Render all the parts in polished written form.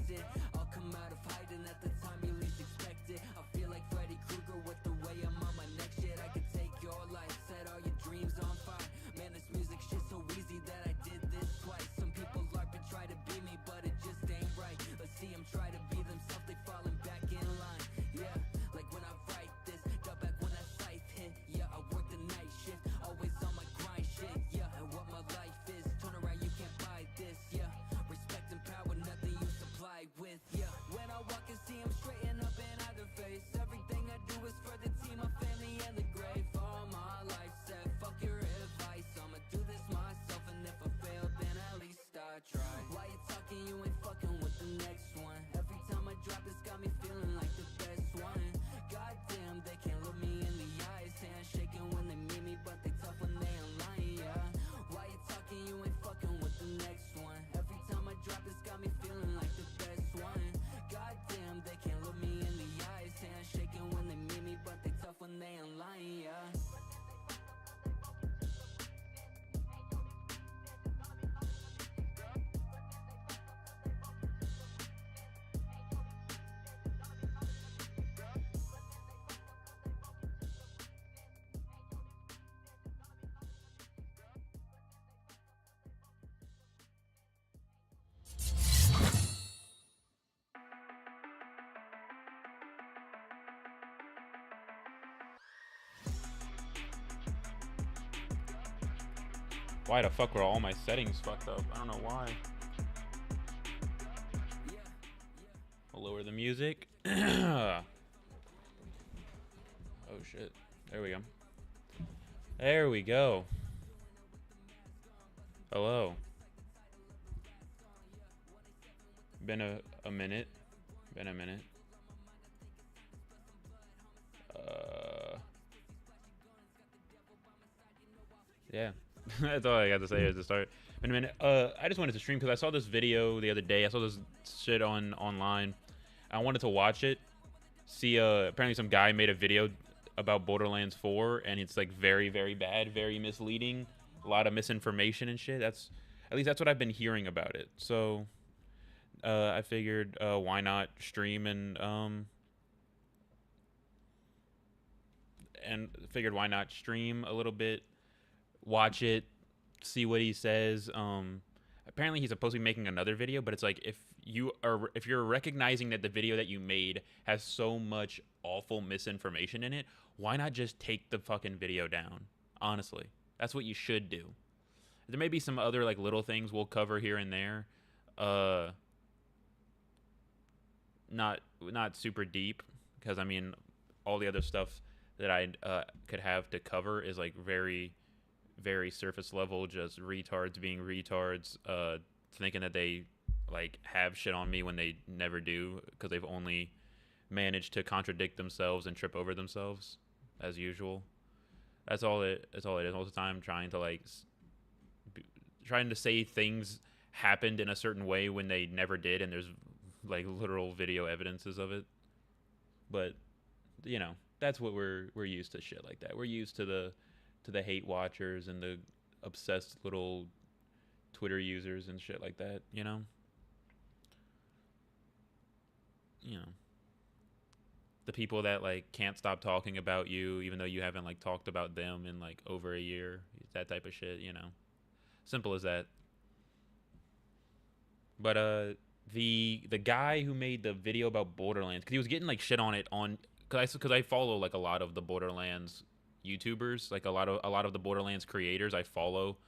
expected. I'll come out of hiding at the time you least expect it. I feel like Freddy Krueger with the way I'm on my next shit. I could take your life, set all your dreams on fire. Man, this music shit so easy that I did this twice. Some people LARP and try to be me, but it just ain't right. Let's see them try to be themselves, they falling back in line. Yeah, like when I write this, got back when that scythe hit. Yeah, I work the night shift, always on my grind shit. Yeah, and what my life is, turn around, you can't buy this. Yeah, respect and power, nothing you supply with. Yeah, when I walk and see them straighten up in either face. Everything I do is for the team, my family, and the grave. All my life said, fuck your advice, I'ma do this myself, and if I fail, then at least I try. Why you talking, you ain't fucking with the next one. Every time I drop this, got me feeling like the best one. Goddamn, they can't look me in the eyes. Hands shaking when they meet me, but they tough when they ain't lying, yeah. Why you talking, you ain't fucking with the next one. Every time I drop this, got me feeling like the best one. Goddamn, they can't look me in the eyes. Hands shaking when they meet me, but they tough when they ain't lying, yeah. Why the fuck were all my settings fucked up? I don't know why. I'll lower the music. Oh shit. There we go. There we go. Hello. Been a minute. Been a minute. Yeah. That's all I got to say at the start. In a minute. I just wanted to stream because I saw this video the other day. I saw this shit online. I wanted to watch it. See, apparently some guy made a video about Borderlands 4, and it's like very, very bad, very misleading, a lot of misinformation and shit. At least that's what I've been hearing about it. So, I figured, why not stream and figured why not stream a little bit. Watch it, see what he says. Apparently he's supposed to be making another video, but it's like if you're recognizing that the video that you made has so much awful misinformation in it, why not just take the fucking video down? Honestly, that's what you should do. There may be some other like little things we'll cover here and there. Not super deep, because I mean all the other stuff that I could have to cover is like very, very surface level, just retards being retards, thinking that they like have shit on me when they never do, because they've only managed to contradict themselves and trip over themselves as usual. That's all it is most of the time, trying to say things happened in a certain way when they never did, and there's like literal video evidences of it. But you know, that's what we're used to, shit like that. We're used to the hate watchers and the obsessed little Twitter users and shit like that, you know? The people that like can't stop talking about you even though you haven't like talked about them in like over a year, that type of shit, you know? Simple as that. But the guy who made the video about Borderlands, because he was getting like shit on it because I follow like a lot of the Borderlands YouTubers, like a lot of the Borderlands creators I follow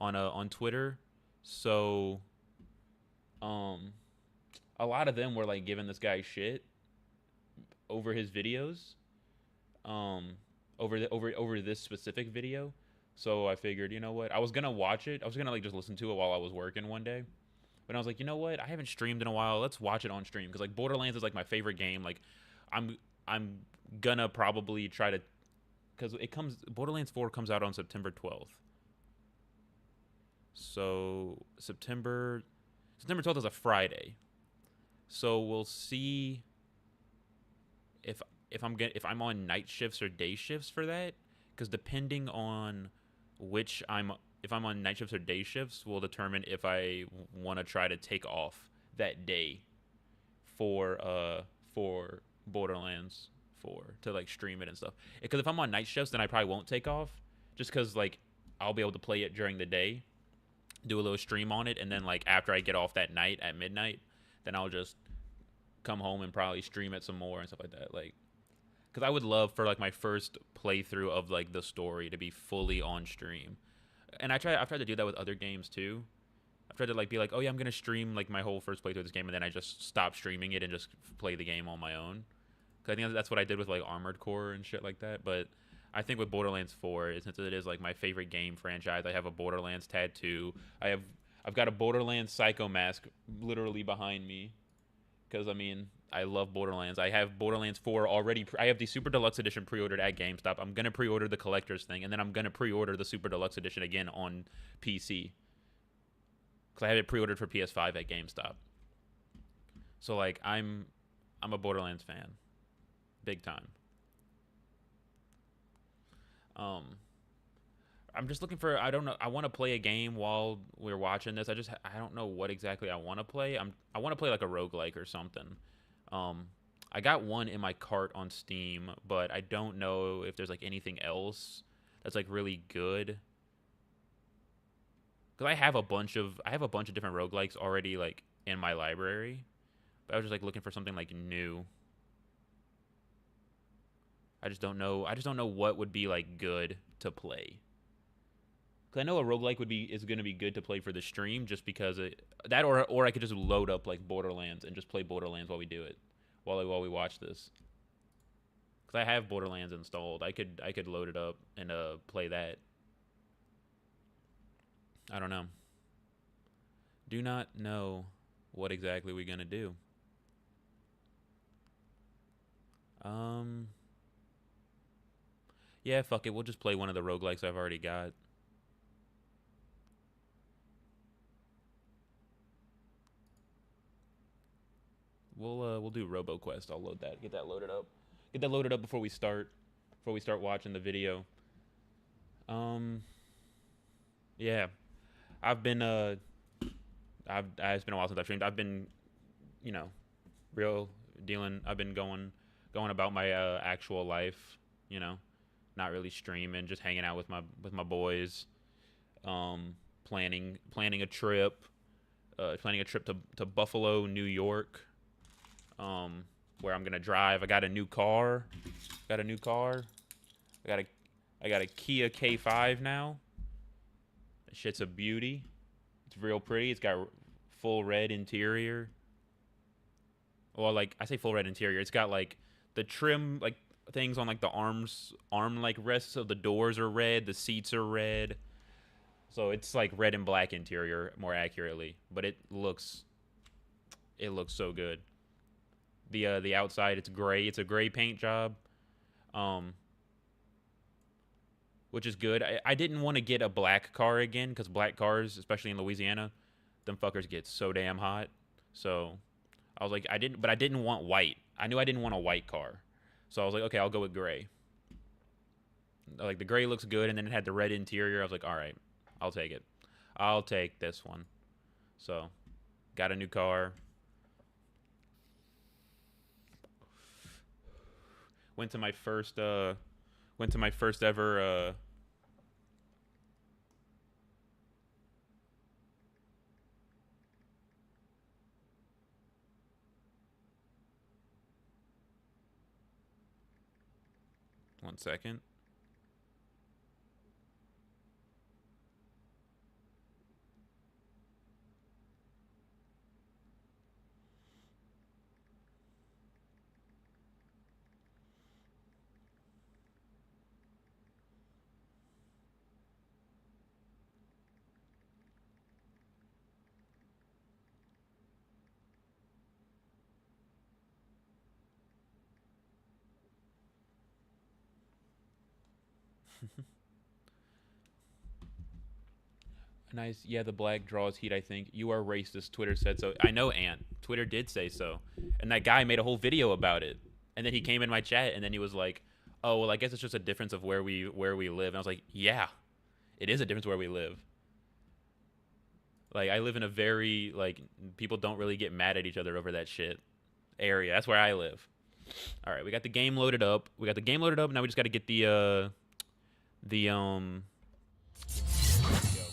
on Twitter. So a lot of them were like giving this guy shit over his videos, over this specific video. So I figured, you know what, I was gonna watch it. I was gonna like just listen to it while I was working one day. But I was like, you know what, I haven't streamed in a while. Let's watch it on stream, because like Borderlands is like my favorite game. Like I'm gonna probably try to, because Borderlands 4 comes out on September 12th. So September 12th is a Friday. So we'll see if I'm on night shifts or day shifts for that, because depending on if I'm on night shifts or day shifts will determine if I want to try to take off that day for Borderlands 4 to like stream it and stuff. Because if I'm on night shifts, then I probably won't take off, just because like I'll be able to play it during the day, do a little stream on it, and then like after I get off that night at midnight, then I'll just come home and probably stream it some more and stuff like that. Like, because I would love for like my first playthrough of like the story to be fully on stream. And I've tried to do that with other games too. I've tried to like be like, oh yeah, I'm gonna stream like my whole first playthrough of this game, and then I just stop streaming it and just play the game on my own. Cause I think that's what I did with like Armored Core and shit like that. But I think with Borderlands 4, since it is like my favorite game franchise, I have a Borderlands tattoo. I've got a Borderlands Psycho mask literally behind me. Because I mean, I love Borderlands. I have Borderlands 4 already. I have the Super Deluxe Edition pre-ordered at GameStop. I'm gonna pre-order the collector's thing, and then I'm gonna pre-order the Super Deluxe Edition again on PC. Because I have it pre-ordered for PS5 at GameStop. So like, I'm a Borderlands fan, big time. I'm just looking for, I don't know, I want to play a game while we're watching this. I don't know what exactly I want to play. I want to play like a roguelike or something. I got one in my cart on Steam, but I don't know if there's like anything else that's like really good. Cause I have a bunch of different roguelikes already like in my library, but I was just like looking for something like new. I just don't know what would be like good to play. Cause I know a roguelike is gonna be good to play for the stream, just because or I could just load up like Borderlands and just play Borderlands while we do it, while we watch this. Cause I have Borderlands installed. I could load it up and play that. I don't know. Do not know what exactly we're gonna do. Yeah, fuck it. We'll just play one of the roguelikes I've already got. We'll do RoboQuest. I'll load that. Get that loaded up. Get that loaded up before we start watching the video. Yeah. I've been it's been a while since I've streamed. I've been, you know, I've been going about my actual life, you know, not really streaming, just hanging out with my boys, planning a trip to Buffalo, New York, where I'm gonna drive. I got a new car. I got a Kia K5 now. That shit's a beauty. It's real pretty. It's got full red interior. Well, like, I say full red interior. It's got like the trim like things on like the arm like rests, so the doors are red, the seats are red. So it's like red and black interior more accurately, but it looks so good. The outside, it's gray. It's a gray paint job. Which is good. I didn't want to get a black car again, because black cars, especially in Louisiana, them fuckers get so damn hot. So I was like, I didn't want white. I knew I didn't want a white car. So I was like, okay, I'll go with gray. Like, the gray looks good, and then it had the red interior. I was like, all right, I'll take it. I'll take this one. So, got a new car. Went to my first ever one second. Nice. Yeah, the black draws heat, I think. You are racist, Twitter said so. I know, Ant. Twitter did say so. And that guy made a whole video about it. And then he came in my chat, and then he was like, oh, well, I guess it's just a difference of where we live. And I was like, yeah, it is a difference where we live. Like, I live in a very, like, people don't really get mad at each other over that shit. area. That's where I live. All right, we got the game loaded up. Now we just got to get the there we go.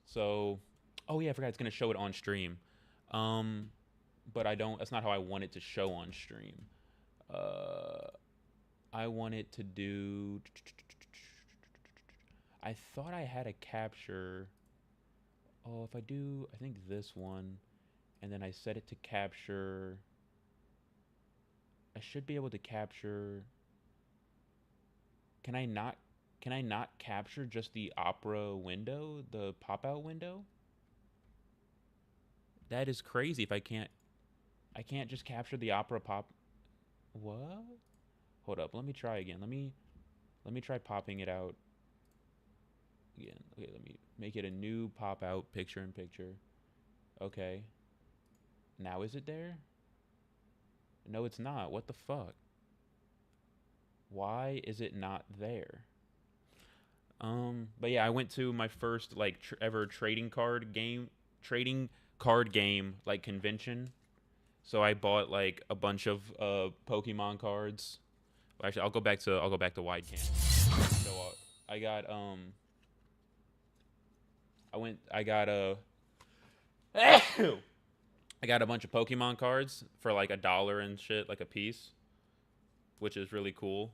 So, oh yeah, I forgot it's gonna show it on stream. But I don't. That's not how I want it to show on stream. I want it to do. I thought I had a capture. Oh, if I do, I think this one, and then I set it to capture. I should be able to capture. Can I not? Can I not capture just the opera window, the pop-out window? That is crazy. If I can't just capture the opera pop. What? Hold up. Let me try again. Let me try popping it out again. Okay, let me make it a new pop-out picture-in-picture. Okay. Now is it there? No, it's not. What the fuck? Why is it not there? But yeah, I went to my first like ever trading card game like convention. So I bought like a bunch of Pokemon cards. Well, actually, I'll go back to wide cam. So I got I got a I got a bunch of Pokemon cards for like $1 and shit, like a piece, which is really cool.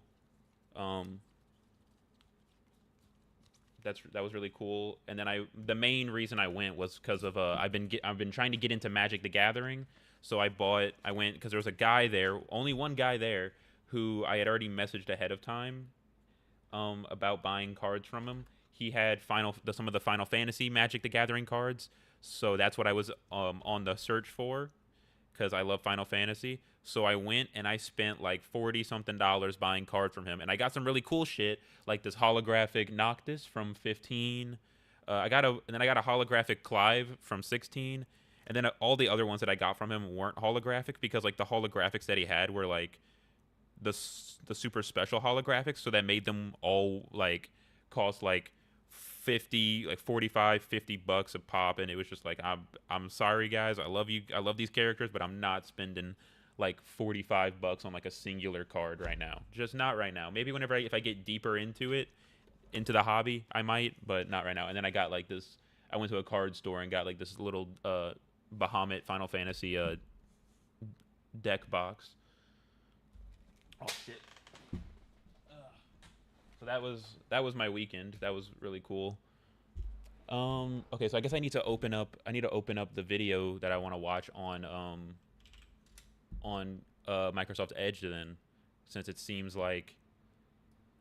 That was really cool. And then the main reason I went was because of I've been trying to get into Magic the Gathering. So I went because there was a guy there, only one guy there, who I had already messaged ahead of time about buying cards from him. He had some of the Final Fantasy Magic the Gathering cards, so that's what I was on the search for, because I love Final Fantasy. So I went and I spent like $40-something buying cards from him, and I got some really cool shit like this holographic Noctis from 15. And then I got a holographic Clive from 16, and then all the other ones that I got from him weren't holographic because like the holographics that he had were like the super special holographics, so that made them all like cost like 50, like 45, $50 a pop, and it was just like I'm sorry guys, I love you, I love these characters, but I'm not spending like $45 on like a singular card right now. Just not right now. Maybe whenever if I get deeper into the hobby, I might, but not right now. And then I got like this. I went to a card store and got like this little Bahamut Final Fantasy deck box. Oh shit. So that was my weekend. That was really cool. Okay, so I guess I need to open up the video that I want to watch on Microsoft Edge then, since it seems like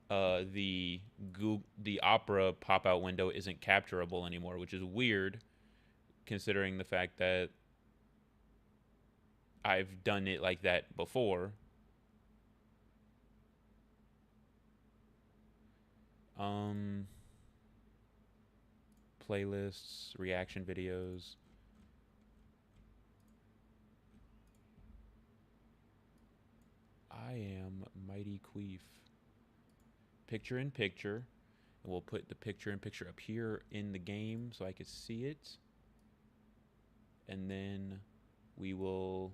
the Opera pop-out window isn't capturable anymore, which is weird considering the fact that I've done it like that before. Playlists, reaction videos. I am Mighty Queef. Picture in picture. And we'll put the picture in picture up here in the game so I can see it. And then we will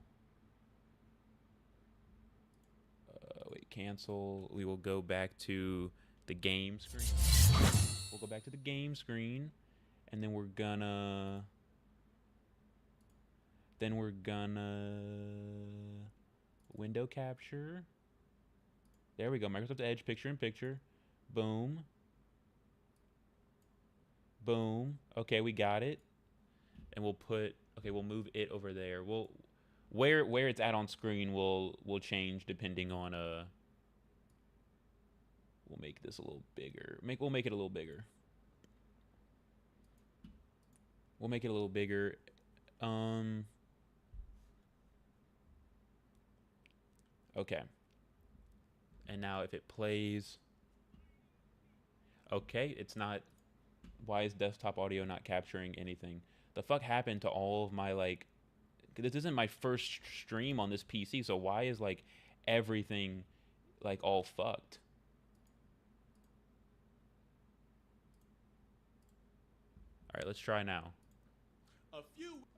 wait, cancel. We will go back to the game screen. We'll go back to the game screen, and then we're gonna window capture. There we go. Microsoft Edge, picture in picture. Boom. Boom. Okay, we got it. And we'll move it over there. Where it's at on screen will change depending on we'll make this a little bigger. We'll make it a little bigger. We'll make it a little bigger. Okay. And now if it plays, okay, it's not. Why is desktop audio not capturing anything? The fuck happened to all of my like? This isn't my first stream on this PC, so why is like everything like all fucked? All right, let's try now.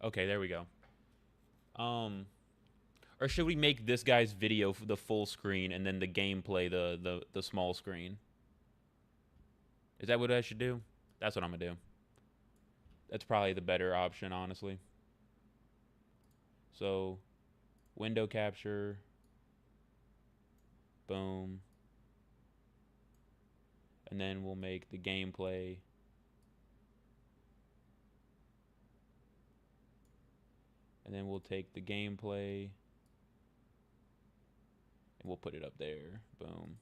Okay, there we go. Or should we make this guy's video the full screen and then the gameplay the small screen? Is that what I should do? That's what I'm gonna do. That's probably the better option, honestly. So, window capture. Boom. And then we'll make the gameplay. And then we'll take the gameplay. And we'll put it up there. Boom.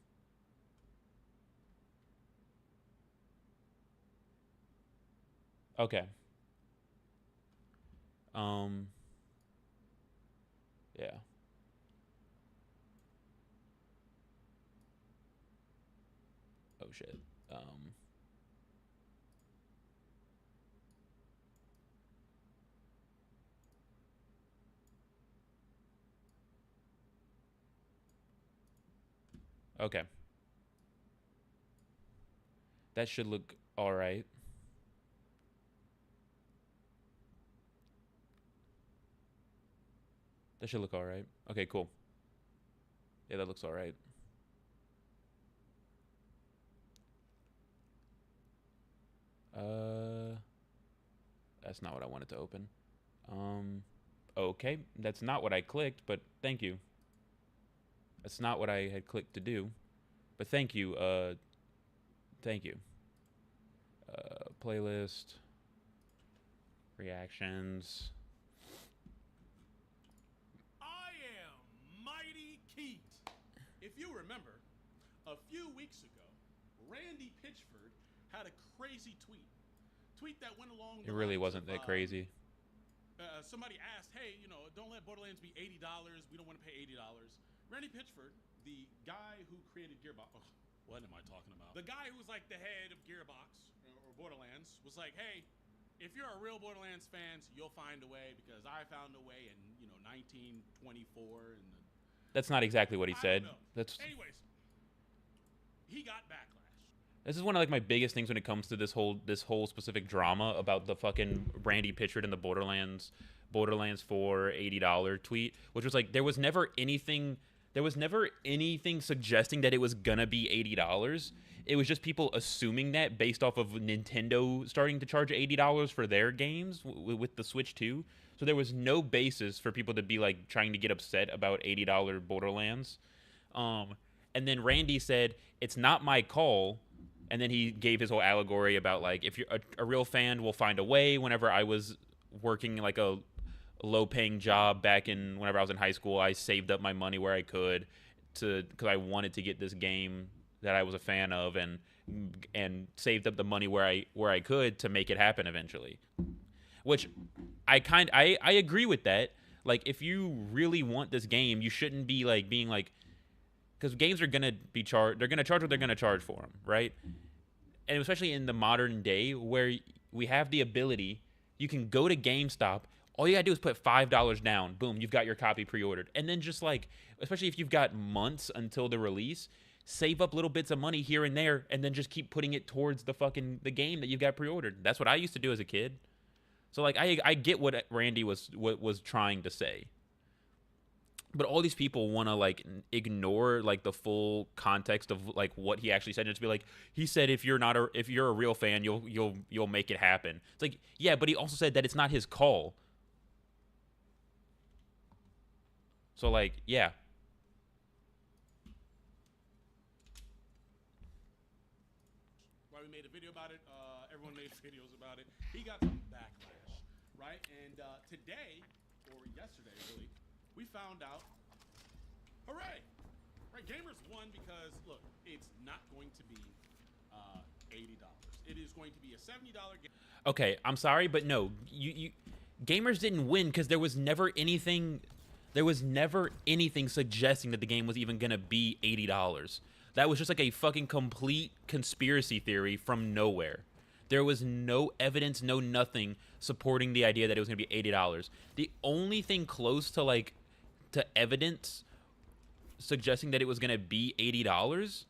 Okay. Yeah. Oh shit. Okay. That should look all right. That should look all right. Okay, cool. Yeah, that looks all right. That's not what I wanted to open. Okay, that's not what I clicked, but thank you. That's not what I had clicked to do, but thank you. Thank you. Playlist, reactions. I am Mighty Keith. If you remember, a few weeks ago, Randy Pitchford had a crazy tweet that went along. It really wasn't that crazy. Somebody asked, "Hey, you know, don't let Borderlands be $80. We don't want to pay $80." Randy Pitchford, the guy who created Gearbox. Oh, what am I talking about? The guy who was like the head of Gearbox or Borderlands was like, "Hey, if you're a real Borderlands fans, you'll find a way because I found a way in 1924." And that's not exactly what he said. That's anyways. He got backlash. This is one of like my biggest things when it comes to this whole specific drama about the fucking Randy Pitchford and the Borderlands 4 $80 tweet, which was like there was never anything suggesting that it was gonna be $80. It was just people assuming that based off of Nintendo starting to charge $80 for their games with the Switch 2. So there was no basis for people to be like trying to get upset about $80 Borderlands. And then Randy said, "It's not my call." And then he gave his whole allegory about like, if you're a real fan, will find a way. Whenever I was working like a low-paying job whenever I was in high school, I saved up my money where I could because I wanted to get this game that I was a fan of, and saved up the money where I could to make it happen eventually. Which I agree with that. Like, if you really want this game, you shouldn't be like being like, because games are gonna be charged. They're gonna charge what they're gonna charge for them, right? And especially in the modern day where we have the ability, you can go to GameStop. All you gotta do is put $5 down. Boom, you've got your copy pre-ordered. And then just like, especially if you've got months until the release, save up little bits of money here and there, and then just keep putting it towards the game that you've got pre-ordered. That's what I used to do as a kid. So like, I get what Randy was trying to say. But all these people want to like ignore like the full context of like what he actually said, and just be like, he said if you're a real fan, you'll make it happen. It's like, yeah, but he also said that it's not his call. So like, yeah. Why we made a video about it? Everyone made videos about it. He got some backlash, right? And today or yesterday, really. We found out, hooray! Right, gamers won because, look, it's not going to be $80. It is going to be a $70 game. Okay, I'm sorry, but no, you gamers didn't win because there was never anything suggesting that the game was even gonna be $80. That was just like a fucking complete conspiracy theory from nowhere. There was no evidence, no nothing supporting the idea that it was gonna be $80. The only thing close to to evidence suggesting that it was going to be $80,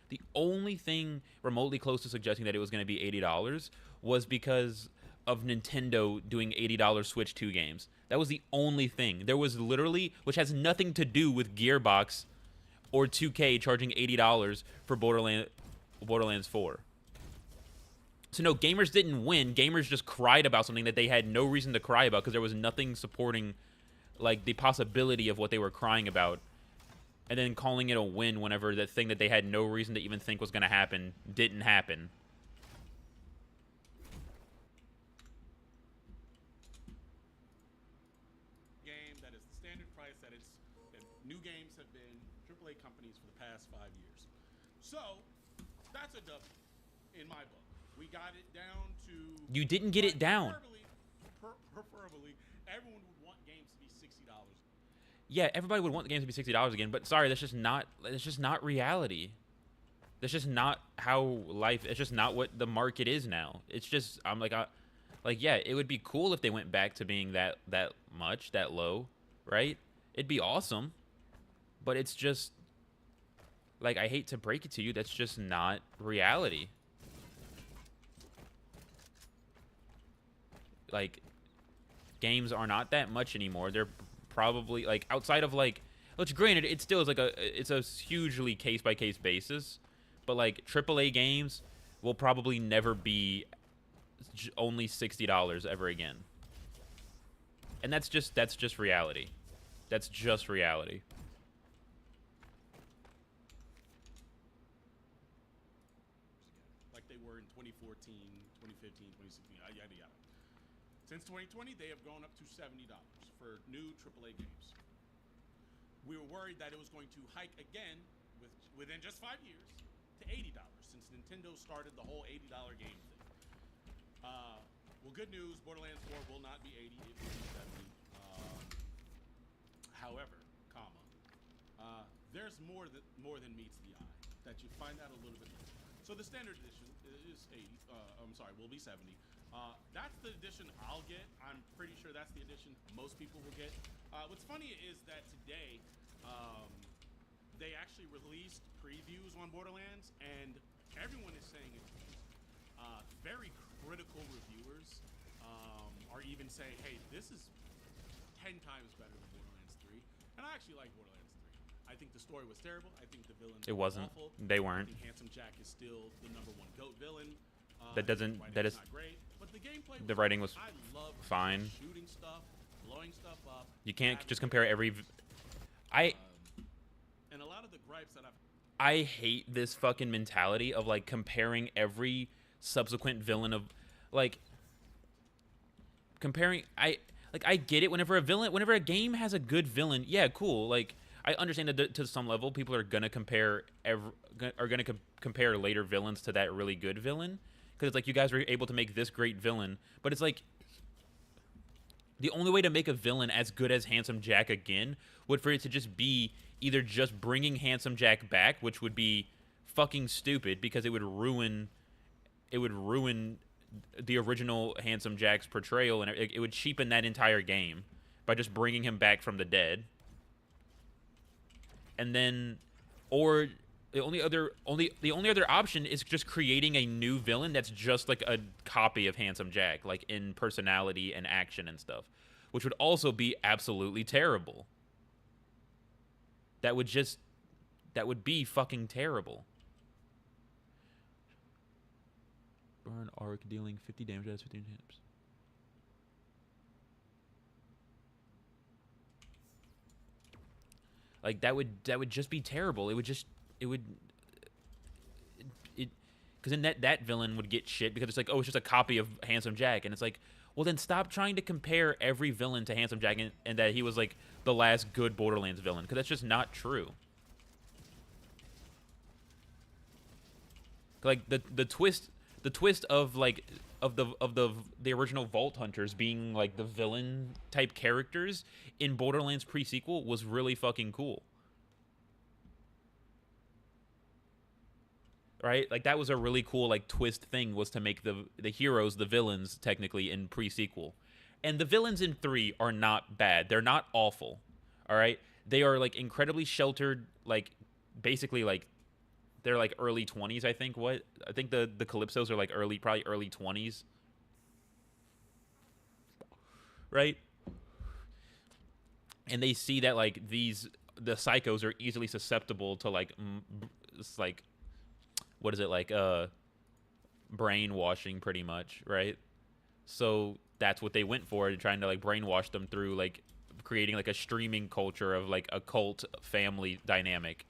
the only thing remotely close to suggesting that it was going to be $80 was because of Nintendo doing $80 Switch 2 games. That was the only thing. There was literally, which has nothing to do with Gearbox or 2K charging $80 for Borderlands 4. So no, gamers didn't win. Gamers just cried about something that they had no reason to cry about because there was nothing supporting like the possibility of what they were crying about. And then calling it a win whenever the thing that they had no reason to even think was going to happen didn't happen. Game that is the standard price that new games have been AAA companies for the past 5 years. So that's a W in my book. We got it down to. You didn't get it down. Preferably, everyone would want games to be $60. Yeah, everybody would want the games to be $60 again, but sorry, that's just not reality. That's just not how life. It's just not what the market is now. It's just yeah, it would be cool if they went back to being that low, right? It'd be awesome, but it's just like I hate to break it to you, that's just not reality. Like games are not that much anymore. They're probably like outside of like, which granted it still is like it's a hugely case by case basis, but like AAA games will probably never be only $60 ever again. And that's just reality. That's just reality. Like they were in 2014, 2015, 2016, yada yada. Since 2020, they have gone up to $70 for new AAA games. We were worried that it was going to hike again within just 5 years to $80 since Nintendo started the whole $80 game thing. Well, good news, Borderlands 4 will not be 80, it will be 70. However, there's more than meets the eye that you find out a little bit later. So the standard edition is 80. Will be 70. That's the edition I'll get. I'm pretty sure that's the edition most people will get. What's funny is that today they actually released previews on Borderlands, and everyone is saying it's very critical reviewers are even saying, hey, this is 10 times better than Borderlands 3. And I actually like Borderlands 3. I think the story was terrible. I think the villains It wasn't. Awful. They weren't. I think Handsome Jack is still the #1 GOAT villain. That doesn't. That is. Not great, but the gameplay The writing was I love fine. Shooting stuff, blowing stuff up. You can't just compare every. And a lot of the gripes that I hate this fucking mentality of like comparing every subsequent villain of like comparing. I get it whenever a game has a good villain, yeah, cool. Like I understand that to some level people are gonna compare compare later villains to that really good villain because it's like you guys were able to make this great villain, but it's like the only way to make a villain as good as Handsome Jack again would for it to just be either just bringing Handsome Jack back, which would be fucking stupid because it would ruin the original Handsome Jack's portrayal, and it would cheapen that entire game by just bringing him back from the dead. And then, or the only other option is just creating a new villain that's just like a copy of Handsome Jack, like in personality and action and stuff, which would also be absolutely terrible. That would be fucking terrible. Burn arc dealing 50 damage as 15 hits. Like that would just be terrible. Because then that villain would get shit because it's like, oh, it's just a copy of Handsome Jack, and it's like, well, then stop trying to compare every villain to Handsome Jack and that he was like the last good Borderlands villain, because that's just not true. Like the twist of like of the original Vault Hunters being like the villain type characters in Borderlands pre-sequel was really fucking cool. Right? Like that was a really cool like twist thing, was to make the heroes the villains technically in pre-sequel. And the villains in 3 are not bad. They're not awful. All right? They are like incredibly sheltered, like basically like they're like early 20s, I think. I think the Calypsos are like probably early 20s. right? And they see that like the psychos are easily susceptible to like it's like, what is it, like brainwashing pretty much, right? So that's what they went for, trying to like brainwash them through like creating like a streaming culture of like a cult family dynamic.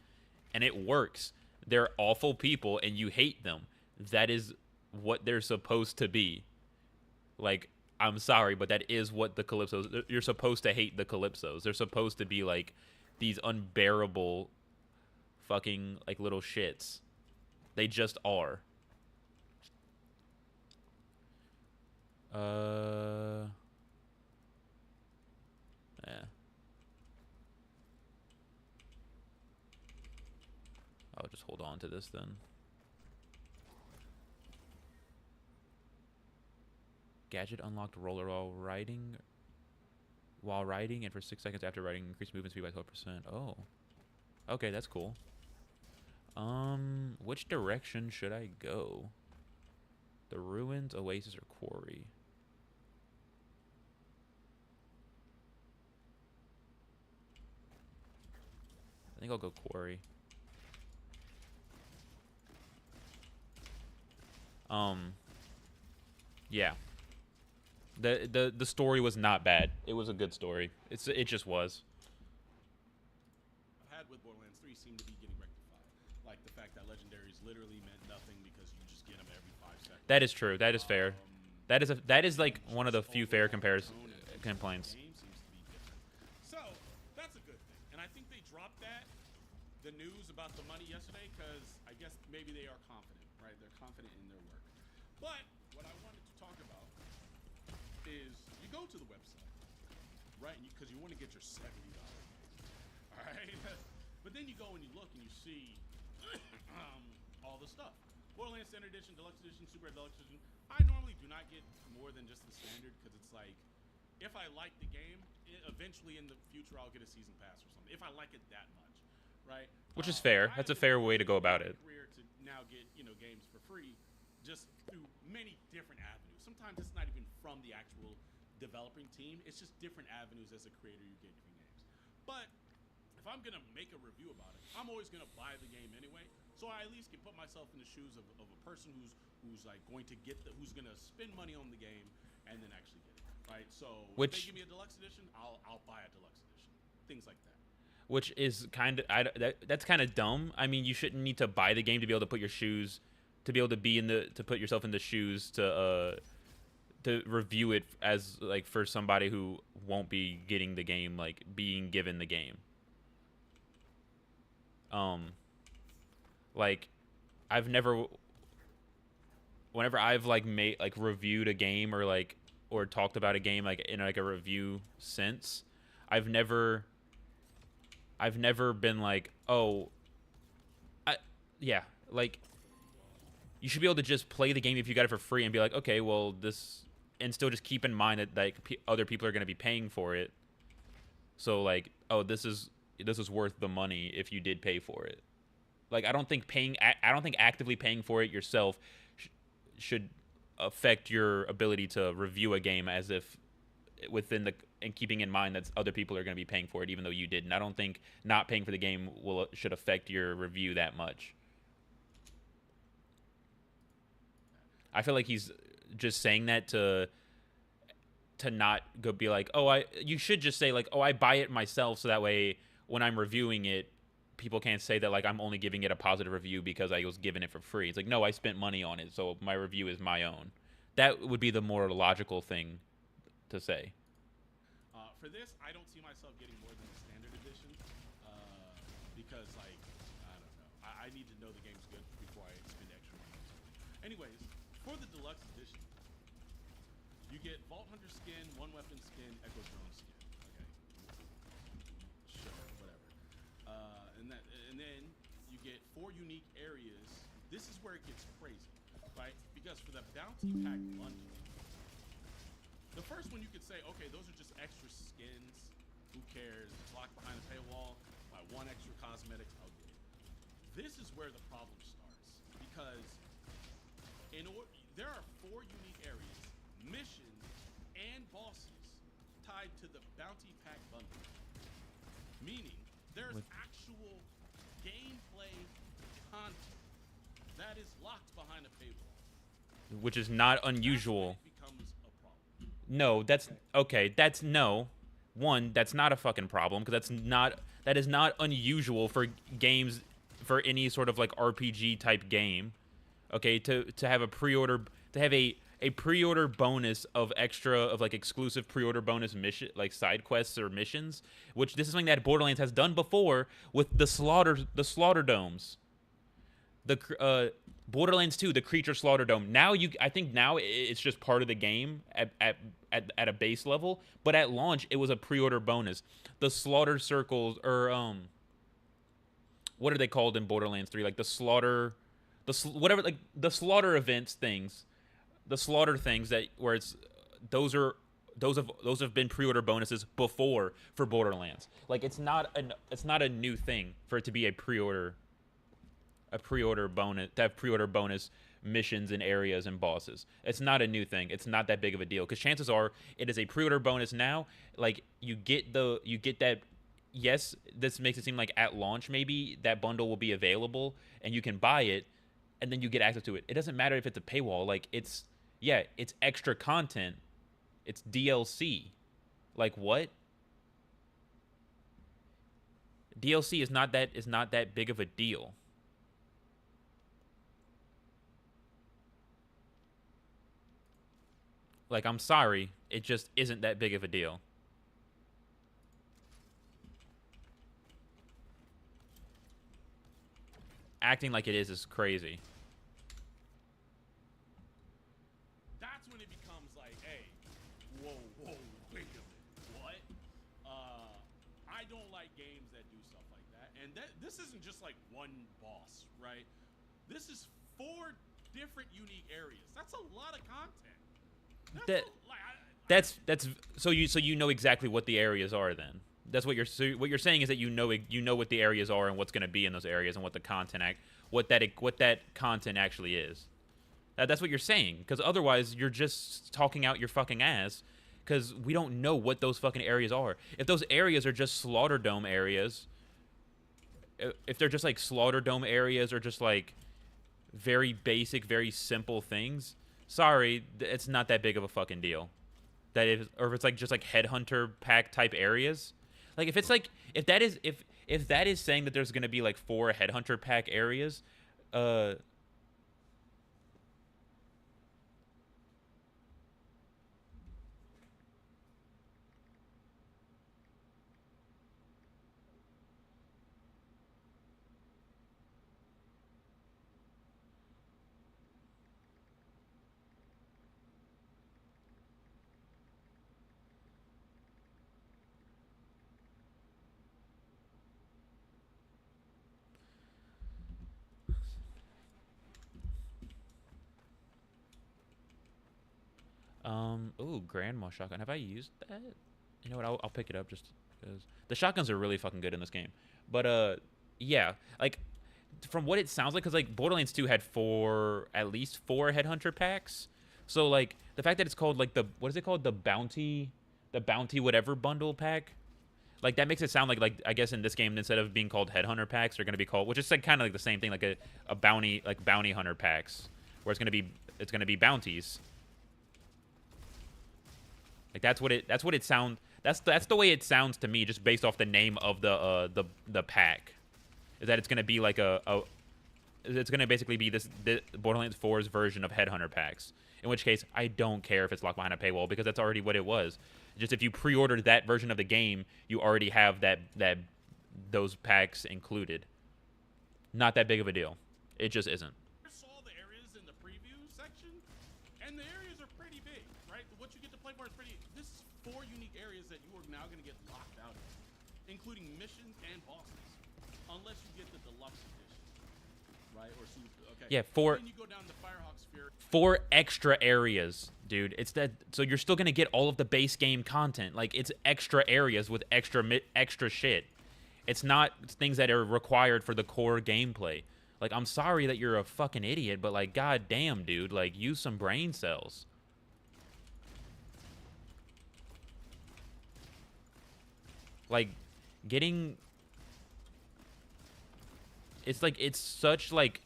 And it works. They're awful people and you hate them. That is what they're supposed to be. Like, I'm sorry, but that is what the Calypsos, you're supposed to hate the Calypsos. They're supposed to be like these unbearable fucking like little shits. They just are. Yeah. I'll just hold on to this then. Gadget unlocked roller while riding, and for 6 seconds after riding, increased movement speed by 12%. Oh. Okay, that's cool. Which direction should I go? The ruins, oasis, or quarry? I think I'll go quarry. Yeah. The story was not bad. It was a good story. It just was. I've had with Borderlands 3 seem to be getting rectified. Like the fact that legendaries literally meant nothing because you just get them every 5 seconds. That is true. That is fair. That is like one of the few fair complaints. Game seems to be different. So that's a good thing, and I think they dropped the news about the money yesterday because I guess maybe they are confident, right? They're confident in their work. But what I wanted to talk about is you go to the website, right? Because you want to get your $70. All right, but then you go and you look and you see all the stuff. Borderlands Standard Edition, Deluxe Edition, Super Deluxe Edition. I normally do not get more than just the standard because it's like, if I like the game, eventually in the future I'll get a season pass or something. If I like it that much, right? Which is fair. That's a fair way to go about it. Career to now get games for free, just through many different avenues. Sometimes it's not even from the actual developing team. It's just different avenues as a creator you get from games. But if I'm gonna make a review about it, I'm always gonna buy the game anyway. So I at least can put myself in the shoes of a person who's like going to who's gonna spend money on the game and then actually get it, right? So if they give me a deluxe edition, I'll buy a deluxe edition. Things like that. Which is kind of that's kind of dumb. I mean, you shouldn't need to buy the game to be able to put your shoes, to be able to be to put yourself in the shoes to review it as like for somebody who won't be getting the game, like being given the game. Like whenever I've like reviewed a game or talked about a game like in like a review sense, I've never been like, oh, yeah, like you should be able to just play the game if you got it for free and be like, okay, well this, and still just keep in mind that like other people are going to be paying for it. So like, oh, this is worth the money if you did pay for it. Like I don't think actively paying for it yourself should affect your ability to review a game as if and keeping in mind that other people are going to be paying for it even though you didn't. I don't think not paying for the game should affect your review that much. I feel like he's just saying that to not go be like, oh, you should just say like, oh, I buy it myself so that way when I'm reviewing it, people can't say that like I'm only giving it a positive review because I was given it for free. It's like, no, I spent money on it, so my review is my own. That would be the more logical thing to say. For this, I don't see myself getting more than the standard edition because, like, I don't know. I need to know the game's good before I spend extra money on something. Anyways, for the deluxe edition, you get Vault Hunter skin, One Weapon skin, Echo Drone skin. Okay, sure, whatever. And then you get 4 unique areas. This is where it gets crazy, right? Because for the bounty pack bundle, the first one you could say, okay, those are just extra skins. Who cares? It's locked behind a paywall. Buy 1 extra cosmetics, I'll get it. This is where the problem starts because there are 4 unique areas, missions, and bosses tied to the bounty pack bundle, meaning there's actual gameplay content that is locked behind a paywall. Which is not unusual. It becomes a problem. No, that's okay. That's no. One, that's not a fucking problem because that is not unusual for games, for any sort of like RPG type game. Okay, to have a pre-order, to have a pre-order bonus of like exclusive pre-order bonus mission, like side quests or missions, which this is something that Borderlands has done before with the slaughter domes. The Borderlands 2, the creature slaughter dome. Now I think now it's just part of the game at a base level, but at launch it was a pre-order bonus. The slaughter circles, or what are they called in Borderlands 3? Like the slaughter, whatever, like the slaughter events things, the slaughter things that where it's those have been pre-order bonuses before for Borderlands. Like it's not a new thing for it to be a pre-order bonus, to have pre-order bonus missions and areas and bosses. It's not a new thing. It's not that big of a deal because chances are it is a pre-order bonus now. Like you get that. Yes, this makes it seem like at launch maybe that bundle will be available and you can buy it and then you get access to it. It doesn't matter if it's a paywall. Like it's extra content. It's DLC. Like what? DLC is not that big of a deal. Like, I'm sorry, it just isn't that big of a deal. Acting like it is crazy. That's when it becomes like, hey, whoa, wait a minute, what? I don't like games that do stuff like that. And this isn't just like one boss, right? This is 4 different unique areas. That's a lot of content. That's so you know exactly what the areas are then. That's what you're saying is that you know what the areas are and what's going to be in those areas and what the content what that content actually is. That's what you're saying, because otherwise you're just talking out your fucking ass, because we don't know what those fucking areas are. If those areas are just slaughter dome areas, if they're just like slaughter dome areas or just like very basic, very simple things, sorry, it's not that big of a fucking deal. Or if it's like just like headhunter pack type areas, like if that is saying that there's gonna be like 4 headhunter pack areas, ooh, grandma shotgun. Have I used that? You know what? I'll pick it up just because the shotguns are really fucking good in this game. But yeah, like from what it sounds like, because like Borderlands 2 had at least 4 headhunter packs. So like the fact that it's called like what is it called? The bounty whatever bundle pack. Like that makes it sound like I guess in this game, instead of being called headhunter packs, they're gonna be called, which is like kind of like the same thing, like a bounty hunter packs, where it's gonna be bounties. Like that's the way it sounds to me, just based off the name of the pack. Is that it's gonna be like it's gonna basically be the Borderlands 4's version of headhunter packs. In which case, I don't care if it's locked behind a paywall, because that's already what it was. Just if you pre-ordered that version of the game, you already have those packs included. Not that big of a deal. It just isn't. I saw the areas in the preview section, and the areas are pretty big, right? What you get to play for is pretty. This is 4 unique areas that you are now going to get locked out of, including missions and bosses, unless you get the deluxe edition, right? Or okay. Yeah, 4. Then you go down to Firehawk Sphere. 4 extra areas, dude. It's that. So you're still gonna get all of the base game content. Like it's extra areas with extra shit. It's not things that are required for the core gameplay. Like, I'm sorry that you're a fucking idiot, but like, goddamn, dude, like, use some brain cells. like getting. It's like it's such like,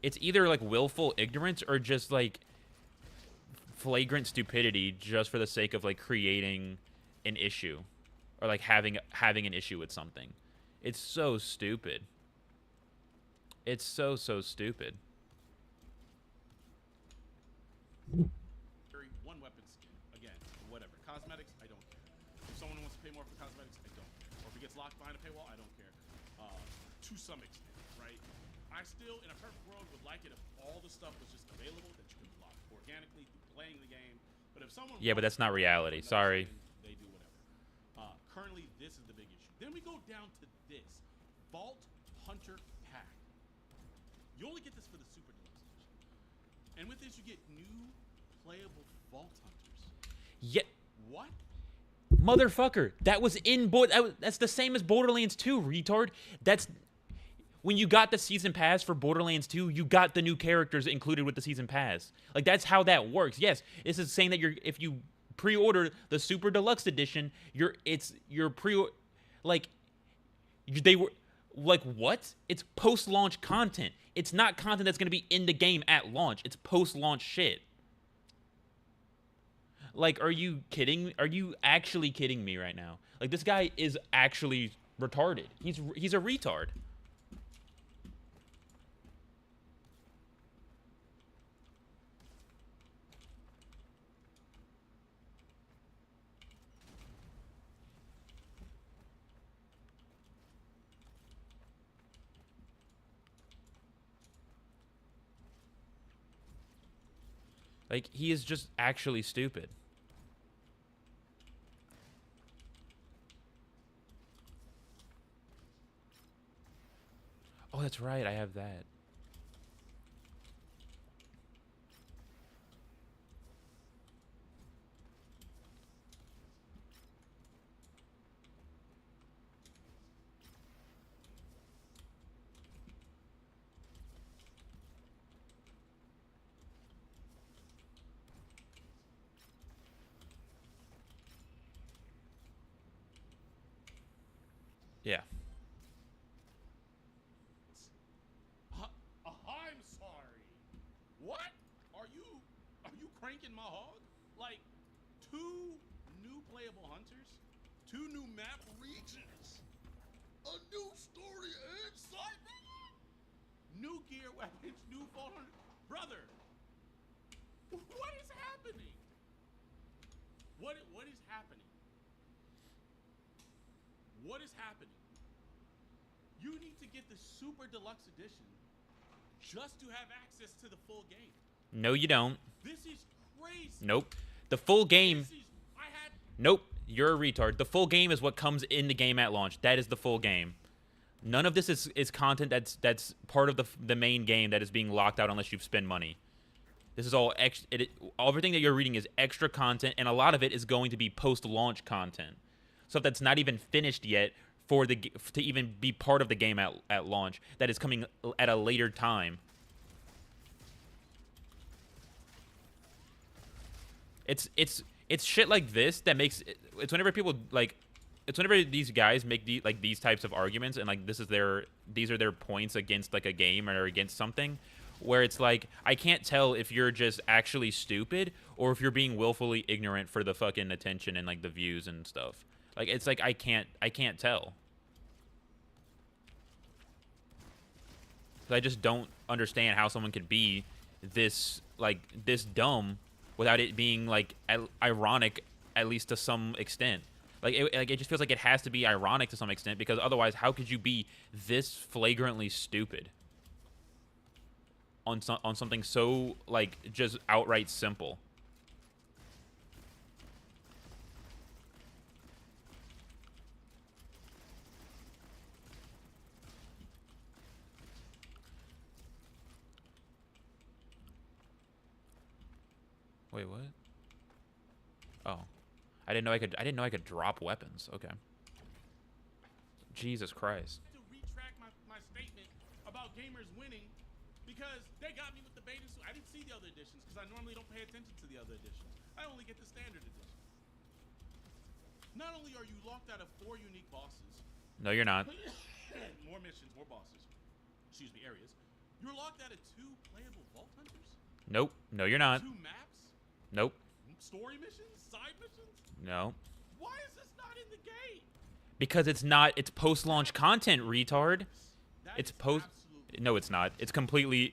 it's either like willful ignorance or just like flagrant stupidity just for the sake of like creating an issue, or like having an issue with something. It's so stupid. It's so stupid. One weapon skin. Again, whatever. Cosmetics, I don't care. If someone wants to pay more for cosmetics, I don't care. Or if it gets locked behind a paywall, I don't care. To some extent, right? I still, in a perfect world, would like it if all the stuff was just available that you can block organically through playing the game. But if someone Yeah, but that's not reality. Sorry. skin, they do whatever. Currently, this is the big issue. Then we go down to this Vault Hunter pack. You only get this for the Super Deluxe edition. And with this, you get new playable Vault Hunters. Yeah. What? Motherfucker, that was in that's the same as Borderlands 2, retard. That's when you got the season pass for Borderlands 2, you got the new characters included with the season pass. Like, that's how that works. Yes, this is saying that if you pre-order the Super Deluxe edition, they were like, what? It's post-launch content. It's not content that's going to be in the game at launch. It's post-launch shit. Like, are you kidding? Are you actually kidding me right now? Like, this guy is actually retarded. He's a retard. Like, he is just actually stupid. Oh, that's right. I have that. Yeah. I'm sorry. What? Are you cranking my hog? Like, 2 new playable hunters, 2 new map regions, a new story and side mission, new gear weapons, new Vault Hunter. Brother, what is happening? What is happening? What is happening? You need to get the Super Deluxe Edition just to have access to the full game. No, you don't. This is crazy. Nope. The full game. I had. Nope. You're a retard. The full game is what comes in the game at launch. That is the full game. None of this is content that's part of the main game that is being locked out unless you spend money. This is all everything that you're reading is extra content, and a lot of it is going to be post-launch content. Stuff that's not even finished yet to even be part of the game at launch, that is coming at a later time. It's shit like this that makes it's whenever people like, it's whenever these guys make these types of arguments, and like these are their points against like a game or against something, where it's like, I can't tell if you're just actually stupid or if you're being willfully ignorant for the fucking attention and like the views and stuff. Like, it's like I can't tell. I just don't understand how someone could be this dumb without it being like ironic, at least to some extent. Like it just feels like it has to be ironic to some extent, because otherwise, how could you be this flagrantly stupid on something so like just outright simple? Wait, what? Oh, I didn't know I could drop weapons. Okay. Jesus Christ. To retract my statement about gamers winning, because they got me with the beta. I didn't see the other editions because I normally don't pay attention to the other editions. I only get the standard edition. Not only are you locked out of 4 unique bosses, No, you're not. more missions, more bosses, excuse me, areas, you're locked out of 2 playable Vault Hunters? Nope. No, you're not. 2 maps? Nope. Story missions? Side missions? No. Why is this not in the game? Because it's not. It's post-launch content, retard. That It's is post. absolutely- No, it's not. It's completely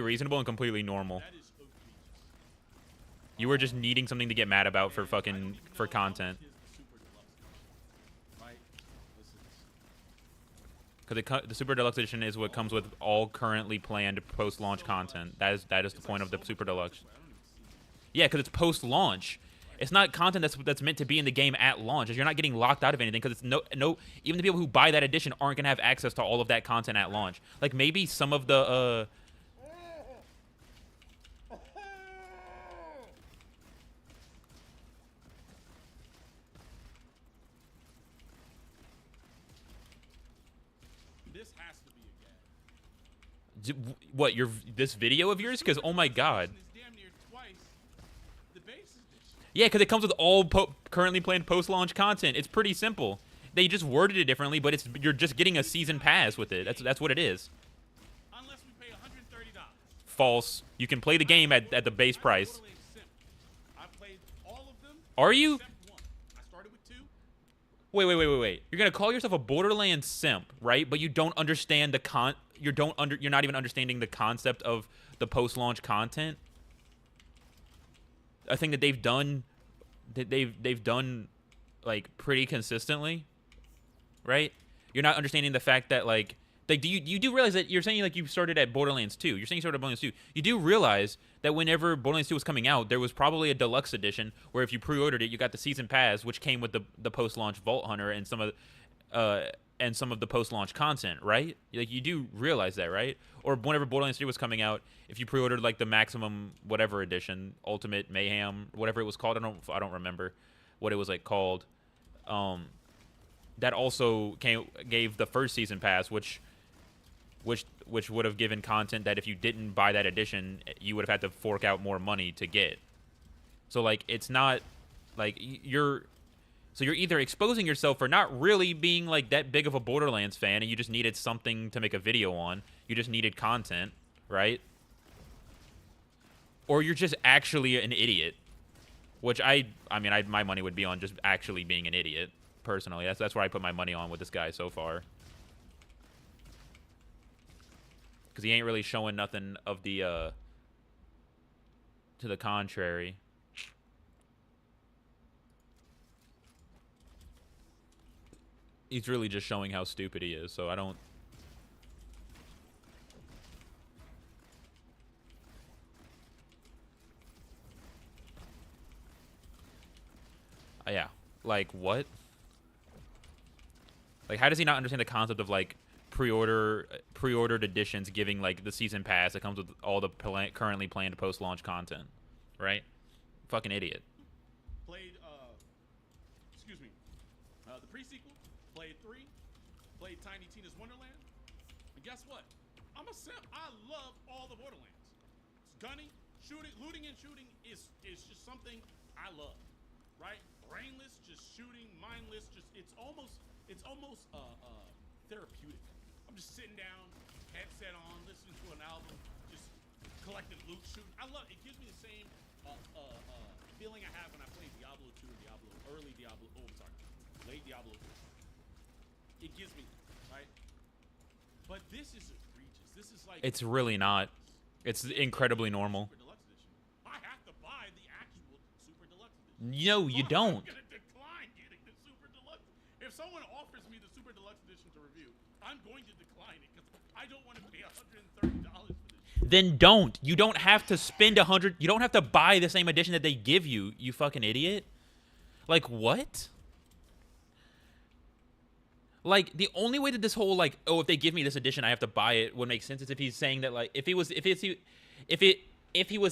reasonable and completely normal. That is egregious. You were just needing something to get mad about for And I don't fucking even for know how much content. is the Super Deluxe edition, right? Listen to this. Because the Super Deluxe Edition is what comes with all currently planned post-launch content. That is the point of the Super Deluxe. I don't even see Yeah, because it's post-launch. It's not content that's meant to be in the game at launch. You're not getting locked out of anything because it's no. Even the people who buy that edition aren't gonna have access to all of that content at launch. Like maybe some of the This has to be a gag. what this video of yours? Because oh my god. It's damn near twice the base edition. Yeah, because it comes with all currently planned post-launch content. It's pretty simple. They just worded it differently, but you're just getting a season pass with it. That's what it is. Unless we pay $130. False. You can play the game at the base price. Borderlands simp. I played all of them. Are you? Except 1. I started with 2. Wait. You're gonna call yourself a Borderlands simp, right? But you don't understand the you're not even understanding the concept of the post-launch content. A thing that they've done like pretty consistently, right? You're not understanding the fact that like you do realize that you're saying like you started at Borderlands 2. You're saying you started at Borderlands 2. You do realize that whenever Borderlands 2 was coming out, there was probably a deluxe edition where if you pre-ordered it, you got the season pass, which came with the post-launch Vault Hunter and some of the post-launch content, right? Like you do realize that, right? Or whenever Borderlands 3 was coming out, if you pre-ordered like the maximum whatever edition, Ultimate Mayhem, whatever it was called, I don't remember what it was like called. That also gave the first season pass, which would have given content that if you didn't buy that edition, you would have had to fork out more money to get. So like it's not like you're either exposing yourself for not really being like that big of a Borderlands fan and you just needed something to make a video on. You just needed content, right? Or you're just actually an idiot. Which my money would be on just actually being an idiot, personally. That's where I put my money on with this guy so far. Because he ain't really showing nothing of the to the contrary. He's really just showing how stupid he is, so I don't... Yeah. Like, what? Like, how does he not understand the concept of, like, pre-ordered editions giving, like, the season pass that comes with all the currently planned post-launch content? Right? Fucking idiot. Played, excuse me, the pre-sequel. Played 3. Played Tiny Tina's Wonderland. And guess what? I'm a simp. I love all the Borderlands. It's gunning, shooting, looting and shooting is just something I love. Right? Brainless, just shooting, mindless, just it's almost therapeutic. I'm just sitting down, headset on, listening to an album, just collecting loot, shooting. I love it. It gives me the same feeling I have when I play Diablo 2 or late Diablo 2. It gives me that, right? But this is egregious. This is like It's really not. It's incredibly normal. Super Deluxe Edition. I have to buy the actual Super Deluxe Edition. No, you don't. I'm gonna decline getting the Super Deluxe. If someone offers me the Super Deluxe Edition to review, I'm going to decline it because I don't want to pay $130 for this. Then don't. You don't have to spend $100. You don't have to buy the same edition that they give you. You fucking idiot. Like what? Like the only way that this whole like, oh, if they give me this edition, I have to buy it would make sense is if he's saying that like if he was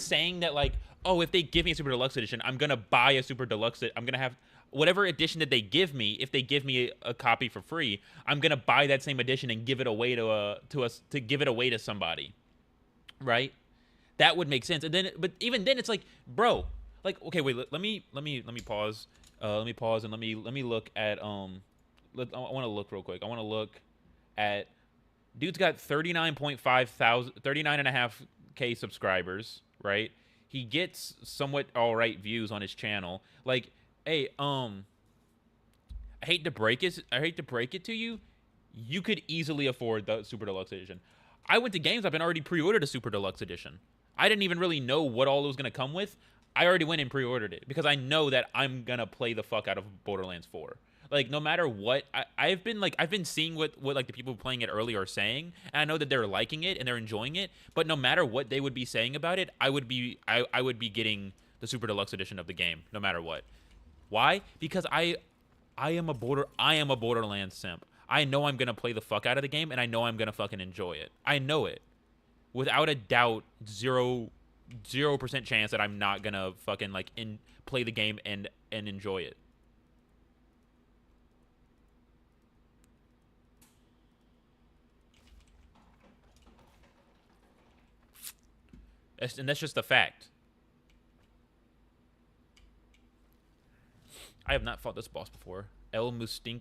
saying that like, oh, if they give me a Super Deluxe edition, I'm gonna buy a Super Deluxe. I'm gonna have whatever edition that they give me. If they give me a copy for free, I'm gonna buy that same edition and give it away to give it away to somebody. Right? That would make sense. And then, but even then, it's like, bro, like, okay, wait, let me pause. Let me pause and let me look at I want to look real quick. I want to look at dude's got 39.5K subscribers, right? He gets somewhat all right views on his channel. Like, hey, I hate to break it to you. You could easily afford the Super Deluxe Edition. I went to GameStop and already pre-ordered a Super Deluxe Edition. I didn't even really know what all it was going to come with. I already went and pre-ordered it because I know that I'm going to play the fuck out of Borderlands 4. Like, no matter what, I've been seeing what like the people playing it early are saying, and I know that they're liking it and they're enjoying it, but no matter what they would be saying about it, I would be getting the Super Deluxe Edition of the game, no matter what. Why? Because I am a Borderlands simp. I know I'm gonna play the fuck out of the game, and I know I'm gonna fucking enjoy it. I know it, without a doubt. 0% chance that I'm not gonna fucking like play the game and enjoy it. And that's just a fact. I have not fought this boss before. El Mustico?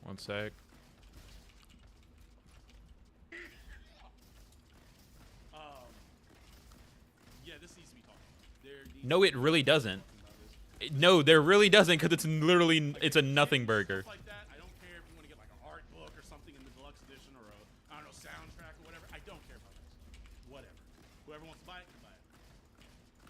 One sec. Yeah, this needs to be talked. No, it really doesn't. No, there really doesn't, because it's literally, it's a nothing burger. Stuff like that, I don't care if you want to get like an art book or something in the deluxe edition or a, I don't know, soundtrack or whatever. I don't care about that. Whatever. Whoever wants to buy it can buy it.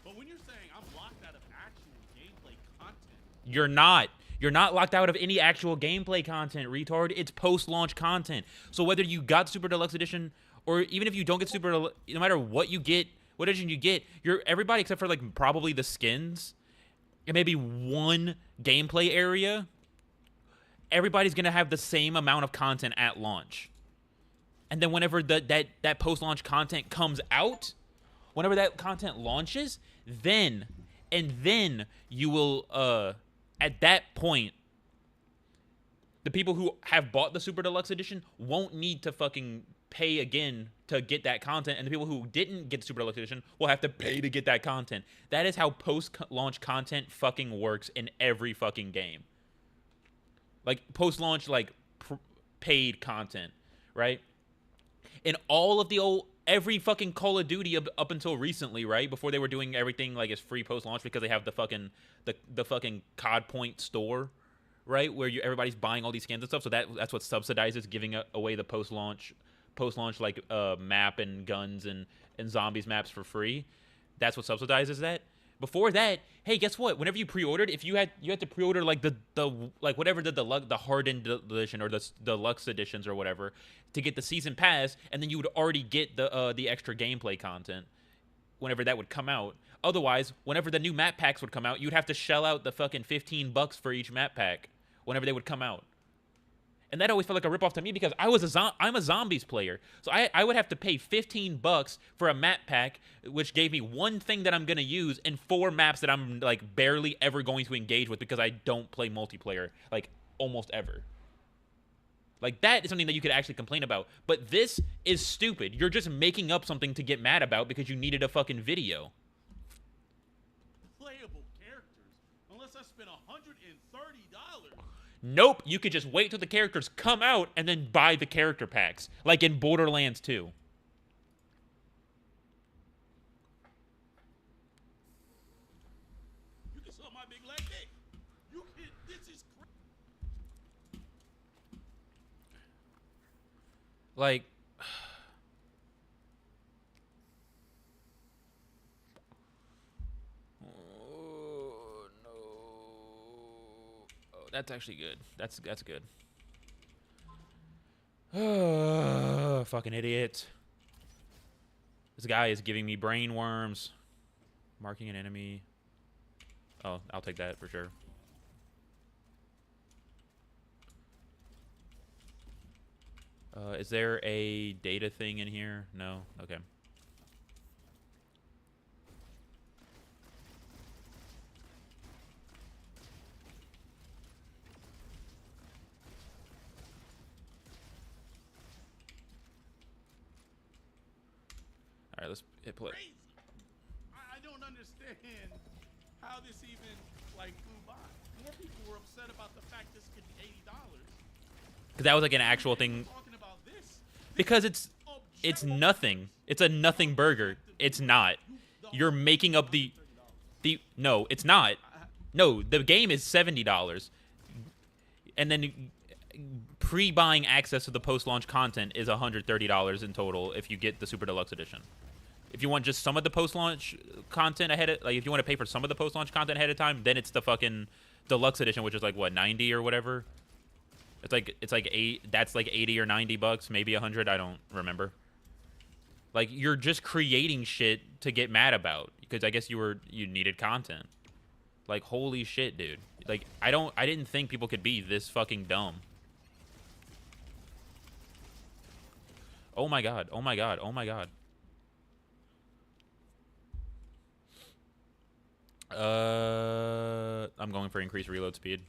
But when you're saying I'm locked out of actual gameplay content, You're not. You're not locked out of any actual gameplay content, retard. It's post-launch content. So whether you got Super Deluxe Edition or even if you don't get no matter what you get, what edition you get, everybody except for like probably the skins and maybe one gameplay area, everybody's gonna have the same amount of content at launch. And then whenever that post-launch content comes out, whenever that content launches, then you will at that point, the people who have bought the Super Deluxe Edition won't need to fucking pay again to get that content, and the people who didn't get the Super Deluxe Edition will have to pay to get that content. That is how post-launch content fucking works in every fucking game. Like, post-launch, like, paid content, right? In all of the every fucking Call of Duty up until recently, right? Before they were doing everything like as free post-launch because they have the fucking the fucking COD Point store, right? Where everybody's buying all these skins and stuff. So that's what subsidizes giving away the post-launch like map and guns and zombies maps for free. That's what subsidizes that. Before that, hey, guess what? Whenever you pre-ordered, if you had to pre-order like the like whatever the hardened edition or the deluxe editions or whatever to get the season pass, and then you would already get the extra gameplay content whenever that would come out. Otherwise, whenever the new map packs would come out, you'd have to shell out the fucking $15 for each map pack whenever they would come out. And that always felt like a ripoff to me because I'm a zombies player. So I would have to pay $15 for a map pack, which gave me one thing that I'm going to use and 4 maps that I'm like barely ever going to engage with because I don't play multiplayer like almost ever. Like, that is something that you could actually complain about. But this is stupid. You're just making up something to get mad about because you needed a fucking video. playable characters unless I spend $130. Nope, you could just wait till the characters come out and then buy the character packs, like in Borderlands 2. You can suck my big leg dick. You can. This is crazy. Like, oh no, oh, that's actually good. That's good. Fucking idiot. This guy is giving me brain worms. Marking an enemy. Oh, I'll take that for sure. Is there a data thing in here? No? Okay. Alright, let's hit play. Crazy. I don't understand how this even like flew by. More people were upset about the fact this could be $80. Because that was like an actual thing. Talking about this. Because it's nothing. It's a nothing burger. It's not. You're making up the no, it's not. No, the game is $70. And then pre-buying access to the post-launch content is $130 in total if you get the Super Deluxe Edition. If you want just some of the post-launch content ahead of, like if you want to pay for some of the post-launch content ahead of time, then it's the fucking Deluxe Edition, which is like what, 90 or whatever. It's like that's like 80 or 90 bucks, maybe 100, I don't remember. Like you're just creating shit to get mad about because I guess you needed content. Like holy shit, dude. Like I didn't think people could be this fucking dumb. Oh my god. Oh my god. Oh my god. I'm going for increased reload speed.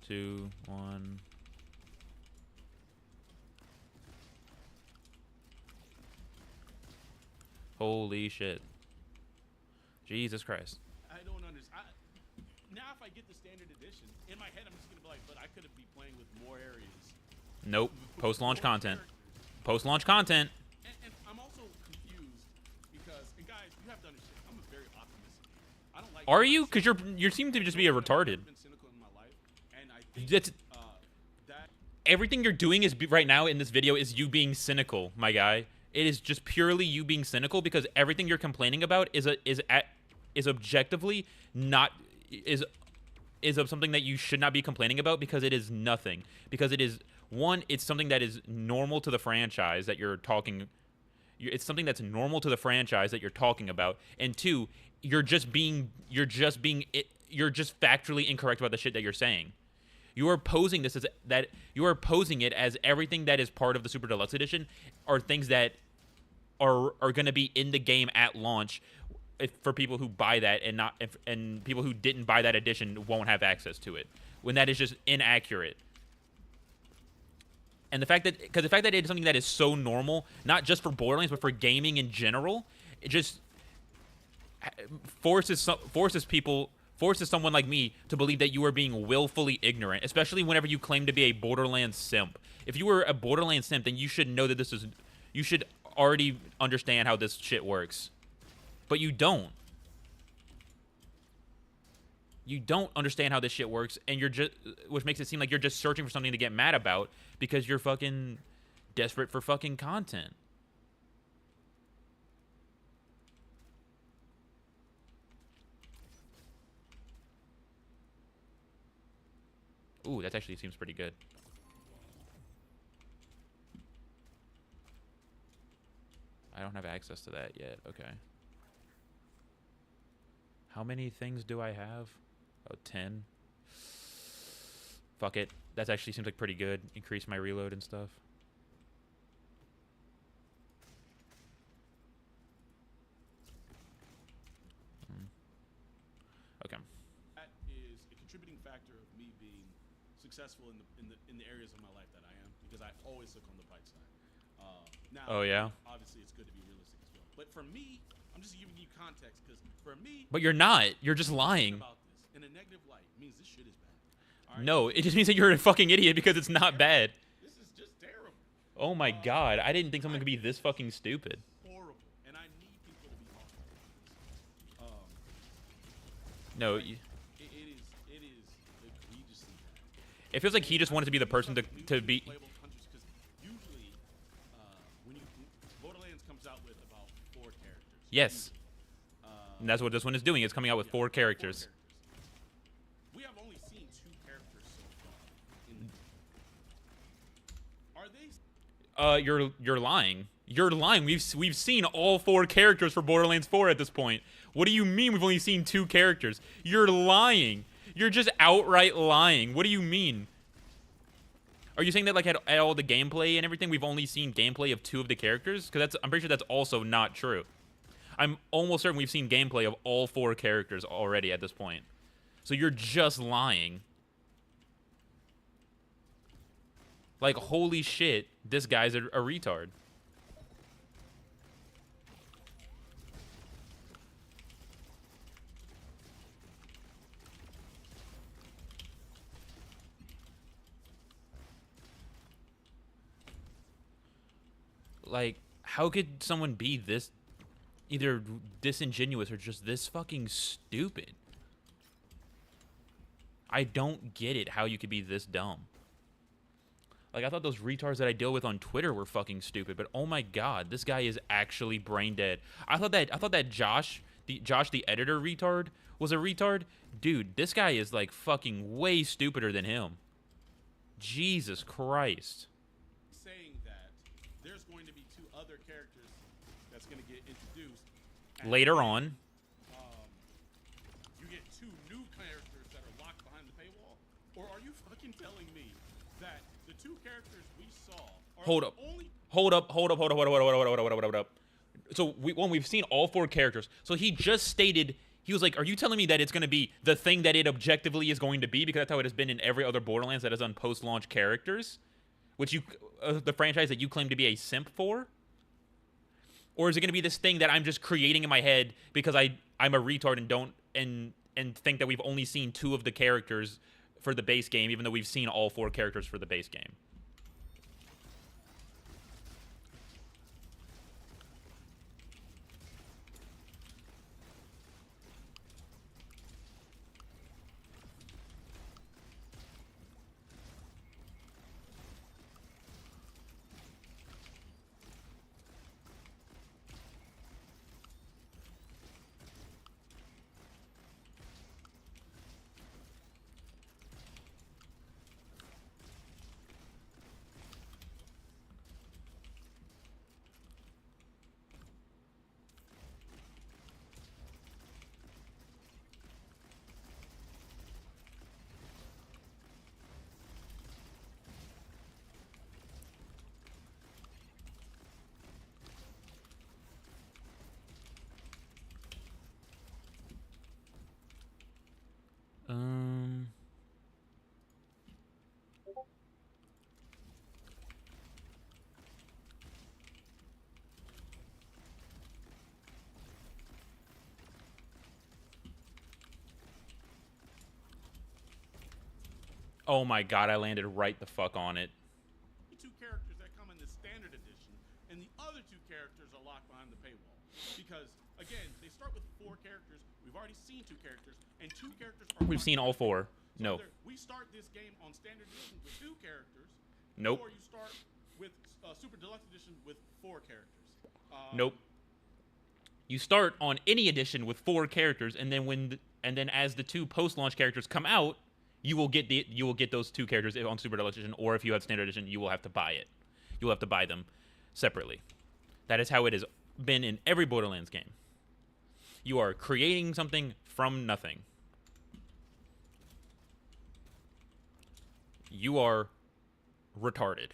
2, 1. Holy shit. Jesus Christ. I don't understand. Now if I get the standard edition, in my head I'm just gonna be like, but I could be playing with more areas. Nope. Post-launch content. Post-launch content. And I'm also confused because, and guys, you have to understand, I'm a very optimistic man. I don't like. Are you? Because you seem to just be a retarded. I've been cynical in my life, and I think That's, that everything you're doing is right now in this video is you being cynical, my guy. It is just purely you being cynical because everything you're complaining about is objectively not of something that you should not be complaining about because it is nothing. Because it is one, it's something that is normal to the franchise that you're talking. It's something that's normal to the franchise that you're talking about. And two, you're just factually incorrect about the shit that you're saying. You are posing this as that you are posing it as everything that is part of the Super Deluxe Edition are things that are going to be in the game at launch for people who buy that and people who didn't buy that edition won't have access to it. When that is just inaccurate. And the fact that it is something that is so normal, not just for Borderlands but for gaming in general, it just forces someone like me to believe that you are being willfully ignorant, especially whenever you claim to be a Borderlands simp. If you were a Borderlands simp, then you should know that you should already understand how this shit works. But you don't. You don't understand how this shit works, and which makes it seem like you're just searching for something to get mad about because you're fucking desperate for fucking content. Ooh, that actually seems pretty good. I don't have access to that yet. Okay. How many things do I have? Oh, 10. Fuck it. That actually seems like pretty good. Increase my reload and stuff. Okay. that is a contributing factor of me being successful in the areas of my life that I am because I always look on the bright side. Now, Oh, yeah? obviously, it's good to be realistic as well. But for me, I'm just giving you context because for me, But you're not. You're just lying. about this in a negative light means this shit is bad. All right? No, it just means that you're a fucking idiot because it's not bad. This is just terrible. Oh my god. I didn't think someone could be this fucking stupid. Horrible. And I need people to be talking about this. No, It is egregiously bad. it feels like he just wanted to be the person to be... Playable countries, 'cause usually, when Borderlands comes out with about 4 characters. Yes. And that's what this one is doing. It's coming out with 4 characters. We have only seen 2 characters so far. You're lying. You're lying. We've seen all 4 characters for Borderlands 4 at this point. What do you mean we've only seen 2 characters? You're lying. You're just outright lying. What do you mean? Are you saying that like at all the gameplay and everything, we've only seen gameplay of 2 of the characters? Because I'm pretty sure that's also not true. I'm almost certain we've seen gameplay of all 4 characters already at this point. So you're just lying. Like, holy shit, this guy's a retard. Like, how could someone be this either disingenuous or just this fucking stupid? I don't get it how you could be this dumb. Like, I thought those retards that I deal with on Twitter were fucking stupid, but oh my god, this guy is actually brain dead. I thought that Josh the editor retard was a retard. Dude, this guy is like fucking way stupider than him. Jesus Christ. Saying that there's going to be 2 other characters that's going to get introduced Later on. You get 2 new characters that are locked behind the paywall, or are you fucking telling me that the 2 characters we saw are Hold up. Hold up. So we've seen all 4 characters. So he just stated, he was like, are you telling me that it's going to be the thing that it objectively is going to be? Because that's how it has been in every other Borderlands that has done post-launch characters, which the franchise that you claim to be a simp for? Or is it going to be this thing that I'm just creating in my head because I'm a retard and think that we've only seen 2 of the characters for the base game, even though we've seen all 4 characters for the base game? Oh my god, I landed right the fuck on it. 2 characters that come in the standard edition, and the other 2 characters are locked behind the paywall. Because, again, they start with 4 characters. We've already seen 2 characters, and 2 characters are We've seen all 4. So No. we start this game on standard edition with 2 characters. Nope. Or you start with Super Deluxe edition with 4 characters. Nope. You start on any edition with 4 characters, and then as the 2 post-launch characters come out, you will get those 2 characters on Super Deluxe edition, or if you have standard edition, you will have to buy it. You will have to buy them separately. That is how it has been in every Borderlands game. You are creating something from nothing. You are retarded.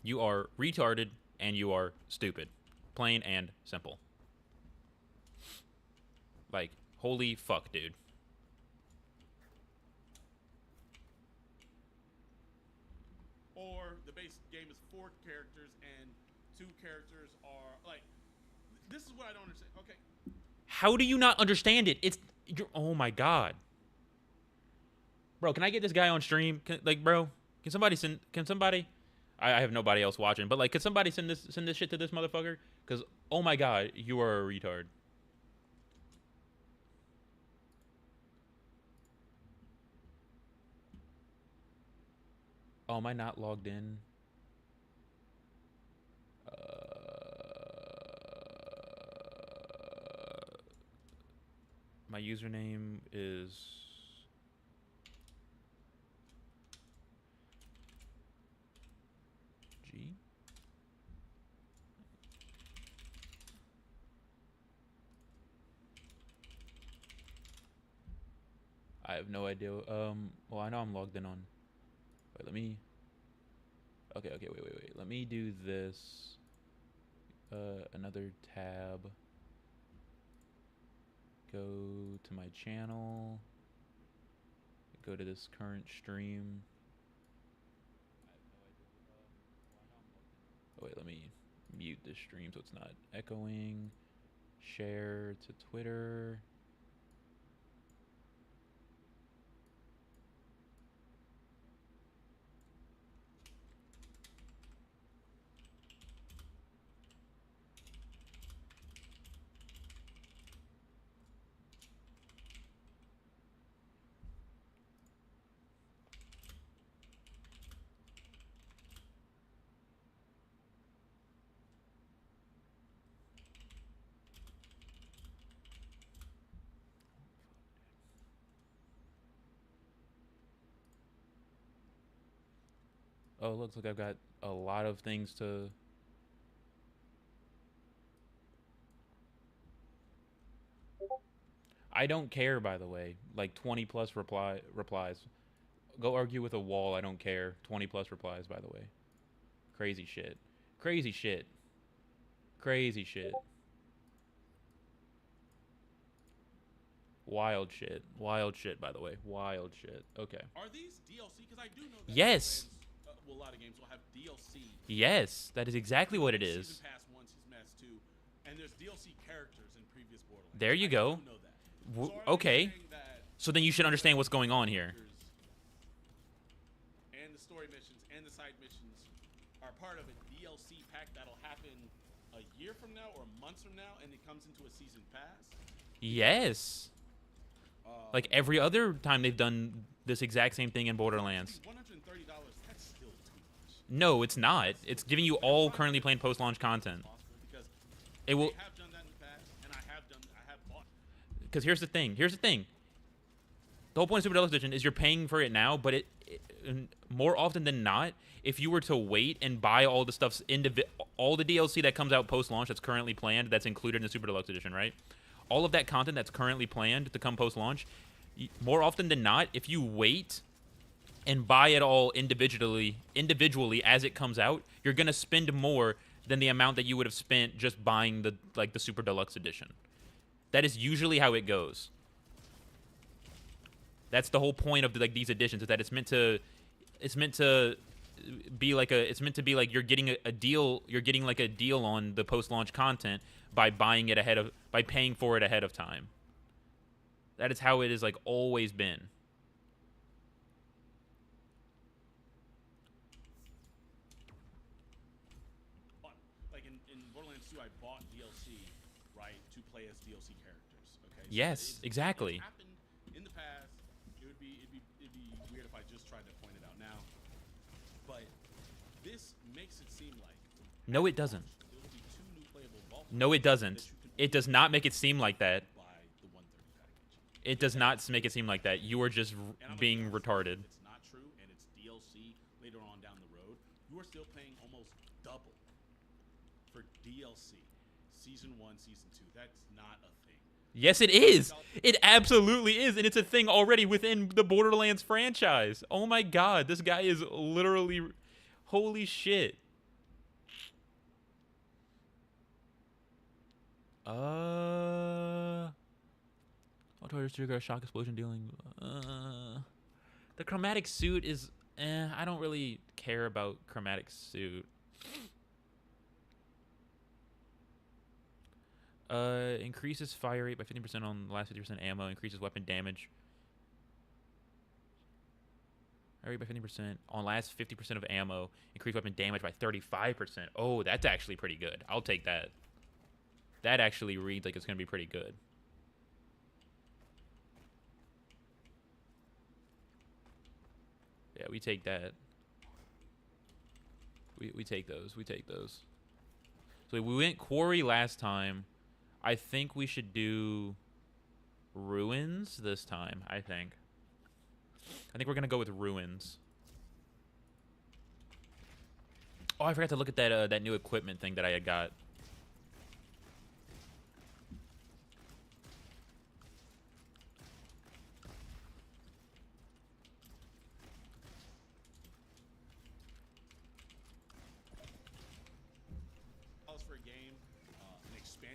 You are retarded and you are stupid. Plain and simple. Like, holy fuck, dude. Or the base game is 4 characters and 2 characters are like, this is what I don't understand. Okay. How do you not understand it? Oh my god. Bro, can I get this guy on stream? Bro, can somebody I have nobody else watching, but like, could somebody send this shit to this motherfucker? Because, oh my god, you are a retard. Oh, am I not logged in? My username is have no idea. Well, I know I'm logged in on. Wait, let me. Okay, wait. Let me do this. Another tab. Go to my channel. Go to this current stream. Oh, wait, let me mute this stream so it's not echoing. Share to Twitter. Oh, looks like I've got a lot of things to... I don't care, by the way. Like 20 plus replies. Go argue with a wall, I don't care. 20 plus replies, by the way. Crazy shit. Crazy shit. Crazy shit. Wild shit. Wild shit, by the way. Wild shit. Okay. Are these DLC? Because I do know that Yes. Well, a lot of games will have DLC. Yes, that is exactly what it is. Season Pass 1, Season Pass 2, and there's DLC characters in previous Borderlands. There you go. I do know that. So are Okay. they saying that So then you should understand what's going on here. and the story missions and the side missions are part of a DLC pack that'll happen a year from now or months from now, and it comes into a season pass. Yes. Like every other time they've done this exact same thing in Borderlands. $130, that's still too much. No, it's not. It's giving you all currently playing post-launch content. Because It will... I have done that in the past, and I have bought. Because here's the thing. Here's the thing. The whole point of Super Deluxe Edition is you're paying for it now, but it more often than not, if you were to wait and buy all the stuff's all the DLC that comes out post-launch that's currently planned, that's included in the Super Deluxe Edition, right? All of that content that's currently planned to come post-launch, more often than not, if you wait and buy it all individually as it comes out, you're gonna spend more than the amount that you would have spent just buying the Super Deluxe Edition. That is usually how it goes. That's the whole point of these editions, is that it's meant to be like you're getting a deal. You're getting like a deal on the post-launch content by buying it by paying for it ahead of time. That is how it is always been. Like in Borderlands 2, I bought DLC, right, to play as DLC characters. Okay. So Yes, exactly. It's happened in the past. It'd be weird if I just tried to point it out now. But this makes it seem like No, it doesn't. there will be 2 new playable vault No, it doesn't. that you can It does not make it seem like that. buy the 130 package. It does not make it seem like that. You are just And I'm gonna being be honest, retarded. if it's not true and it's DLC later on down the road, you are still paying almost double for DLC. Season 1, Season 2. That's not a thing. Yes, it is. It absolutely is, and it's a thing already within the Borderlands franchise. Oh my god, this guy is literally... Holy shit. Auto trigger, shock explosion dealing... The chromatic suit is... I don't really care about chromatic suit. Increases fire rate by 15% on the last 50% ammo. Increases weapon damage. Fire rate by 15% on last 50% of ammo. Increase weapon damage by 35%. Oh, that's actually pretty good. I'll take that. That actually reads like it's going to be pretty good. Yeah, we take that. We take those. We take those. So we went Quarry last time. I think we should do Ruins this time, I think. I think we're going to go with Ruins. Oh, I forgot to look at that that new equipment thing that I had got.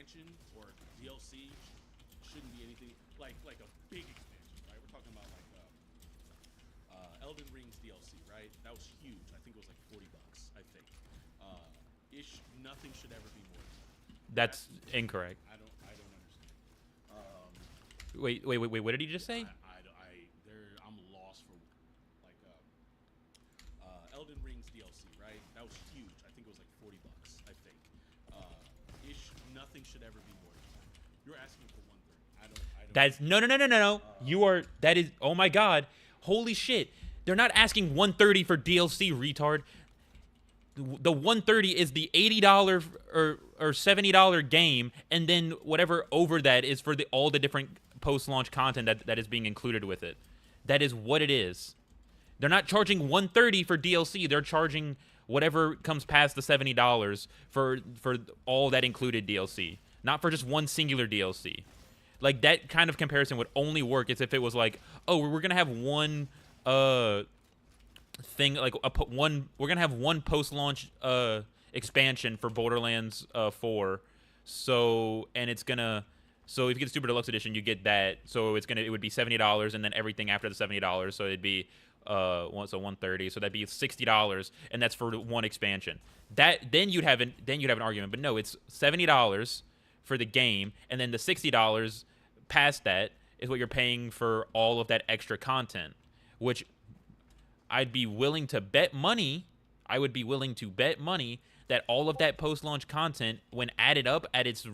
expansion or DLC shouldn't be anything like a big expansion, right? We're talking about like Elden Ring's DLC, right? That was huge. I think it was like $40, I think. Nothing should ever be more than that. That's incorrect. I don't understand. Wait. What did he just say? I'm lost for like Elden Ring's DLC, right? That was huge. I think it was like $40, I think. Nothing should ever be more than that. You're asking for 130. I don't. That's no. You are. That is. Oh my God. Holy shit. They're not asking 130 for DLC, retard. The 130 is the $80 or $70 game, and then whatever over that is for all the different post-launch content that is being included with it. That is what it is. They're not charging 130 for DLC. They're charging whatever comes past the $70 for all that included DLC, not for just one singular DLC. Like, that kind of comparison would only work as if it was like, oh, we're gonna have one thing, like we're gonna have one post-launch expansion for Borderlands 4. So if you get the Super Deluxe Edition, you get that. So it would be $70, and then everything after the $70. So it'd be so 130. So that'd be $60, and that's for one expansion. Then you'd have an argument. But no, it's $70 for the game, and then the $60 past that is what you're paying for all of that extra content, which I'd be willing to bet money. I would be willing to bet money that all of that post-launch content, when added up at its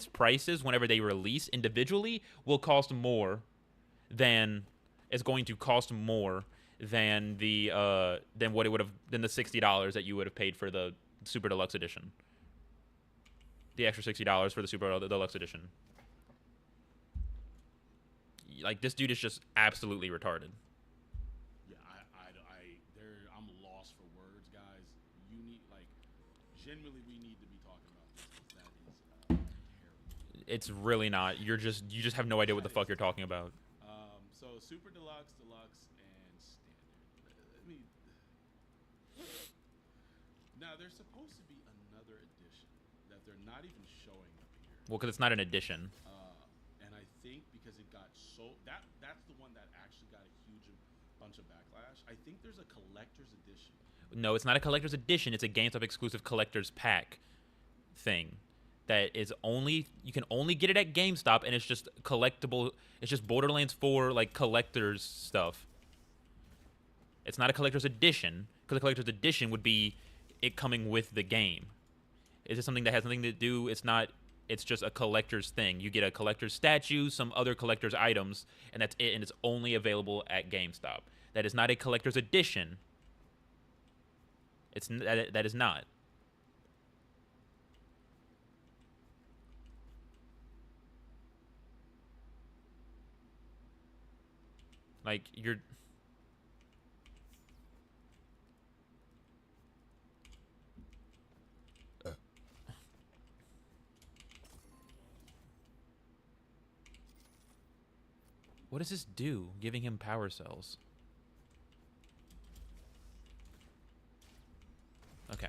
prices, whenever they release individually, will cost more than the $60 that you would have paid for the Super Deluxe Edition. The extra $60 for the Super Deluxe Edition. Like, this dude is just absolutely retarded. I'm lost for words, guys. You need, like, genuinely, we need to be talking about this. That is terrible. It's really not. You just have no idea what the fuck you're talking about. So Super Deluxe, Deluxe, and Standard. Now there's supposed to be another edition that they're not even showing up here. Well, because it's not an edition. And I think because it got that's the one that actually got a huge bunch of backlash. I think there's a collector's edition. No, it's not a collector's edition. It's a GameStop exclusive collector's pack thing. That is you can only get it at GameStop, and it's just collectible. It's just Borderlands 4 like collector's stuff. It's not a collector's edition, because a collector's edition would be it coming with the game. Is it something that has nothing to do? It's not. It's just a collector's thing. You get a collector's statue, some other collector's items, and that's it. And it's only available at GameStop. That is not a collector's edition. That is not. Like, you're... What does this do, giving him power cells? Okay.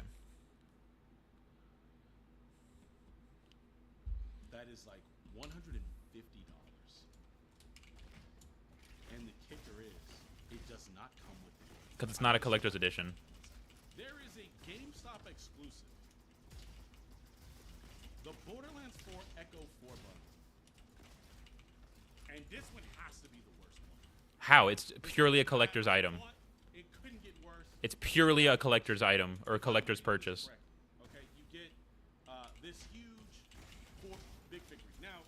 That is like $150. And the kicker is, it does not come with the game. Because it's not a collector's edition. There is a GameStop exclusive. The Borderlands 4 Echo 4 bundle. And this one has to be the worst one. How? It's purely a collector's item. It couldn't get worse. It's purely a collector's item, or a collector's purchase. Correct. Okay, you get this huge big figurine. Now,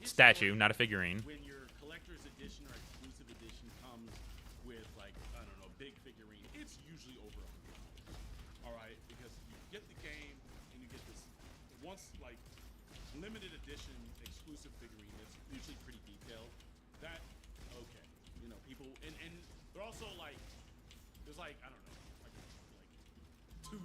Statue, not a figurine. when your collector's edition or exclusive edition comes with, like, I don't know, big figurine, it's usually over $100. All right, because you get the game and you get this once, like, limited edition exclusive figurine that's usually pretty detailed. That, okay, you know, people, and they're also like, there's like, I don't know, like 2,000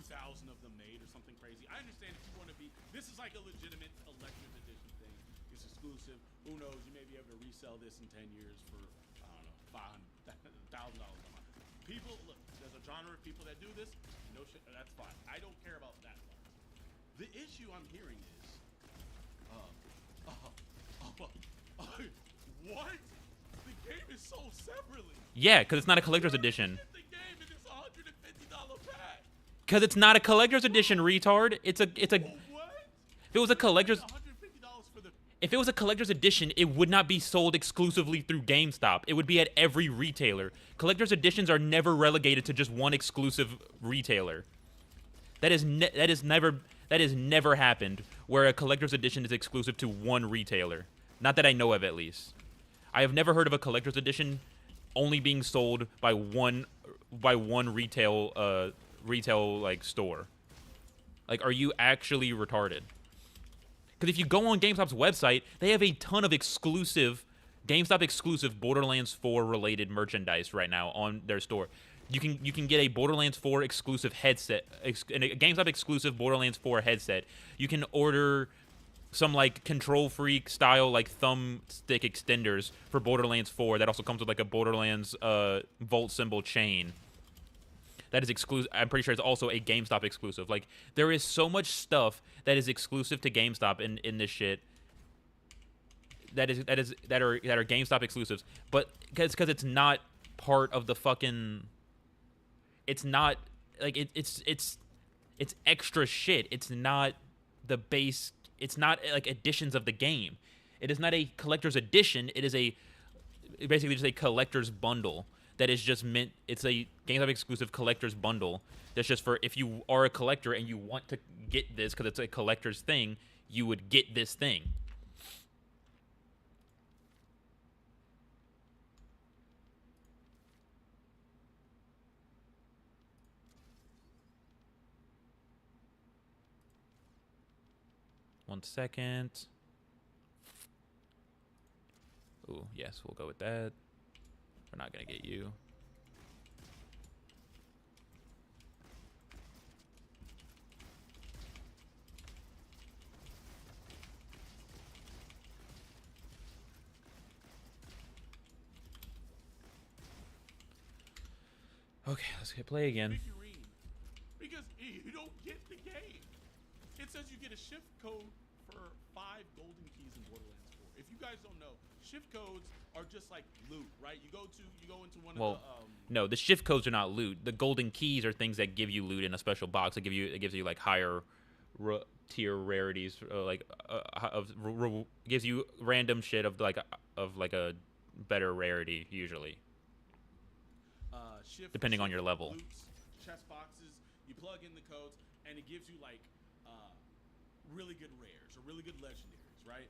of them made or something crazy. I understand if you want to be, this is like a legitimate collector's edition thing. It's exclusive. Who knows? You may be able to resell this in 10 years for, I don't know, $1,000 a month. People, look, there's a genre of people that do this. No shit, that's fine. I don't care about that part. The issue I'm hearing is Uh, what? The game is sold separately. Yeah, because it's not a collector's edition. The game and it's $150 pack. Because it's not a collector's edition, retard. It's a. What? If it was a collector's. $150 for the. If it was a collector's edition, it would not be sold exclusively through GameStop. It would be at every retailer. Collector's editions are never relegated to just one exclusive retailer. That has never happened where a collector's edition is exclusive to one retailer. Not that I know of, at least. I have never heard of a collector's edition only being sold by one retail like store. Like, are you actually retarded? Because if you go on GameStop's website, they have a ton of GameStop exclusive Borderlands 4 related merchandise right now on their store. You can get a Borderlands 4 exclusive headset, a GameStop exclusive Borderlands 4 headset. You can order some like Control Freak style like thumbstick extenders for Borderlands 4. That also comes with like a Borderlands Volt symbol chain. That is exclusive. I'm pretty sure it's also a GameStop exclusive. Like, there is so much stuff that is exclusive to GameStop in this shit. That are GameStop exclusives, but because it's not part of the fucking. It's not like it's extra shit. It's not the base. It's not like editions of the game. It is not a collector's edition. It is basically just a collector's bundle that is just meant. It's a GameStop exclusive collector's bundle that's just for if you are a collector and you want to get this because it's a collector's thing, you would get this thing. One second. Ooh, yes, we'll go with that. We're not gonna get you. Okay, let's hit play again. Because you don't get the game. It says you get a shift code for 5 golden keys in Borderlands 4. If you guys don't know, shift codes are just like loot, right? You go into one of the no, the shift codes are not loot. The golden keys are things that give you loot in a special box. It gives you like higher tier rarities, gives you random shit of like a better rarity usually. Depending on your level. Loots, chest boxes, you plug in the codes, and it gives you like really good rares or really good legendaries, right?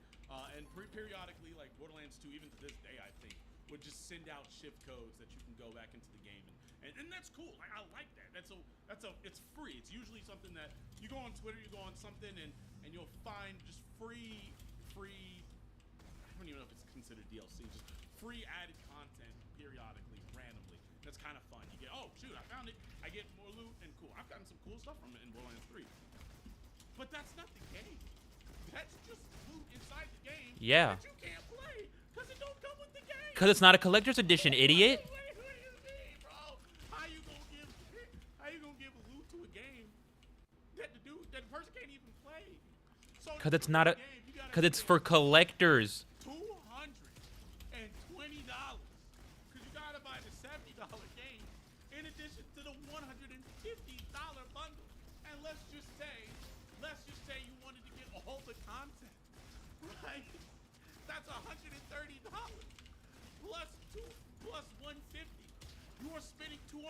And periodically, like Borderlands 2, even to this day, I think, would just send out shift codes that you can go back into the game, and that's cool. I like that. It's free. It's usually something that you go on Twitter, you go on something, and you'll find just free. I don't even know if it's considered DLC, just free added content periodically, randomly. That's kind of fun. You get, oh shoot, I found it. I get more loot and cool. I've gotten some cool stuff from it in Borderlands 3. But that's not the game. That's just loot inside the game. Yeah. That you can't play because it don't come with the game. Because it's not a collector's edition, idiot. What do you mean, bro? How you gonna give loot to a game that the person can't even play? Because it's not a. Because it's for collectors. You are spending $280,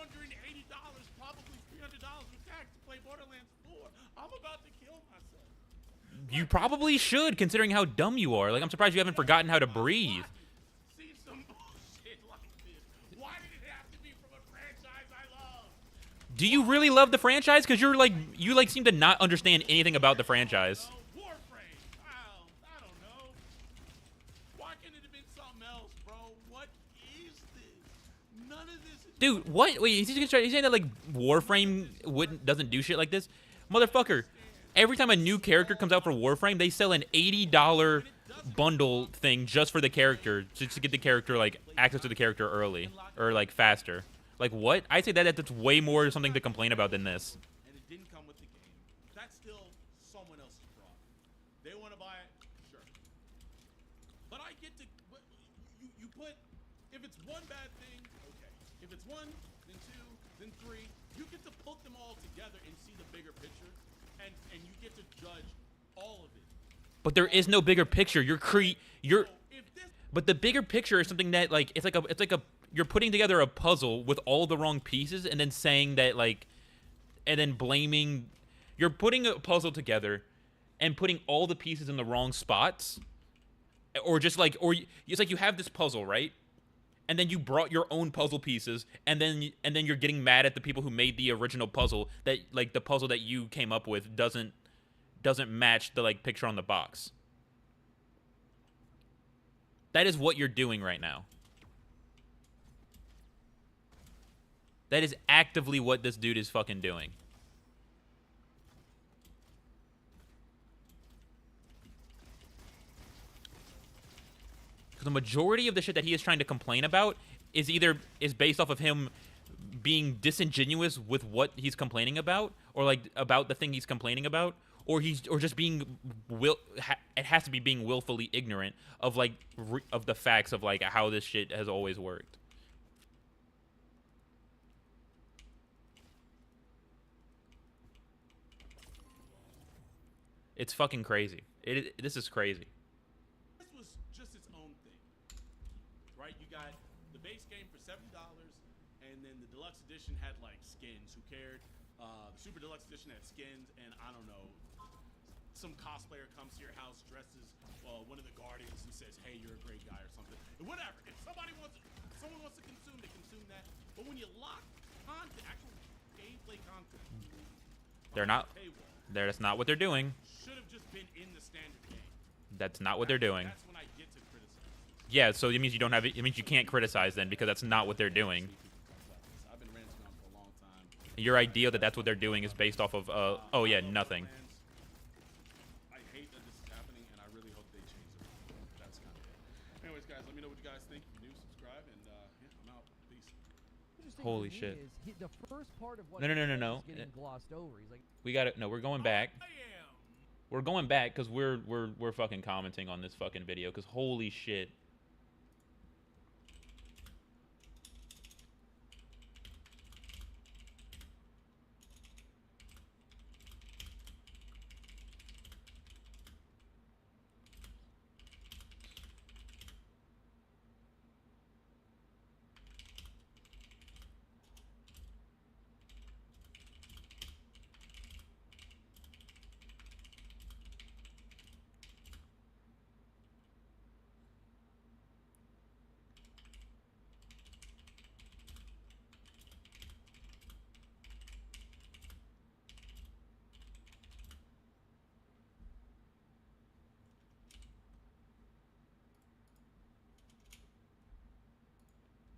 probably $300 with tax to play Borderlands 4. I'm about to kill myself. You probably should, considering how dumb you are. Like, I'm surprised you haven't forgotten how to breathe. See some bullshit like this. Why did it have to be from a franchise I love? Do you really love the franchise? Because you seem to not understand anything about the franchise. Warframe. I don't know. Why can't it have been something else, bro? What is this? None of this is... Dude, what? Wait, he's saying that like Warframe doesn't do shit like this? Motherfucker, every time a new character comes out for Warframe, they sell an $80 bundle thing just for the character, just to get the character like access to the character early or like faster. Like what? I'd say that's way more something to complain about than this. And it didn't come with the game. That's still someone else's problem. They want to buy it. if it's one bad thing, okay. If it's one, then two, then three, you get to put them all together and see the bigger picture, and you get to judge all of it. But there is no bigger picture. So But the bigger picture is something that like it's like a you're putting together a puzzle with all the wrong pieces and then saying that like and then blaming you're putting a puzzle together and putting all the pieces in the wrong spots or just like or it's like you have this puzzle, right? And then you brought your own puzzle pieces and then you're getting mad at the people who made the original puzzle that like the puzzle that you came up with doesn't match the like picture on the box. That is what you're doing right now. That is actively what this dude is fucking doing. Because the majority of the shit that he is trying to complain about is based off of him being disingenuous with what he's complaining about, or like about the thing he's complaining about, or just being it has to be being willfully ignorant of like of the facts of like how this shit has always worked. It's fucking crazy. This is crazy. This was just its own thing, right? You got the base game for $70, and then the deluxe edition had like skins. Who cared? The super deluxe edition had skins, and I don't know. Some cosplayer comes to your house, dresses one of the Guardians, and says, "Hey, you're a great guy," or something. And whatever. If someone wants to consume, they consume that. But when you lock content, actual gameplay content, That's not what they're doing. should have just been in the standard game. That's not what they're doing. That's when I get to criticize. Yeah, so it means you don't have it. It means you can't criticize then because that's not what they're doing. I've been ranting on for a long time. Your idea that that's what they're doing is based off of oh yeah, nothing. I hate that this is happening, and I really hope they change it. That's kind of it. Anyways, guys, let me know what you guys think. If you're new, subscribe, and yeah, I'm out. Peace. Holy shit. The first part of what No. is getting glossed over. He's like, We got it. No, we're going back. We're going back because we're fucking commenting on this fucking video because holy shit.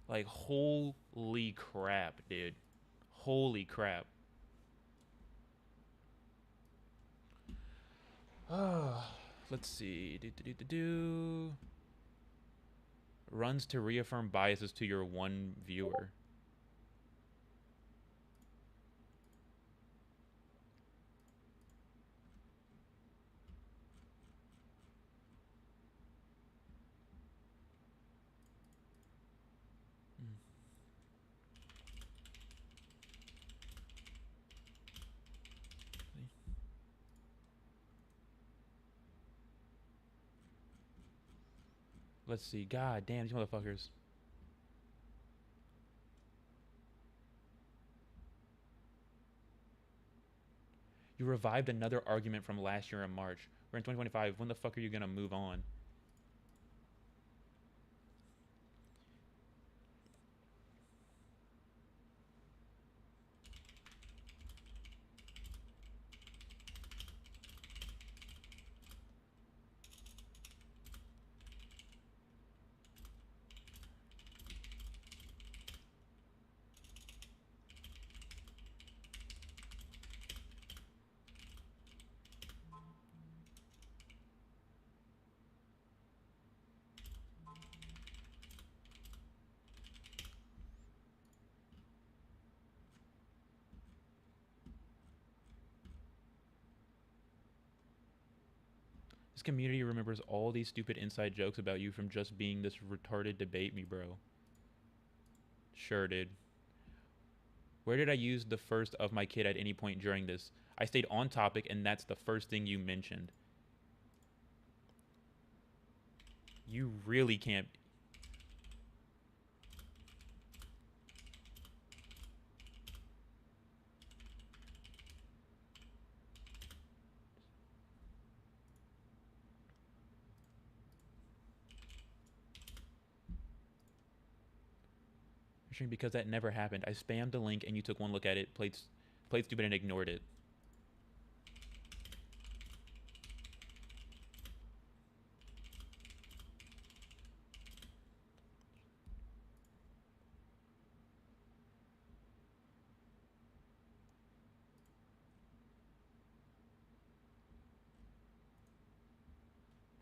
Like, holy crap, dude. Holy crap. Let's see. Runs to reaffirm biases to your one viewer. Let's see. God damn, these motherfuckers. You revived another argument from last year in March. We're in 2025. When the fuck are you gonna move on? This community remembers all these stupid inside jokes about you from just being this retarded debate me, bro. Sure, dude. Where did I use the first of my kid at any point during this? I stayed on topic, and that's the first thing you mentioned. You really can't. Because that never happened. I spammed the link and you took one look at it, played stupid and ignored it.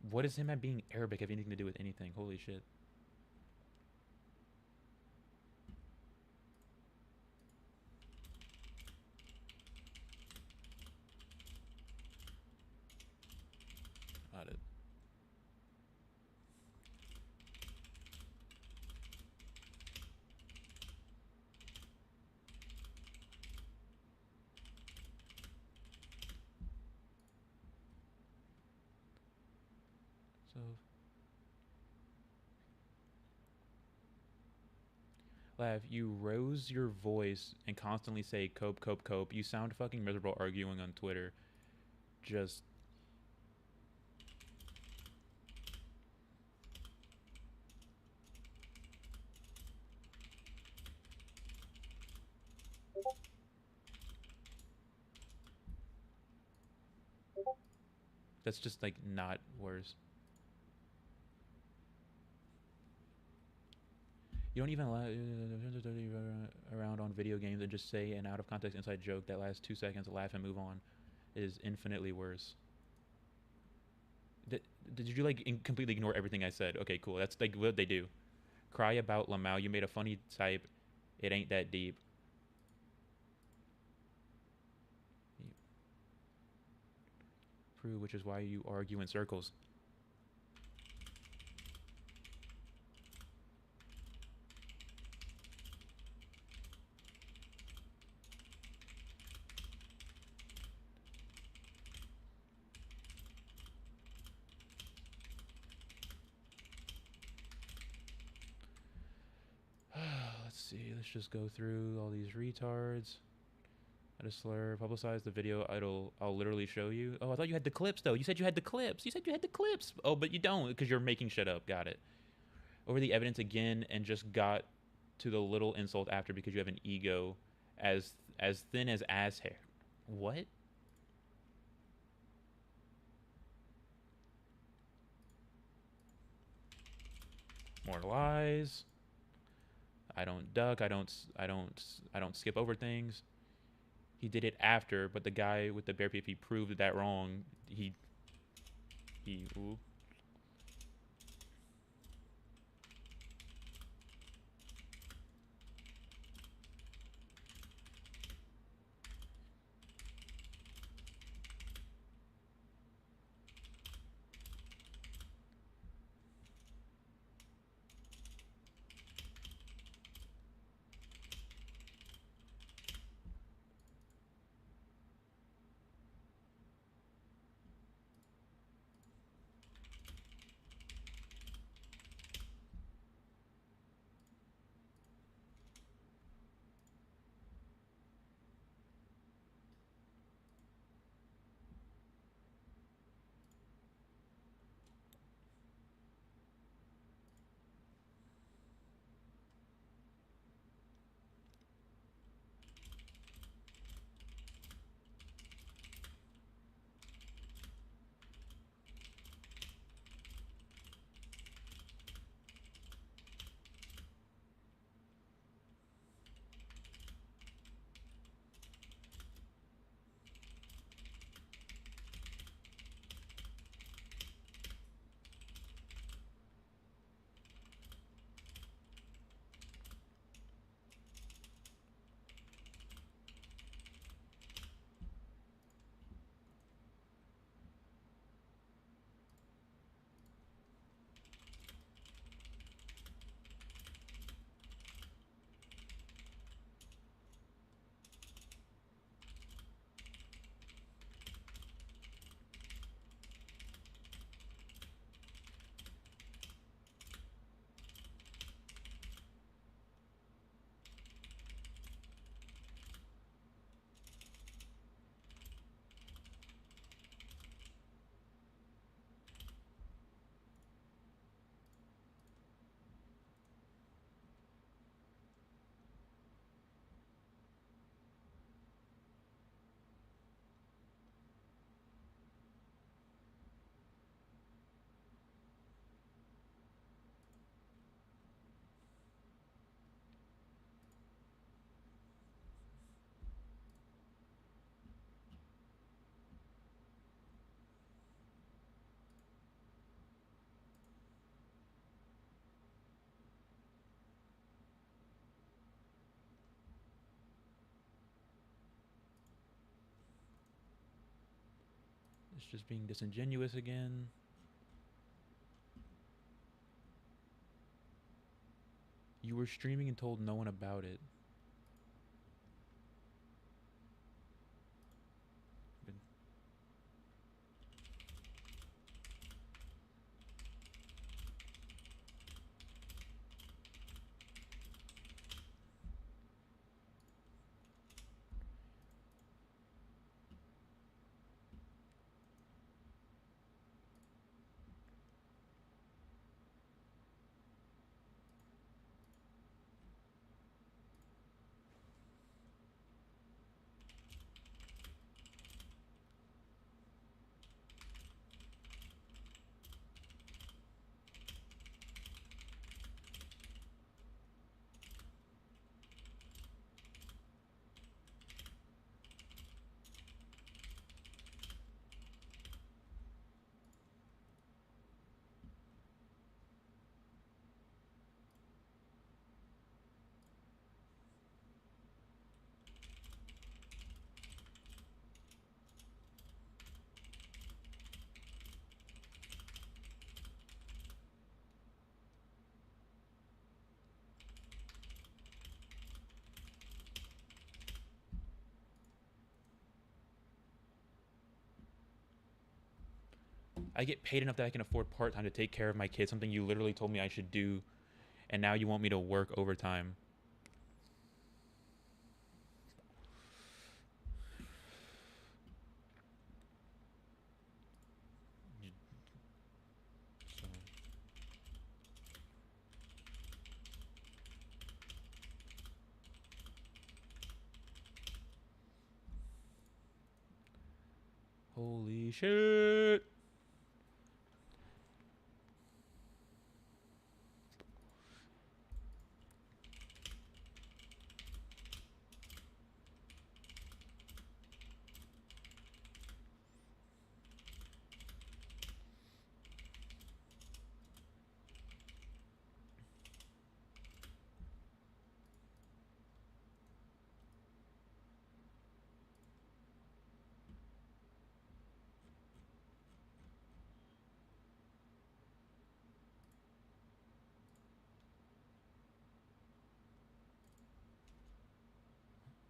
What does him at being Arabic have anything to do with anything? Holy shit. Got it. So, Lav, you rose your voice and constantly say cope, cope, cope. You sound fucking miserable arguing on Twitter. Just that's just like not worse. You don't even allow around on video games and just say an out of context inside joke that lasts 2 seconds, laugh and move on. It is infinitely worse. Did you like completely ignore everything I said? Okay, cool. That's like what they do. Cry about Lamau. You made a funny type. It ain't that deep. Prove, which is why you argue in circles. Let's see. Let's just go through all these retards. Add a slur. Publicize the video. I'll literally show you. Oh, I thought you had the clips though. You said you had the clips. You said you had the clips. Oh, but you don't because you're making shit up. Got it. Over the evidence again and just got to the little insult after because you have an ego as thin as ass hair. What? More lies. I don't duck. I don't skip over things. He did it after, but the guy with the bare PFP proved that wrong. Ooh. It's just being disingenuous again. You were streaming and told no one about it. I get paid enough that I can afford part-time to take care of my kids, something you literally told me I should do, and now you want me to work overtime. So, holy shit!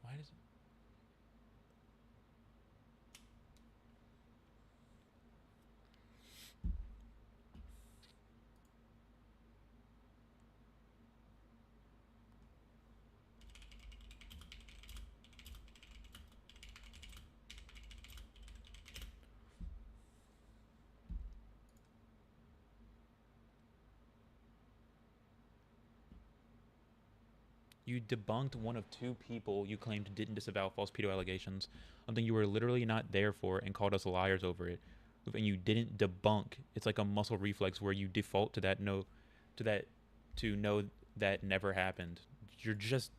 Why does it... You debunked one of two people you claimed didn't disavow false pedo allegations, something you were literally not there for, and called us liars over it. And you didn't debunk. It's like a muscle reflex where you default to that to know that never happened. You're just...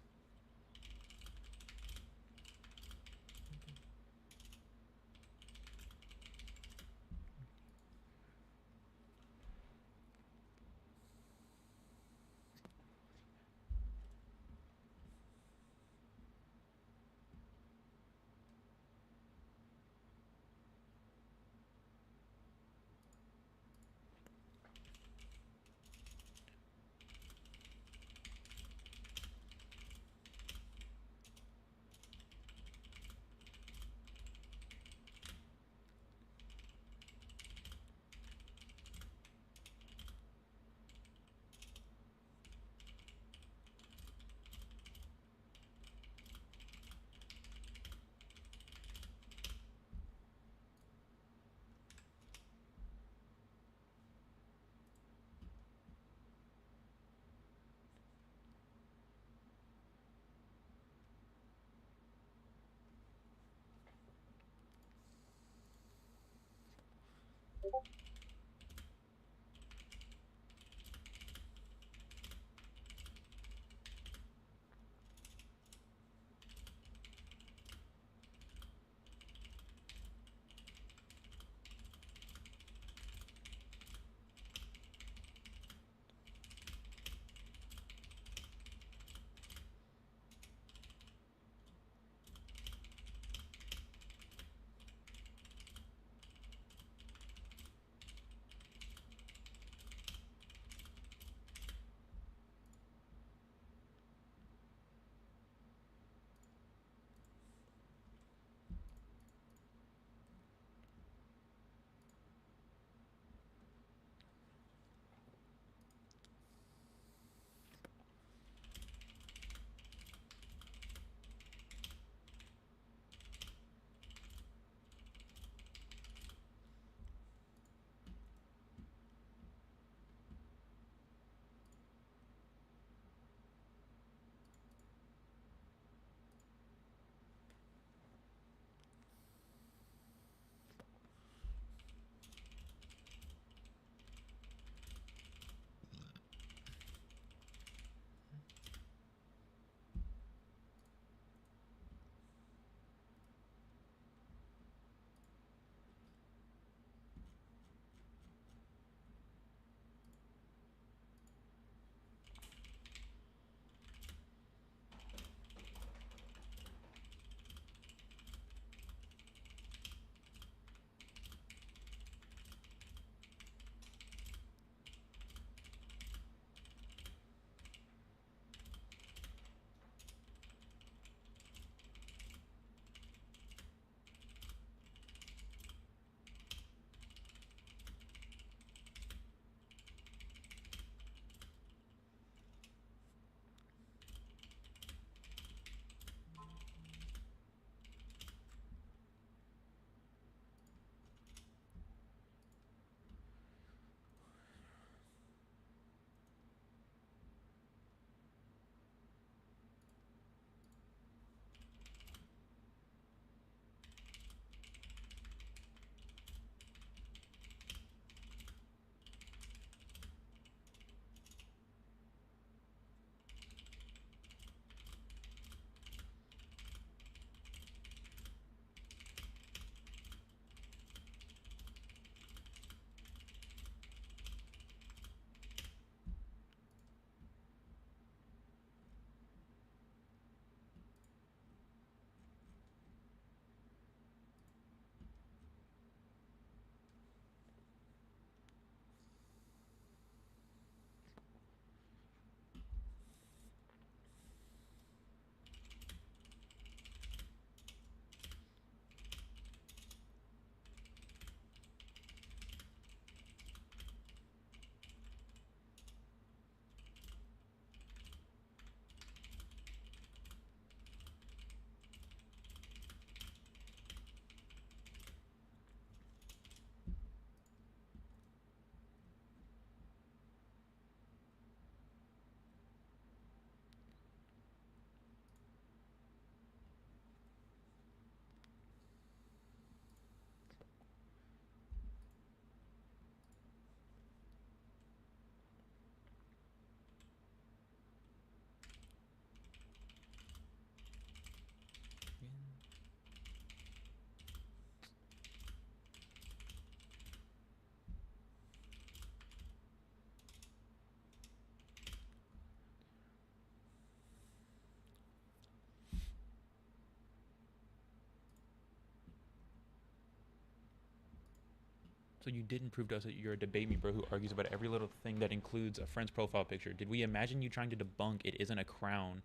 So you didn't prove to us that you're a debate me bro who argues about every little thing that includes a friend's profile picture. Did we imagine you trying to debunk it isn't a crown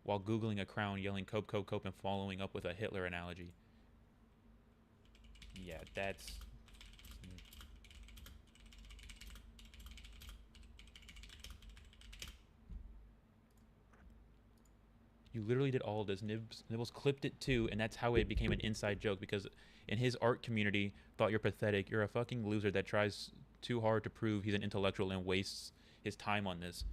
while Googling a crown, yelling cope, cope, cope, and following up with a Hitler analogy? Yeah, that's... You literally did all of this. Nibbles clipped it too, and that's how it became an inside joke, because in his art community, thought you're pathetic. You're a fucking loser that tries too hard to prove he's an intellectual and wastes his time on this.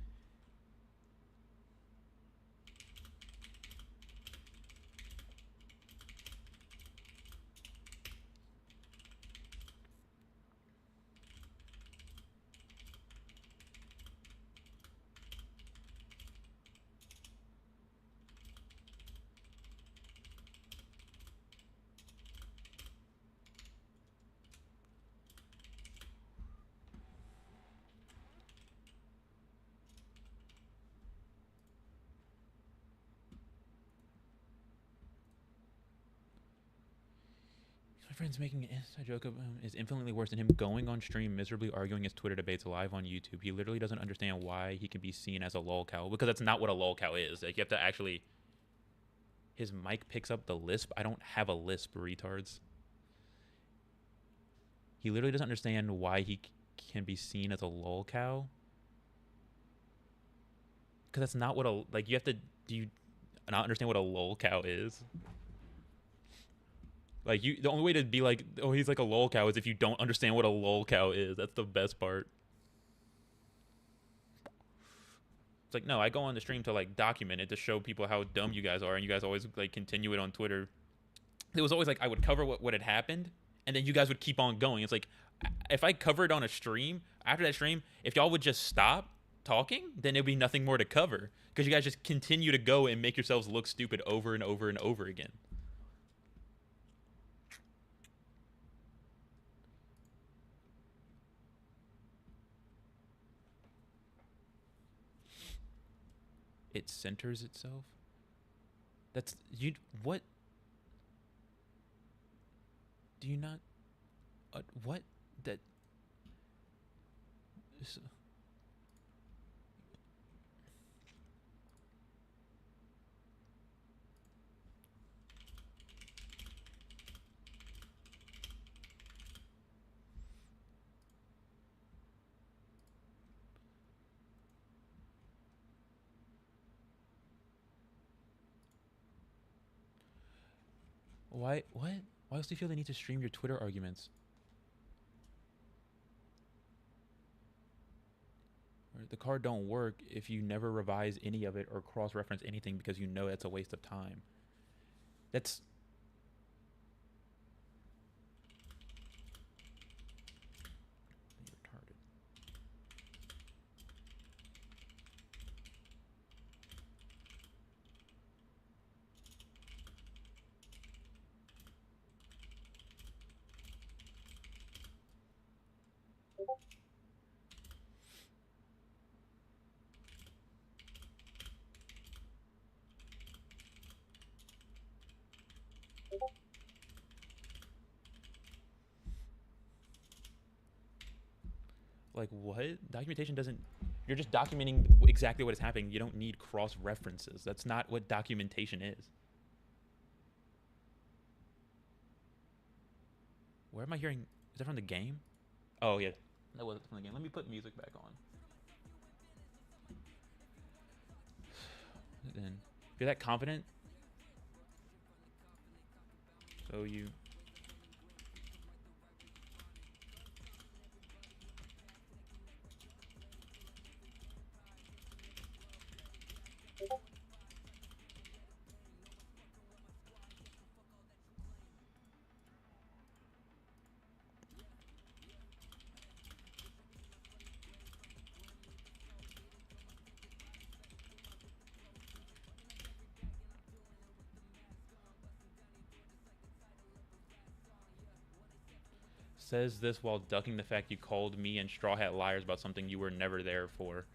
My friend's making an inside joke of him is infinitely worse than him going on stream miserably arguing his Twitter debates live on YouTube. He literally doesn't understand why he can be seen as a lolcow, because that's not what a lolcow is. Like, you have to actually... His mic picks up the lisp. I don't have a lisp, retards. He literally doesn't understand why he can be seen as a lolcow. Because that's not what a... Like, you have to... Do you not understand what a lolcow is? Like, you, the only way to be like, oh, he's like a lolcow is if you don't understand what a lolcow is. That's the best part. It's like, no, I go on the stream to, like, document it, to show people how dumb you guys are, and you guys always, like, continue it on Twitter. It was always like, I would cover what had happened, and then you guys would keep on going. It's like, if I covered on a stream, after that stream, if y'all would just stop talking, then there'd be nothing more to cover. Because you guys just continue to go and make yourselves look stupid over and over and over again. It centers itself. That's you. What do you not? What that? Why? What? Why else do you feel the need to stream your Twitter arguments? The card don't work if you never revise any of it or cross-reference anything because you know that's a waste of time. That's... retarded. Like, what? Documentation doesn't... You're just documenting exactly what is happening. You don't need cross-references. That's not what documentation is. Where am I hearing... Is that from the game? Oh, yeah. That wasn't from the game. Let me put music back on. Then, if you're that confident... So you... Says this while ducking the fact you called me and Straw Hat liars about something you were never there for.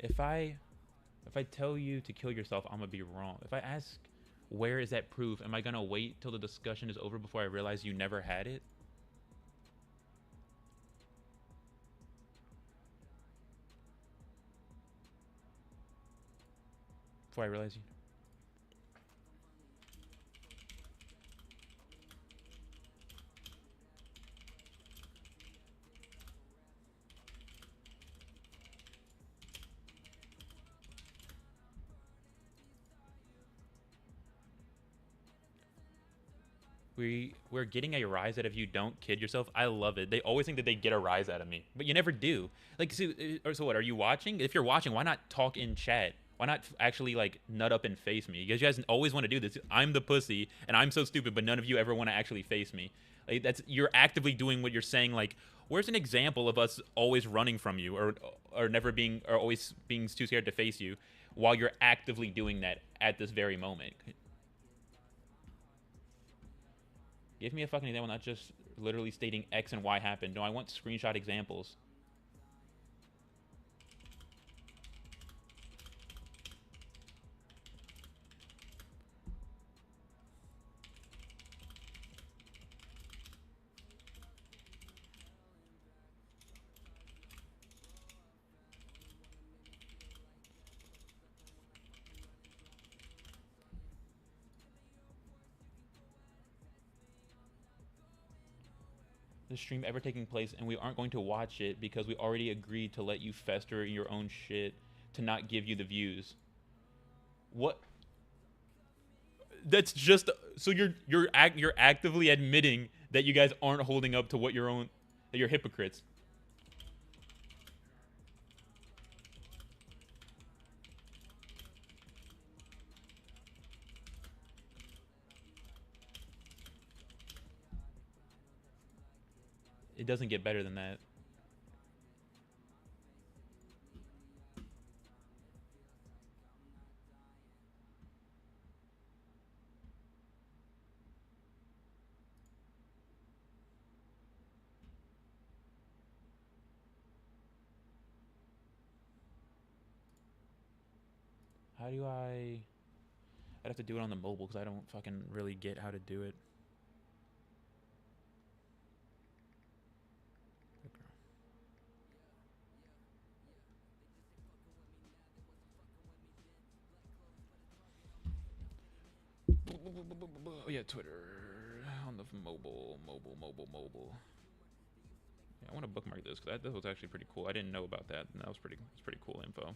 If I tell you to kill yourself, I'm gonna be wrong. If I ask, where is that proof? Am I gonna wait till the discussion is over before I realize you never had it? Before I realize you. We're getting a rise out of you. Don't kid yourself. I love it. They always think that they get a rise out of me, but you never do. Like, so what? Are you watching? If you're watching, why not talk in chat? Why not actually like nut up and face me? You guys always want to do this. I'm the pussy, and I'm so stupid, but none of you ever want to actually face me. Like, you're actively doing what you're saying. Like, where's an example of us always running from you, or never being, or always being too scared to face you, while you're actively doing that at this very moment? Give me a fucking example, not just literally stating X and Y happened. No, I want screenshot examples. The stream ever taking place, and we aren't going to watch it because we already agreed to let you fester in your own shit to not give you the views. What? That's just so you're actively admitting that you guys aren't holding up to what your own, that you're hypocrites. It doesn't get better than that. How do I'd have to do it on the mobile because I don't fucking really get how to do it. Oh yeah, Twitter on the mobile. Yeah, I want to bookmark this because this was actually pretty cool. I didn't know about that, and that was pretty cool info.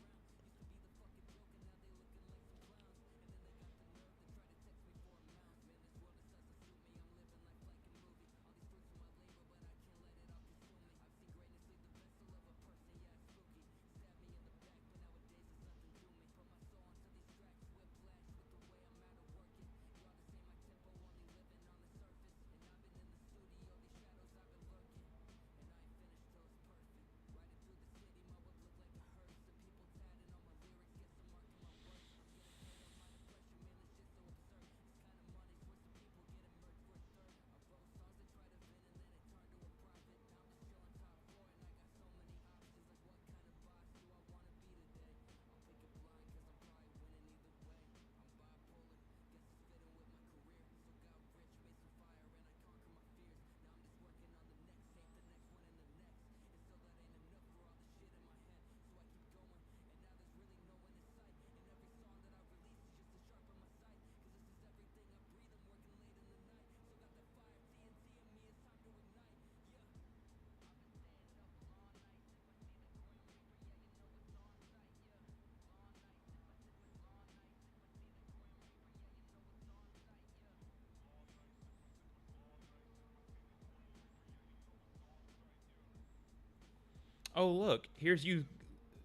Oh look, here's you.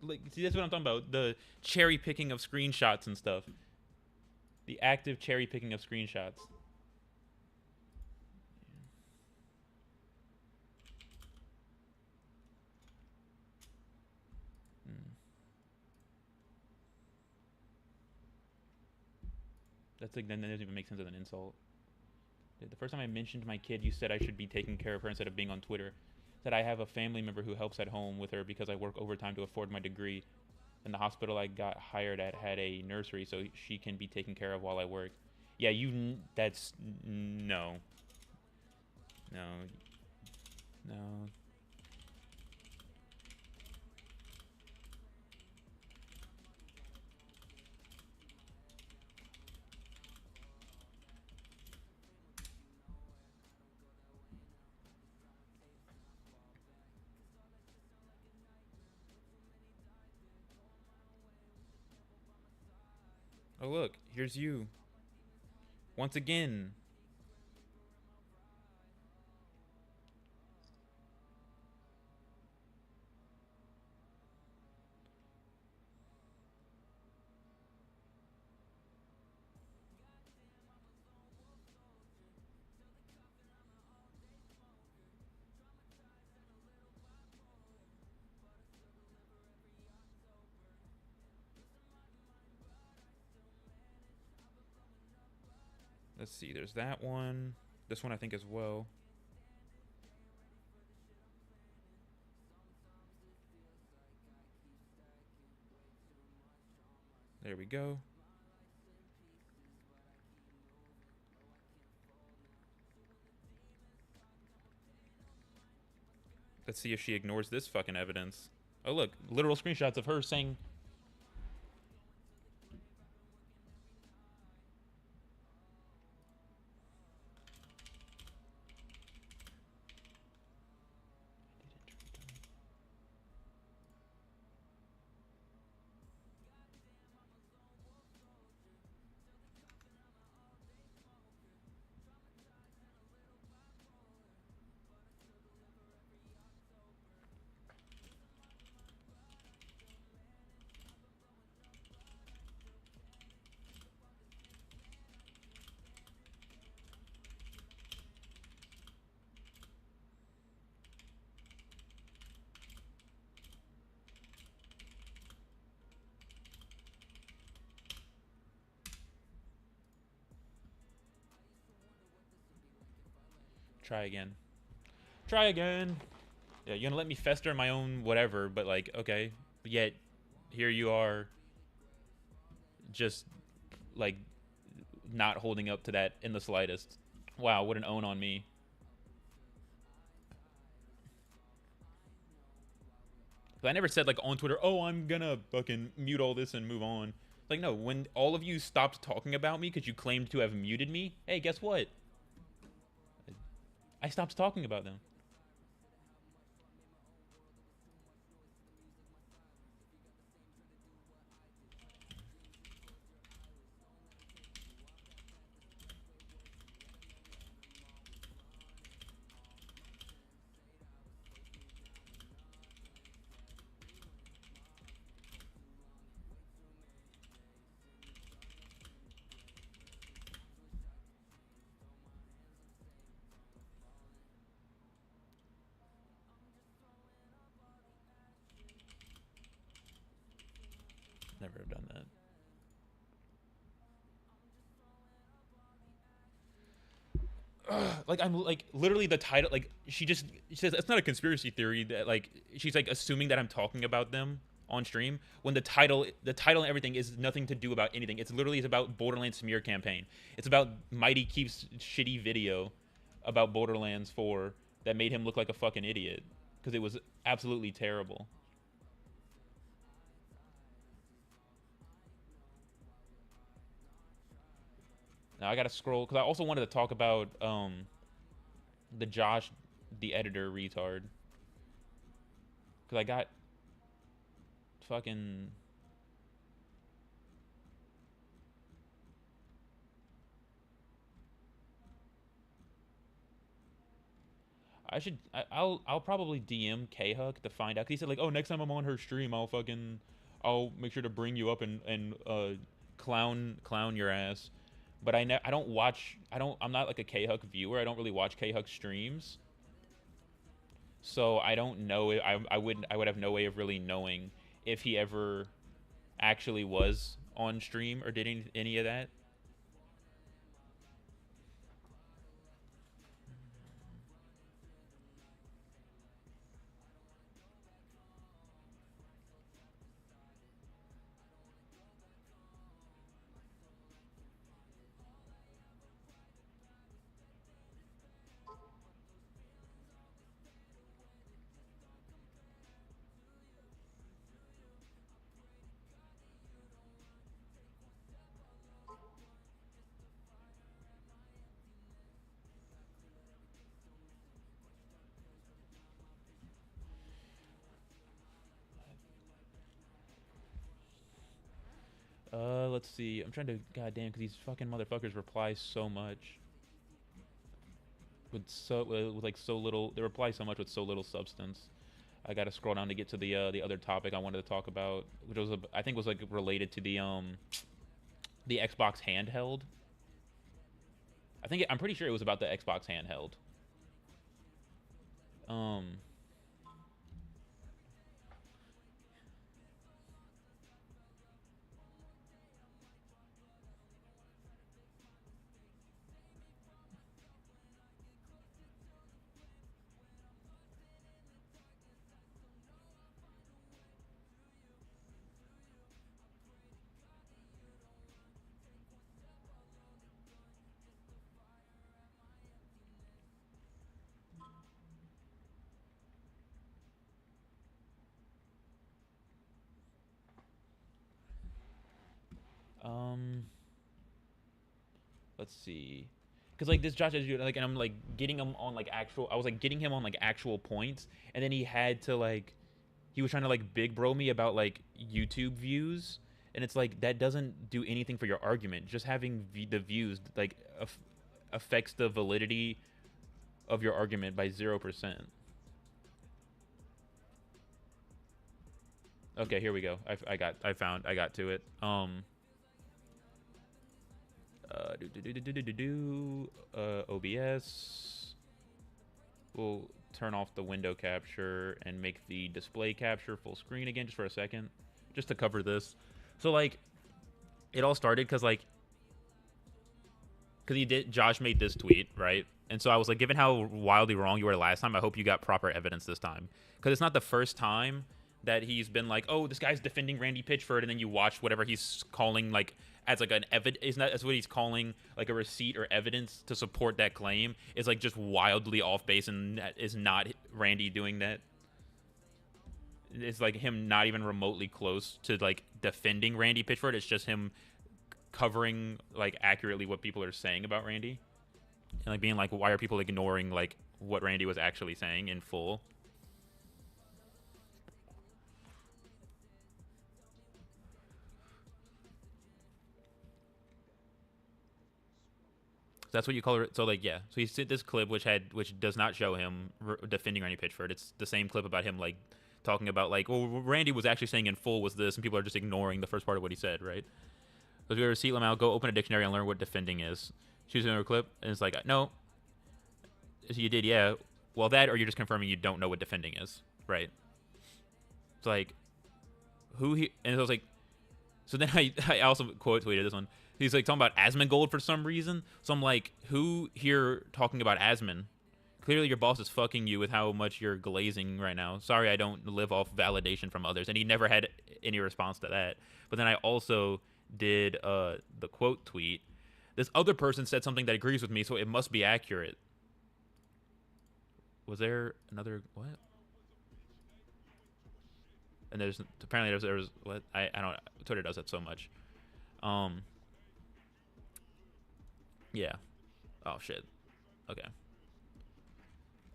Like, see, that's what I'm talking about. The cherry picking of screenshots and stuff. The active cherry picking of screenshots. That's like, that doesn't even make sense as an insult. The first time I mentioned my kid, you said I should be taking care of her instead of being on Twitter. Said I have a family member who helps at home with her because I work overtime to afford my degree. And the hospital I got hired at had a nursery, so she can be taken care of while I work. Yeah, that's no, no, no. Oh look, here's you once again. Let's see, there's that one. This one I think as well. There we go. Let's see if she ignores this fucking evidence. Oh look, literal screenshots of her saying. Try again. Try again. Yeah, you're gonna let me fester in my own whatever, but like, okay. But yet, here you are, just like not holding up to that in the slightest. Wow, what an own on me. But I never said like on Twitter, oh, I'm gonna fucking mute all this and move on. Like, no, when all of you stopped talking about me because you claimed to have muted me, hey, guess what? I stopped talking about them. Never have done that. Like, I'm like literally the title, like she says it's not a conspiracy theory, that like she's like assuming that I'm talking about them on stream when the title and everything is nothing to do about anything. It's literally about Borderlands smear campaign. It's about Mighty Keef's shitty video about Borderlands 4 that made him look like a fucking idiot because it was absolutely terrible. Now I gotta scroll because I also wanted to talk about the Josh, the editor retard, because I got fucking. I'll probably DM K Huck to find out. 'Cause he said like, oh, next time I'm on her stream, I'll make sure to bring you up and clown your ass. But I don't watch. I'm not like a K Huck viewer. I don't really watch K Huck streams. So I don't know. I would have no way of really knowing if he ever actually was on stream or did any of that. Let's see. I'm trying to, goddamn, because these fucking motherfuckers reply so much with like so little. They reply so much with so little substance. I gotta scroll down to get to the other topic I wanted to talk about, which was I think was like related to the Xbox handheld. I'm pretty sure it was about the Xbox handheld. Let's see, because like this Josh, like, and I'm like getting him on like actual. I was like getting him on like actual points, and then he had to like, he was trying to like big bro me about like YouTube views, and it's like that doesn't do anything for your argument. Just having the views like affects the validity of your argument by 0%. Okay, here we go. I got to it. OBS. We'll turn off the window capture and make the display capture full screen again just for a second, just to cover this. So like, it all started because Josh made this tweet, right? And so I was like, given how wildly wrong you were last time, I hope you got proper evidence this time, because it's not the first time that he's been like, oh, this guy's defending Randy Pitchford, and then you watch whatever he's calling like as like an that's what he's calling like a receipt or evidence to support that claim is like just wildly off base, and that is not Randy doing that. It's like him not even remotely close to like defending Randy Pitchford. It's just him covering like accurately what people are saying about Randy, and like being like, why are people ignoring like what Randy was actually saying in full? That's what you call it. So like, yeah. So he sent this clip which does not show him defending Randy Pitchford. It's the same clip about him like talking about like, well, what Randy was actually saying in full was this, and people are just ignoring the first part of what he said, right? So if you ever see Lamau, go open a dictionary and learn what defending is. Choose another clip, and it's like, no. So you did, yeah. Well, that, or you're just confirming you don't know what defending is, right? It's like, and I was like, so then I also quote tweeted this one. He's like talking about Asmongold for some reason. So I'm like, who here talking about Asmon? Clearly your boss is fucking you with how much you're glazing right now. Sorry, I don't live off validation from others. And he never had any response to that. But then I also did the quote tweet. This other person said something that agrees with me, so it must be accurate. Was there another what? And there's apparently there was what? I don't. Twitter does that so much. Yeah. Oh shit. Okay.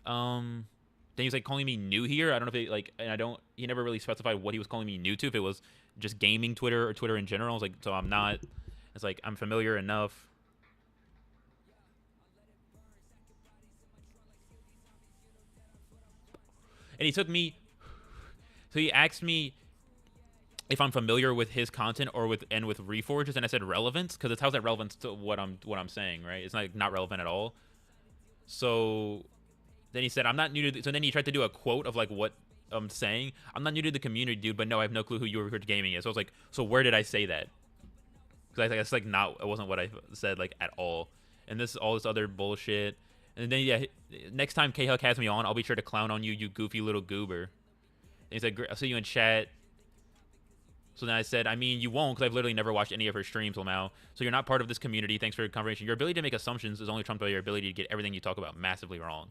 Then he's like calling me new here. I don't know if it like, and I don't. He never really specified what he was calling me new to. If it was just gaming Twitter or Twitter in general. I was like, so I'm not. It's like I'm familiar enough. And he took me. So he asked me if I'm familiar with his content or with Reforges, and I said relevance, because it's how's that relevant to what I'm saying, right? It's not relevant at all. So then he said I'm not new to. So then he tried to do a quote of like what I'm saying. I'm not new to the community, dude, but no, I have no clue who your gaming is. So I was like, so where did I say that? Because I think it's like not. It wasn't what I said like at all. And all this other bullshit. And then yeah, next time K-Huck has me on, I'll be sure to clown on you, you goofy little goober. And he's like, I'll see you in chat. So then I said, I mean, you won't, because I've literally never watched any of her streams, Lamau. So you're not part of this community. Thanks for your confirmation. Your ability to make assumptions is only trumped by your ability to get everything you talk about massively wrong.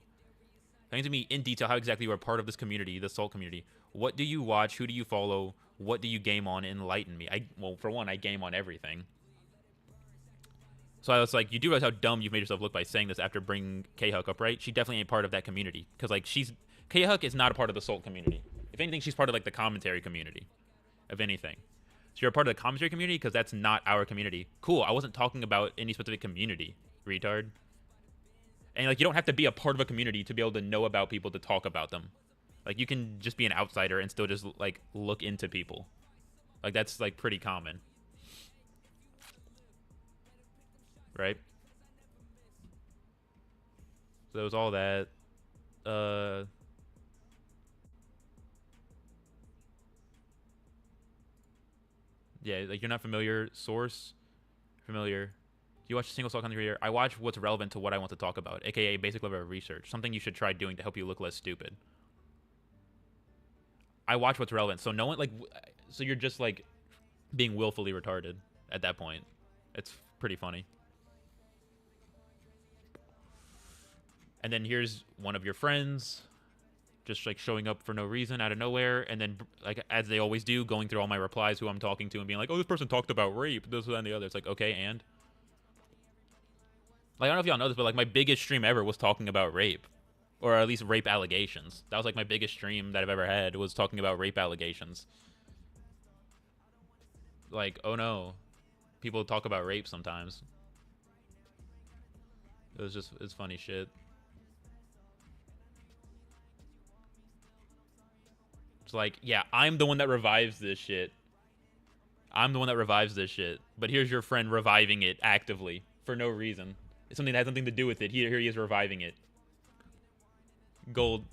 Explain to me in detail how exactly you are part of this community, the Salt community. What do you watch? Who do you follow? What do you game on? Enlighten me. Well, for one, I game on everything. So I was like, you do realize how dumb you've made yourself look by saying this after bringing K-Huck up, right? She definitely ain't part of that community. Because, like, K-Huck is not a part of the Salt community. If anything, she's part of, like, the commentary community. If anything. So you're a part of the commentary community because that's not our community. Cool. I wasn't talking about any specific community, retard. And like, you don't have to be a part of a community to be able to know about people to talk about them. Like, you can just be an outsider and still just like look into people. Like, that's like pretty common, right? So it was all that. Yeah, like, you're not familiar. Source, familiar. Do you watch a single Soul content creator? I watch what's relevant to what I want to talk about, aka basic level of research. Something you should try doing to help you look less stupid. I watch what's relevant, so no one like. So you're just like being willfully retarded at that point. It's pretty funny. And then here's one of your friends just like showing up for no reason out of nowhere, and then like, as they always do, going through all my replies, who I'm talking to, and being like, oh, this person talked about rape, this, that, and the other. It's like, okay, and like, I don't know if y'all know this, but like, my biggest stream ever was talking about rape, or at least rape allegations. That was like my biggest stream that I've ever had, was talking about rape allegations. Like, oh no, people talk about rape sometimes. It's funny shit. It's like, yeah, I'm the one that revives this shit. I'm the one that revives this shit. But here's your friend reviving it actively for no reason. It's something that has nothing to do with it. Here he is reviving it. Gold.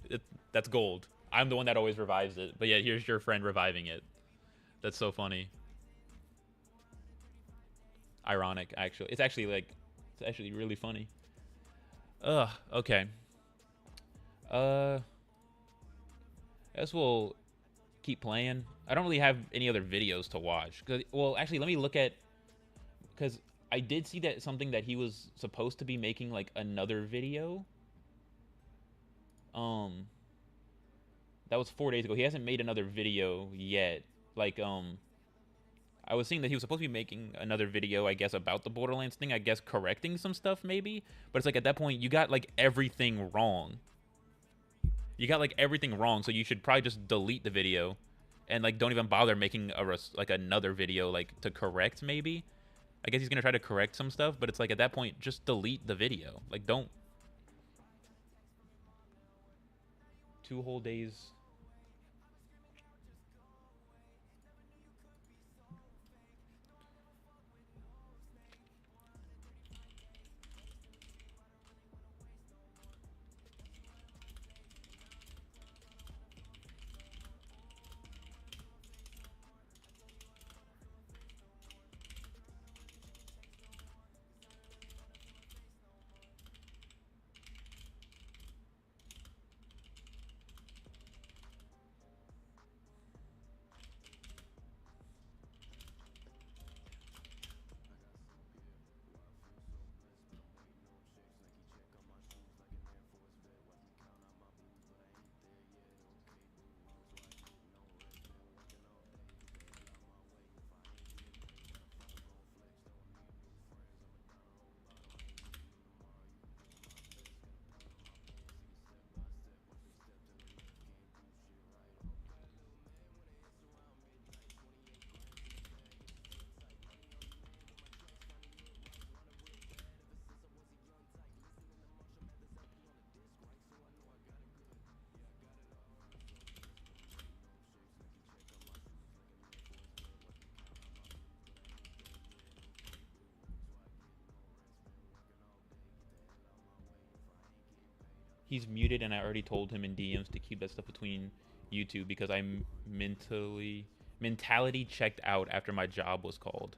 That's gold. I'm the one that always revives it. But yeah, here's your friend reviving it. That's so funny. Ironic, actually. It's actually really funny. Ugh, okay. I guess we'll keep playing. I don't really have any other videos to watch. Well, actually, let me look at... Because I did see that something that he was supposed to be making, like, another video. That was 4 days ago. He hasn't made another video yet. Like, I was seeing that he was supposed to be making another video, I guess, about the Borderlands thing. I guess correcting some stuff, maybe. But it's like, at that point, you got, like, everything wrong. You got, like, everything wrong, so you should probably just delete the video. And, like, don't even bother making another video, like, to correct, maybe. I guess he's gonna try to correct some stuff, but it's like, at that point, just delete the video. Like, don't... 2 whole days... He's muted, and I already told him in DMs to keep that stuff between you two because I'm mentality checked out after my job was called.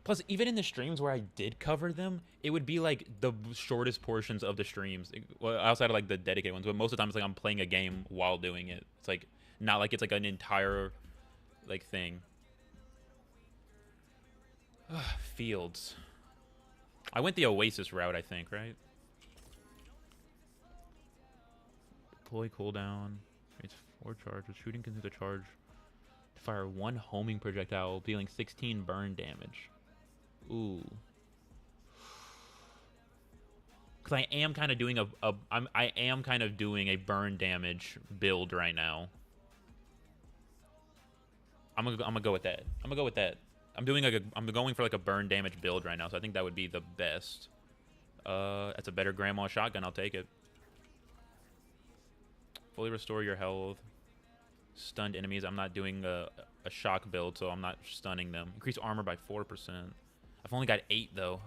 Plus, even in the streams where I did cover them, it would be like the shortest portions of the streams, well, outside of like the dedicated ones. But most of the time, it's like I'm playing a game while doing it. It's like not like it's like an entire like thing. Fields. I went the Oasis route, I think, right? Deploy cooldown. It's 4 charges. Shooting can do the charge. Fire 1 homing projectile, dealing 16 burn damage. Ooh. Because I am kind of doing I am kind of doing a burn damage build right now. I'm gonna go with that. I'm gonna go with that. I'm going for like a burn damage build right now, so I think that would be the best. That's a better grandma shotgun. I'll take it. Fully restore your health. Stunned enemies. I'm not doing a shock build, so I'm not stunning them. Increase armor by 4%. I've only got 8 though.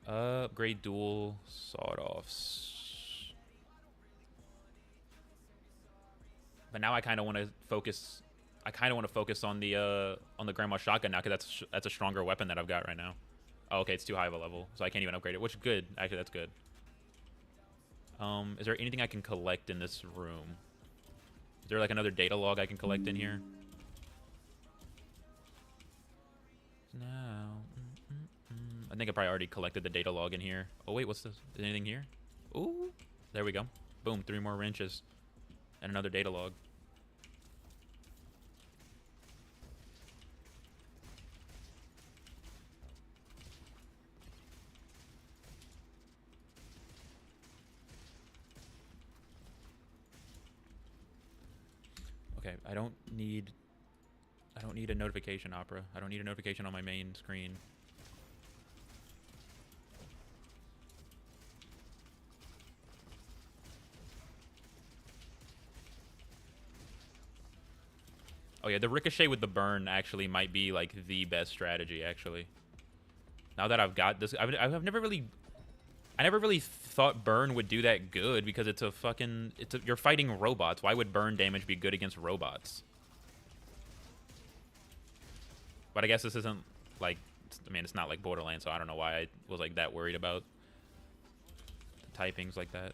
Upgrade dual sawed-offs. But now I kind of want to focus. I kind of want to focus on the grandma shotgun now, because that's a stronger weapon that I've got right now. Oh, okay, it's too high of a level, so I can't even upgrade it. Which is good. Actually, that's good. Is there anything I can collect in this room? Is there like another data log I can collect in here? No. I think I probably already collected the data log in here. Oh wait, what's this? Is anything here? Ooh, there we go. Boom, 3 more wrenches. And another data log. Okay, I don't need a notification, Opera. I don't need a notification on my main screen. Oh yeah, the ricochet with the burn actually might be like the best strategy, actually. Now that I've got this, I never really thought burn would do that good, because you're fighting robots. Why would burn damage be good against robots? But I guess this isn't like, I mean, it's not like Borderlands, so I don't know why I was like that worried about the typings like that.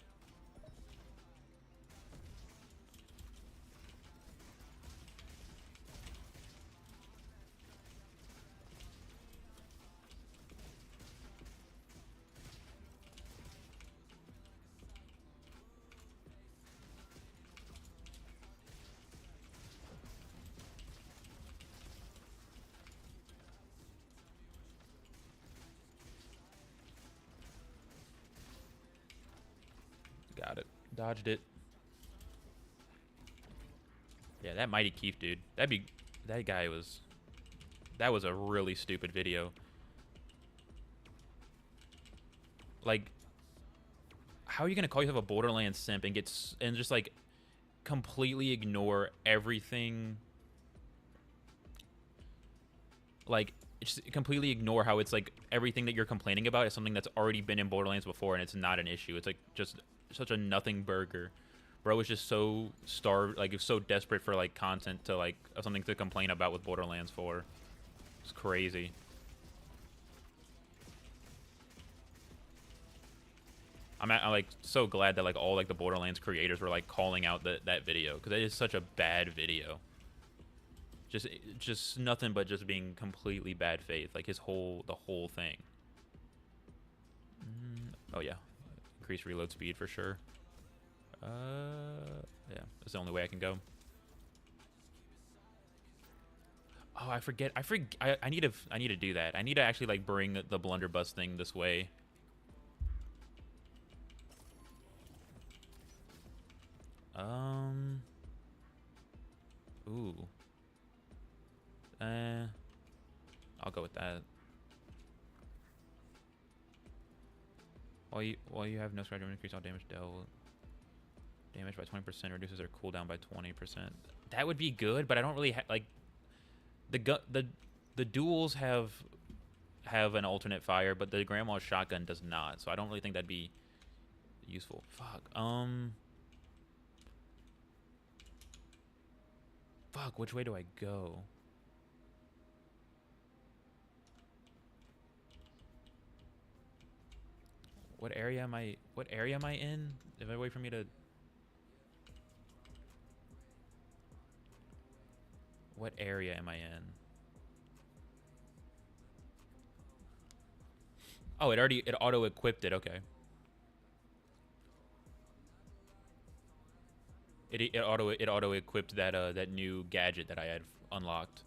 Got it. Dodged it. Yeah, that Mighty Keith, dude. That was a really stupid video. Like, how are you gonna call yourself a Borderlands simp and just like completely ignore everything? Like, just completely ignore how it's like everything that you're complaining about is something that's already been in Borderlands before, and it's not an issue. It's like just such a nothing burger. Bro was just so starved, like so desperate for like content to like something to complain about with Borderlands 4. It's crazy. I'm like so glad that like all like the Borderlands creators were like calling out that video, because it is such a bad video. Just nothing but just being completely bad faith, like the whole thing. Oh yeah, increase reload speed for sure. Yeah, that's the only way I can go. Oh, I forget. I need to do that. I need to actually like bring the blunderbuss thing this way. Ooh. I'll go with that. While you have no scratch, increase all damage dealt. Damage by 20%, reduces their cooldown by 20%. That would be good, but I don't really like the duels have an alternate fire, but the grandma's shotgun does not. So I don't really think that'd be useful. Fuck. Fuck, which way do I go? What area am I? What area am I in? If I wait for me to. What area am I in? Oh, it auto equipped it. Okay. It auto equipped that that new gadget that I had unlocked.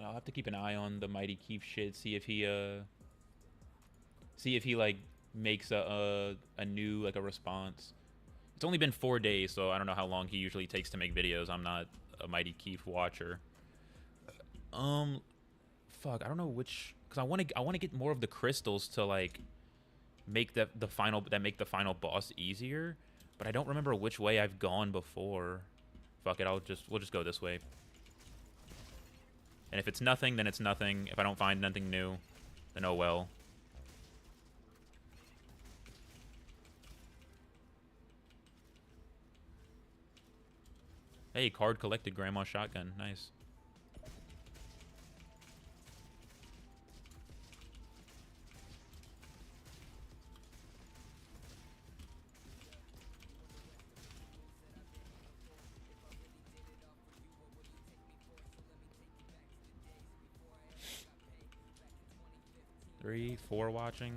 I'll have to keep an eye on the Mighty Keith shit. See if he like makes a new like a response. It's only been 4 days, so I don't know how long he usually takes to make videos. I'm not a Mighty Keith watcher. Fuck, I don't know which, cause I want to get more of the crystals to like make the final boss easier, but I don't remember which way I've gone before. Fuck it, we'll just go this way. And if it's nothing, then it's nothing. If I don't find nothing new, then oh well. Hey, card collected, Grandma's shotgun. Nice. Three, four watching.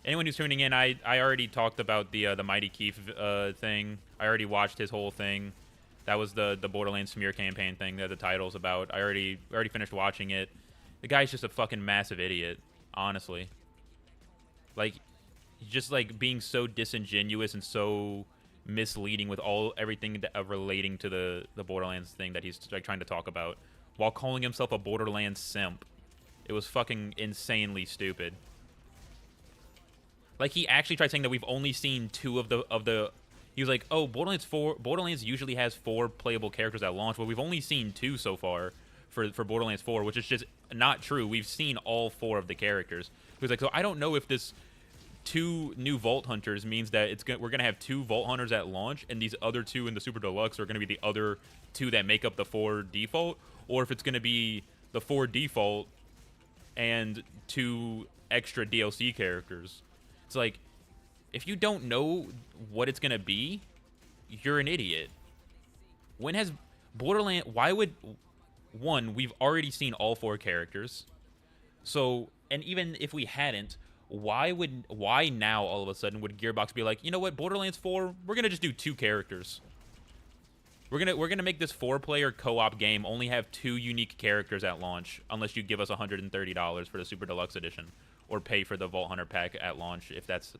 Anyone who's tuning in, I already talked about the Mighty Keith thing. I already watched his whole thing. That was the Borderlands smear campaign thing that the title's about. I already finished watching it. The guy's just a fucking massive idiot, honestly. Like, just like being so disingenuous and so misleading with everything relating to the Borderlands thing that he's like trying to talk about, while calling himself a Borderlands simp. It was fucking insanely stupid. Like, he actually tried saying that we've only seen 2 of the. He was like, "Oh, Borderlands usually has 4 playable characters at launch, but we've only seen 2 so far for Borderlands 4, which is just not true. We've seen all 4 of the characters." He was like, "So I don't know if this 2 new Vault Hunters means that we're gonna have 2 Vault Hunters at launch, and these other 2 in the Super Deluxe are gonna be the other 2 that make up the 4 default, or if it's gonna be the 4 default and 2 extra DLC characters." It's like, if you don't know what it's gonna be, you're an idiot. When has Borderlands? Why would we've already seen all 4 characters. So, and even if we hadn't, why now all of a sudden would Gearbox be like, you know what, Borderlands 4, we're gonna just do 2 characters. We're gonna make this 4-player co-op game only have 2 unique characters at launch, unless you give us $130 for the Super Deluxe Edition, or pay for the Vault Hunter pack at launch, if that's,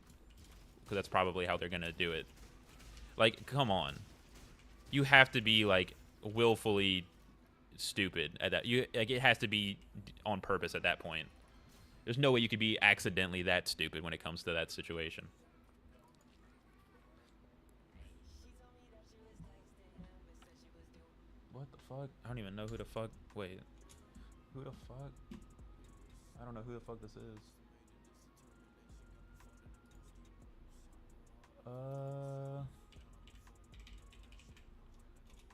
because that's probably how they're gonna do it. Like, come on, you have to be like willfully stupid at that. Like, it has to be on purpose at that point. There's no way you could be accidentally that stupid when it comes to that situation. What the fuck? I don't even know who the fuck. Wait. Who the fuck? I don't know who the fuck this is.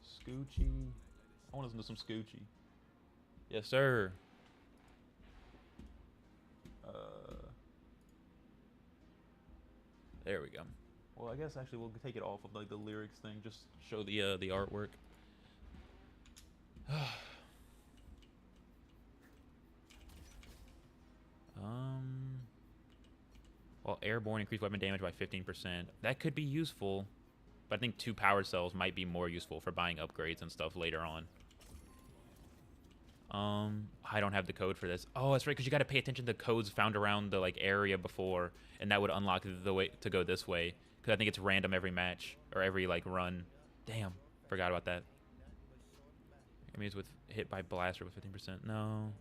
Scoochie. I want to listen to some Scoochie. Yes, sir. There we go. Well, I guess actually we'll take it off of like the lyrics thing. Just show the artwork. Well, airborne increased weapon damage by 15%. That could be useful. But I think 2 power cells might be more useful for buying upgrades and stuff later on. I don't have the code for this. Oh, that's right, because you got to pay attention to codes found around the like area before, and that would unlock the way to go this way. Because I think it's random every match or every like run. Damn, forgot about that. Enemies with hit by blaster with 15%. No.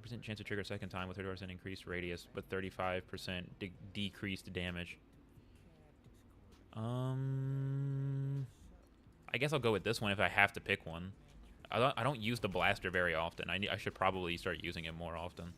100% chance to trigger a second time with 30% increased radius, but 35% decreased damage. I guess I'll go with this one if I have to pick one. I don't use the blaster very often. I should probably start using it more often.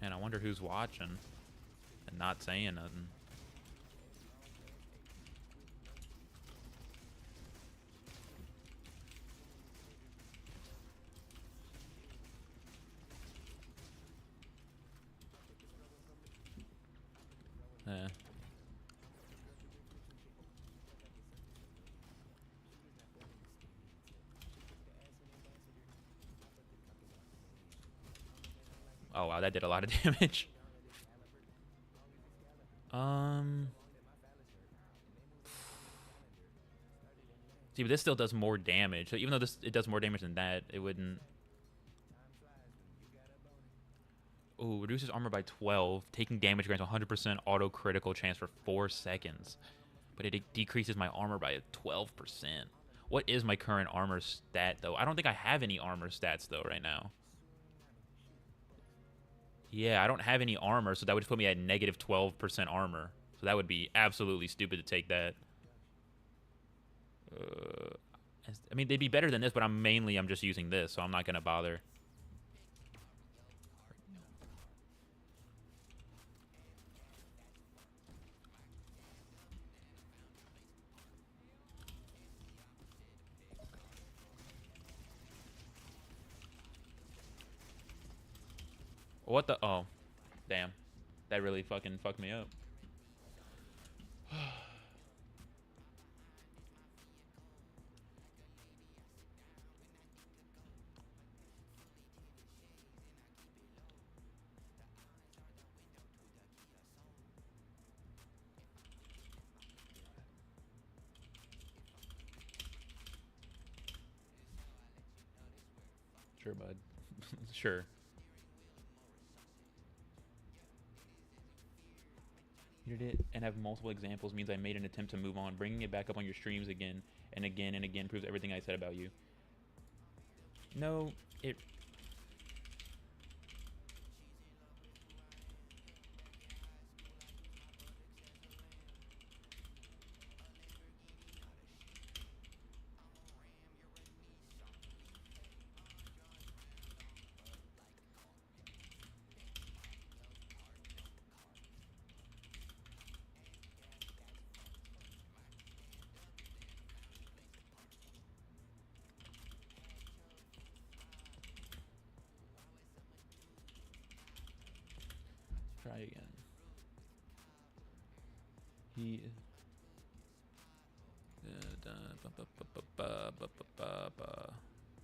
Man, I wonder who's watching and not saying nothing. Yeah. Oh wow, that did a lot of damage. See, but this still does more damage. So even though it does more damage than that, it wouldn't. Ooh, reduces armor by 12. Taking damage grants 100% auto critical chance for 4 seconds. But it decreases my armor by 12%. What is my current armor stat, though? I don't think I have any armor stats, though, right now. Yeah, I don't have any armor, so that would just put me at negative 12% armor. So that would be absolutely stupid to take that. I mean, they'd be better than this, but I'm just using this, so I'm not going to bother. What the? Oh, damn. That really fucking fucked me up. Sure, bud. Sure. You did it and have multiple examples means I made an attempt to move on. Bringing it back up on your streams again and again and again proves everything I said about you. No, it... Try again. He...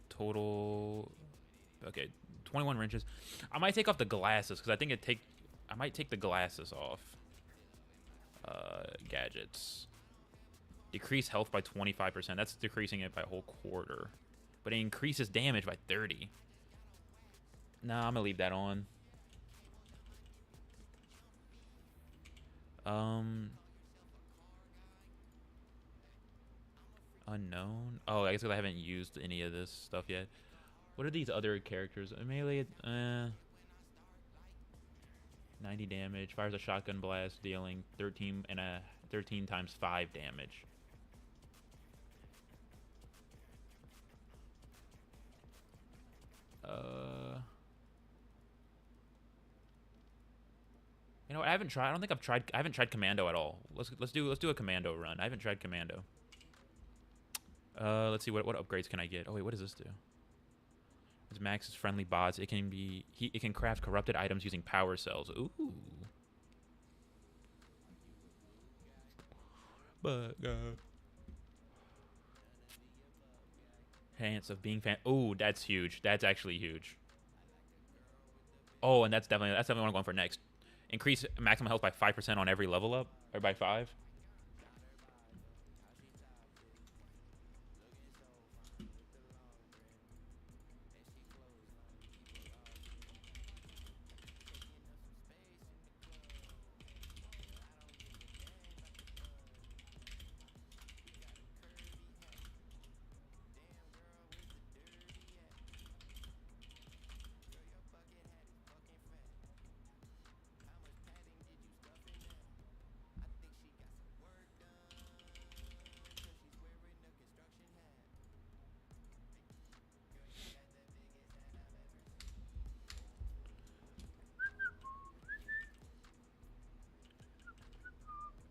Total... Okay, 21 wrenches. I might take off the glasses, because I think I might take the glasses off. Gadgets. Decrease health by 25%. That's decreasing it by a whole quarter. But it increases damage by 30. Nah, I'm gonna leave that on. Unknown. Oh, I guess because I haven't used any of this stuff yet. What are these other characters? Melee, 90 damage. Fires a shotgun blast, dealing 13 times 5 damage. You know what? I haven't tried. I don't think I've tried. I haven't tried commando at all. Let's do a commando run. I haven't tried commando. Let's see what upgrades can I get. Oh wait, what does this do? It's maxes friendly bots. It can craft corrupted items using power cells. Ooh. But chance of being fan. Oh, that's huge. That's actually huge. Oh, and that's definitely what I'm going for next. Increase maximum health by 5% on every level up, or by 5.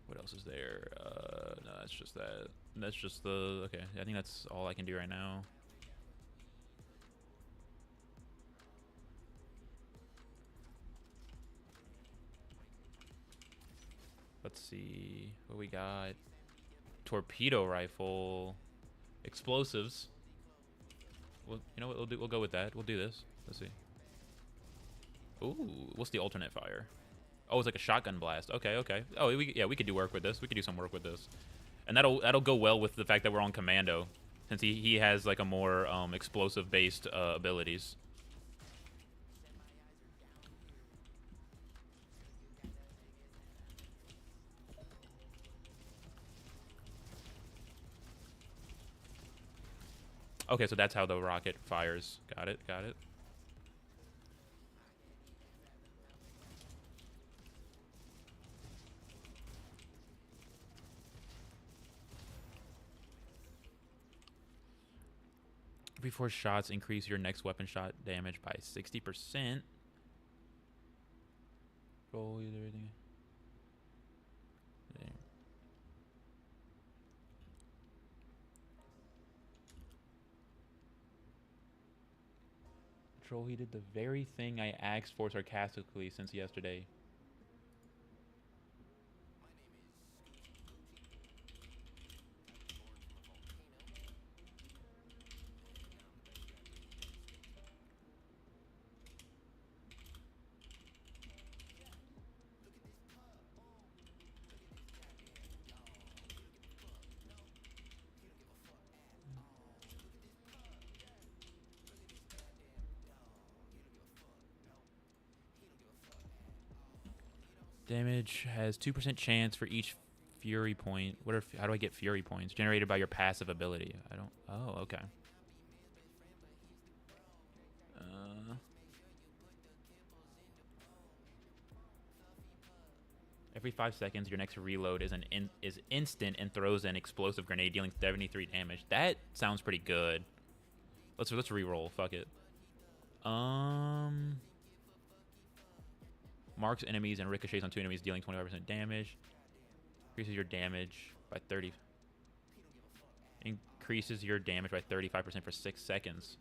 What else is there? No, that's just that. That's just the... Okay, I think that's all I can do right now. Let's see what we got. Torpedo rifle, explosives. Well, you know what? We'll go with that. We'll do this. Let's see. Ooh, what's the alternate fire? Oh, it's like a shotgun blast. Okay, okay. Oh, we could do work with this. We could do some work with this, and that'll go well with the fact that we're on commando, since he has like a more explosive based abilities. Okay, so that's how the rocket fires. Got it, got it. Every 4 shots, increase your next weapon shot damage by 60%. Roll either anything. There. Troll, he did the very thing I asked for sarcastically since yesterday. Damage has 2% chance for each fury point. How do I get fury points? Generated by your passive ability. I don't... Oh, okay. Every 5 seconds, your next reload is instant and throws an explosive grenade, dealing 73 damage. That sounds pretty good. Let's re-roll. Fuck it. Marks enemies and ricochets on 2 enemies, dealing 25% damage. Increases your damage by 30. Increases your damage by 35% for 6 seconds.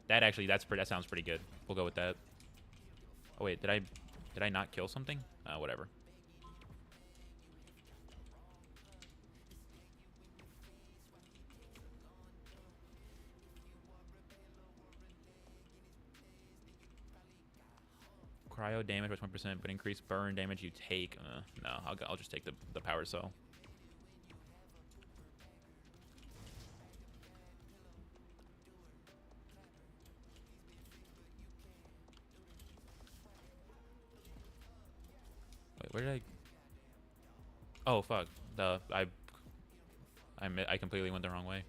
That sounds pretty good. We'll go with that. Oh wait, did I not kill something? Whatever. Cryo damage by 20%, but increased burn damage you take. No, I'll just take the power cell. Wait, where did I? Oh fuck! I completely went the wrong way.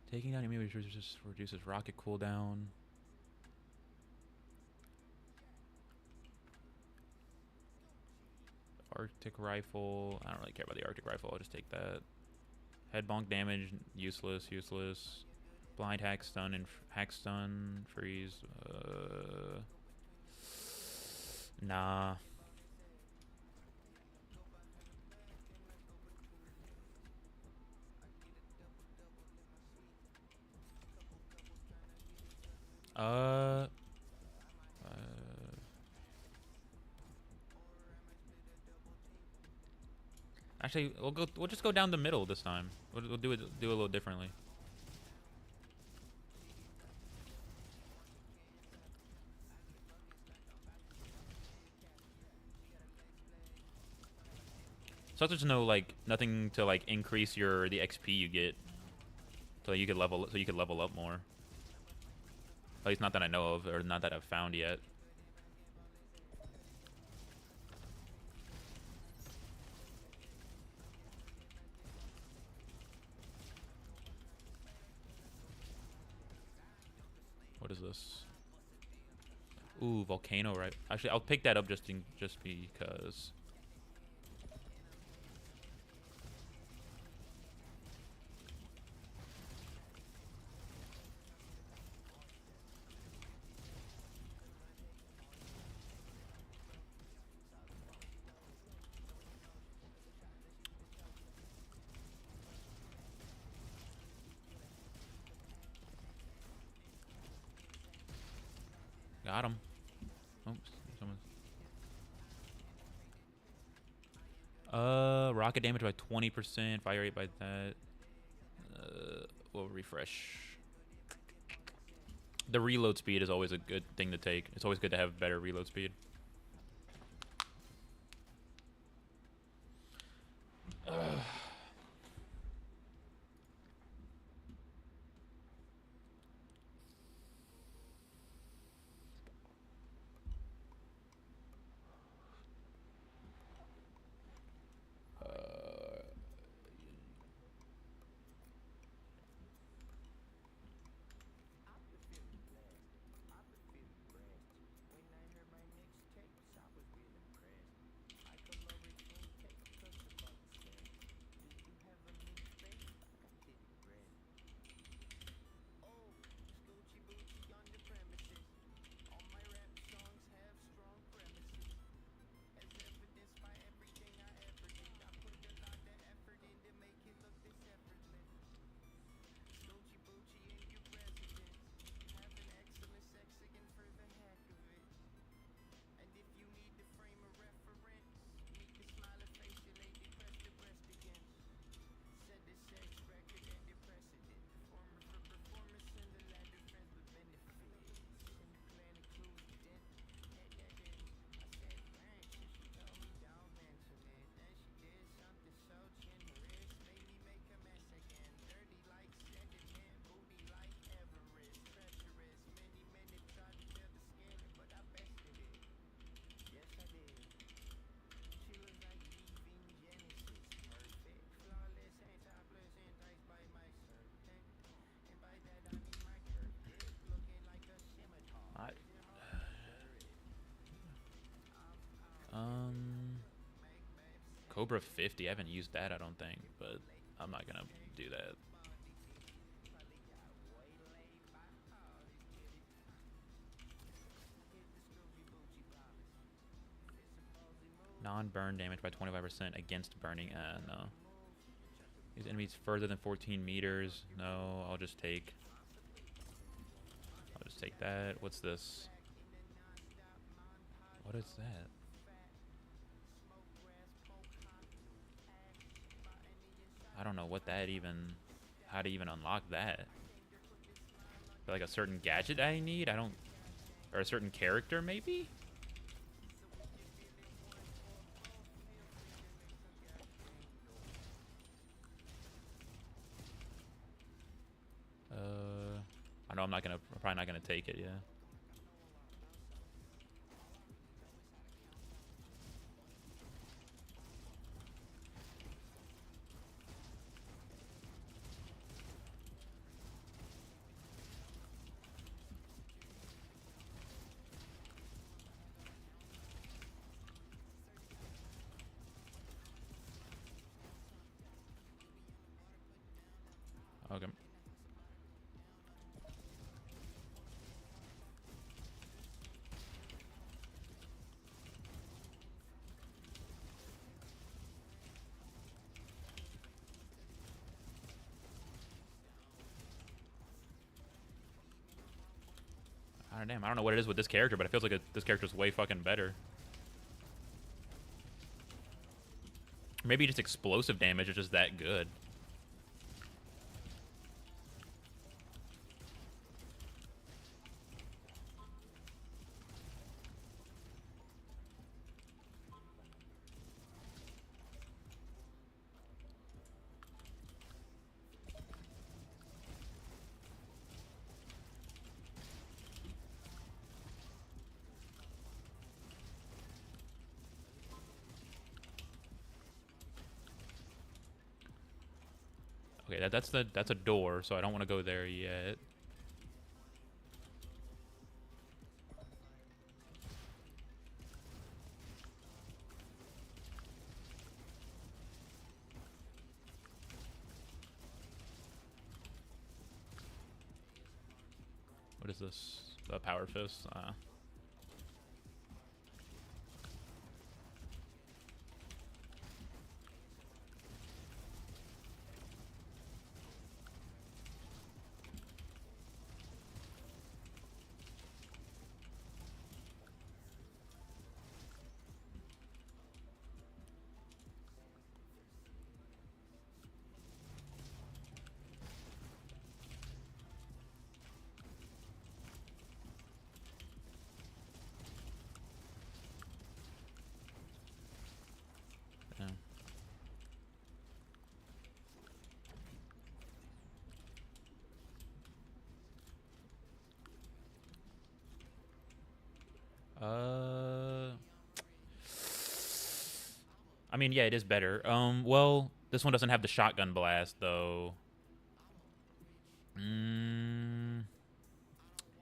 Taking down enemy reduces rocket cooldown. Arctic rifle. I don't really care about the Arctic rifle. I'll just take that. Head bonk damage. Useless. Useless. Blind hack stun and hack stun freeze. Nah. Actually, we'll just go down the middle this time. We'll do a little differently. So there's no like nothing to like increase the XP you get, so you could level up more. At least not that I know of, or not that I've found yet. What is this? Ooh, volcano, right? Actually, I'll pick that up just because. Got him. Oops, someone. Rocket damage by 20%, fire rate by that. We'll refresh. The reload speed is always a good thing to take. It's always good to have better reload speed. Cobra 50. I haven't used that, I don't think, but I'm not gonna do that. Non-burn damage by 25% against burning. No. These enemies further than 14 meters. No, I'll just take that. What's this? What is that? I don't know what that even, how to even unlock that. Like a certain gadget I need? I don't, or a certain character maybe? I know I'm probably not gonna take it, yeah. Okay. Oh, damn, I don't know what it is with this character, but it feels like this character's way fucking better. Maybe just explosive damage is just that good. Okay, that's a door, so I don't want to go there yet. What is this? The power fist? Yeah. I mean, yeah, it is better. Well, this one doesn't have the shotgun blast, though.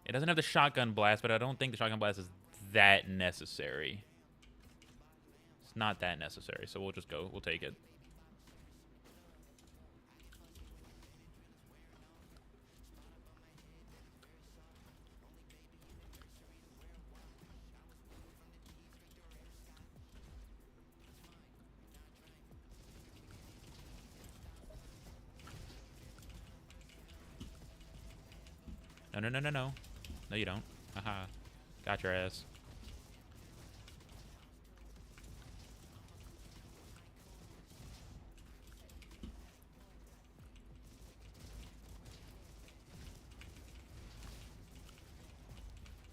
It doesn't have the shotgun blast, but I don't think the shotgun blast is that necessary. It's not that necessary, so we'll just go. We'll take it. No, no, no, no, no. No, you don't. Haha. Got your ass.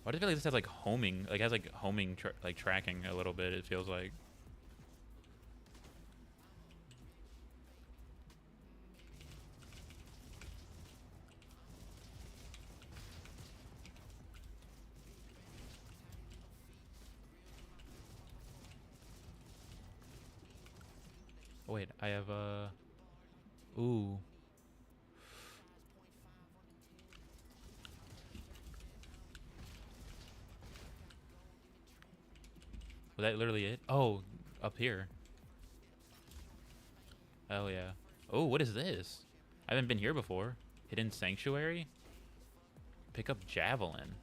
Why do I feel like this has like homing? Like, it has like homing, like tracking a little bit, it feels like. Oh, wait, I have, ooh. Was that literally it? Oh, up here. Hell yeah. Oh, what is this? I haven't been here before. Hidden Sanctuary? Pick up Javelin.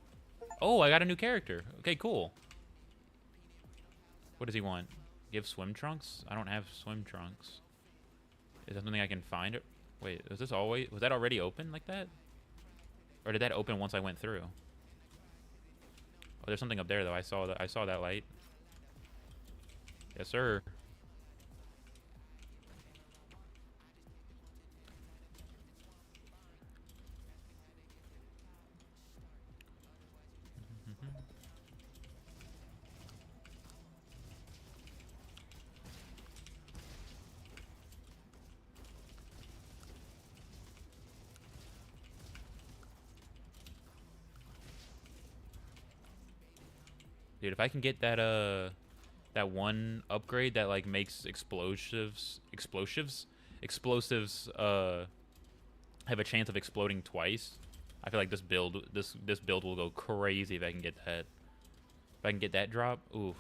Oh, I got a new character. Okay, cool. What does he want? Give swim trunks? I don't have swim trunks. Is that something I can find? Wait, was that already open like that? Or did that open once I went through? Oh, there's something up there though. I saw that light. Yes, sir. Dude, if I can get that one upgrade that like makes explosives have a chance of exploding twice, I feel like this build will go crazy if I can get that. If I can get that drop, oof.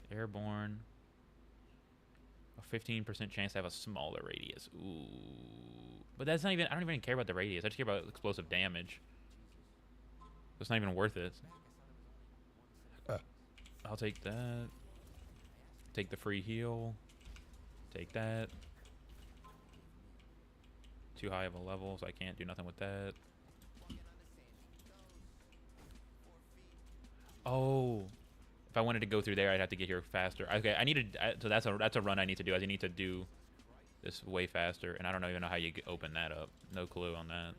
Airborne. 15% chance to have a smaller radius. Ooh. But that's not even, I don't even care about the radius. I just care about explosive damage. It's not even worth it. I'll take that. Take the free heal. Take that. Too high of a level, so I can't do nothing with that. Oh. If I wanted to go through there, I'd have to get here faster. Okay, I needed, so that's a run I need to do. I need to do this way faster, and I don't even know how you open that up. No clue on that.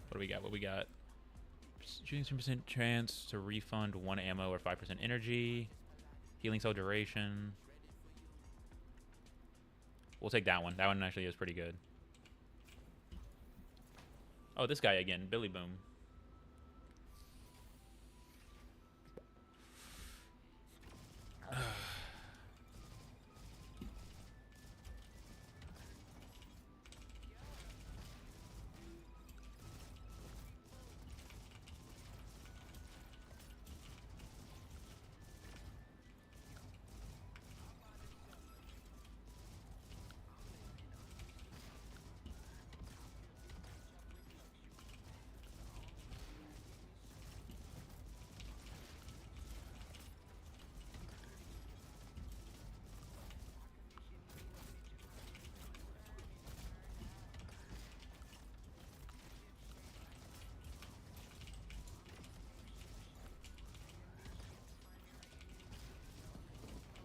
What do we got? What we got? Shooting 10% chance to refund 1 ammo or 5% energy. Healing cell duration. We'll take that one. That one actually is pretty good. Oh, this guy again. Billy Boom.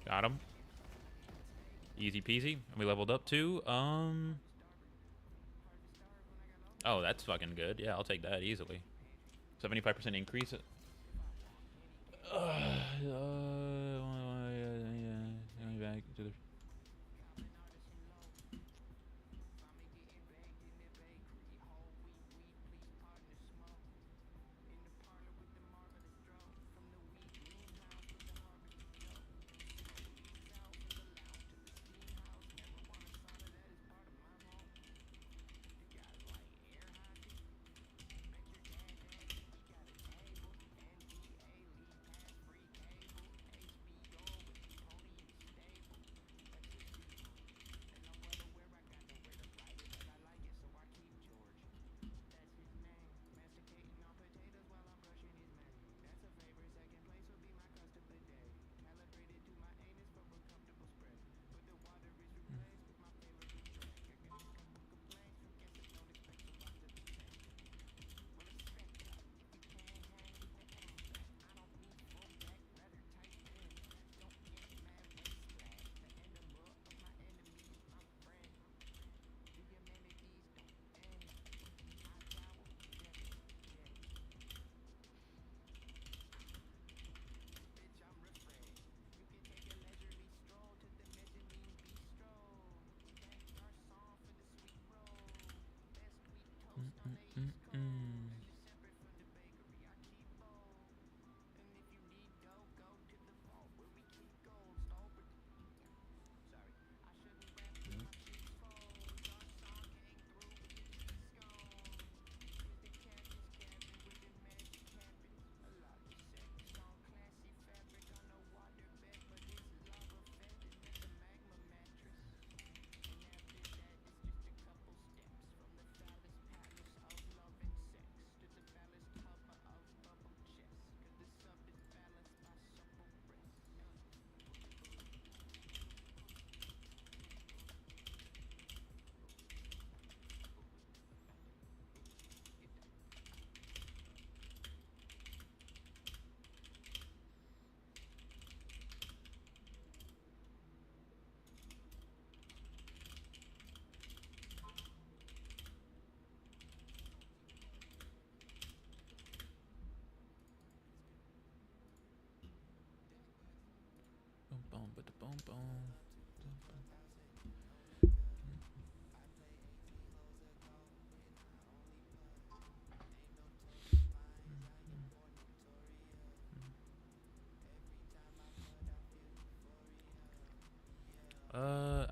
Got him. Easy peasy. And we leveled up too. Oh, that's fucking good. Yeah, I'll take that easily. 75% increase. Back to the.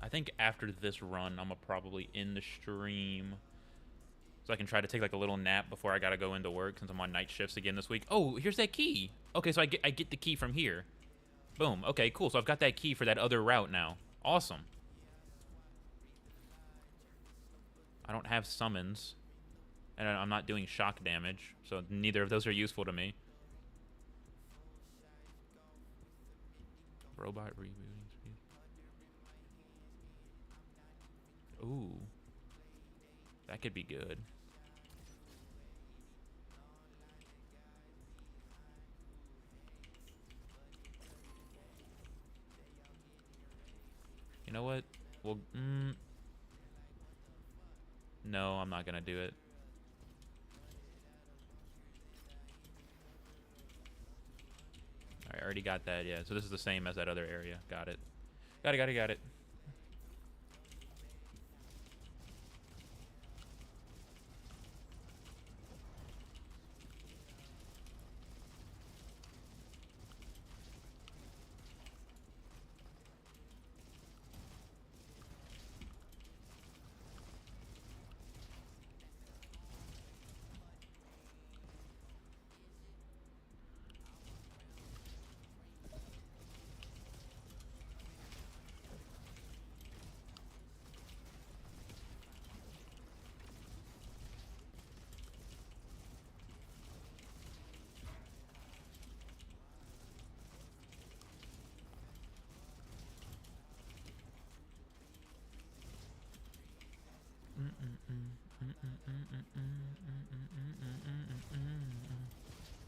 I think after this run, I'm gonna probably end the stream so I can try to take like a little nap before I gotta go into work since I'm on night shifts again this week. Oh, here's that key. Okay, so I get the key from here. Boom. Okay, cool. So I've got that key for that other route now. Awesome. I don't have summons, and I'm not doing shock damage, so neither of those are useful to me. Robot rebooting speed. Ooh. That could be good. You know what? Well, no, I'm not gonna do it. I already got that, yeah. So this is the same as that other area. Got it. Got it.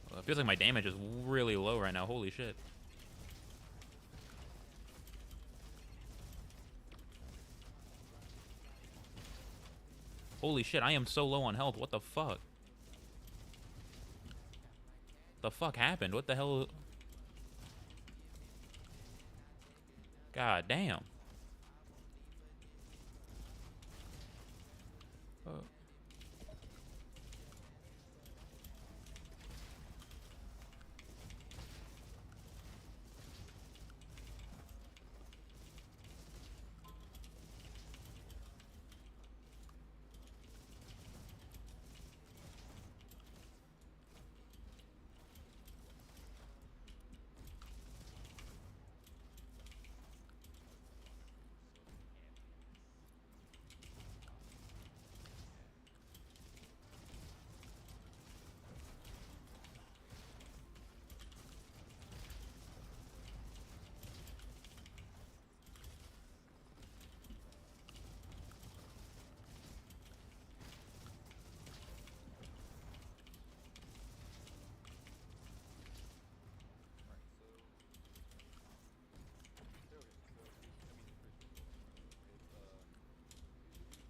Well, it feels like my damage is really low right now. Holy shit. Holy shit, I am so low on health. What the fuck? The fuck happened? What the hell? God damn.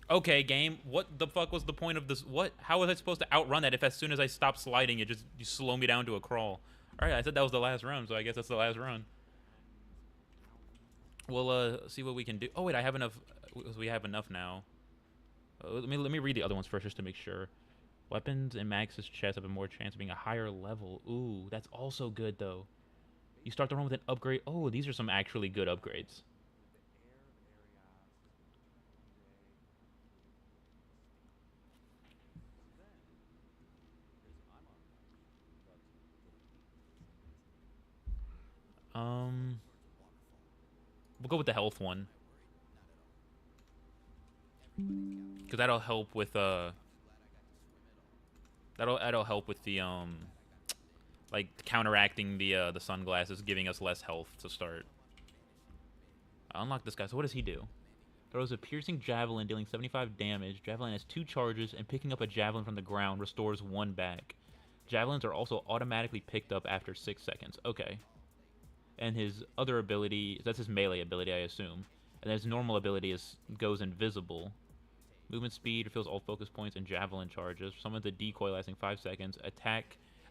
Okay, game. What the fuck was the point of this? What? How was I supposed to outrun that if as soon as I stop sliding, you slow me down to a crawl? All right, I said that was the last run, so I guess that's the last run. We'll see what we can do. Oh wait, I have enough. We have enough now. Let me read the other ones first just to make sure. Weapons in Max's chest have a more chance of being a higher level. Ooh, that's also good though. You start the run with an upgrade. Oh, these are some actually good upgrades. We'll go with the health one. Because that'll help with that'll help with the like counteracting the sunglasses, giving us less health to start. I unlock this guy. So what does he do? Throws a piercing javelin, dealing 75 damage. Javelin has 2 charges, and picking up a javelin from the ground restores 1 back. Javelins are also automatically picked up after 6 seconds. Okay. And his other ability, that's his melee ability, I assume. And his normal ability goes invisible. Movement speed, fills all focus points, and javelin charges. Summons a decoy lasting 5 seconds.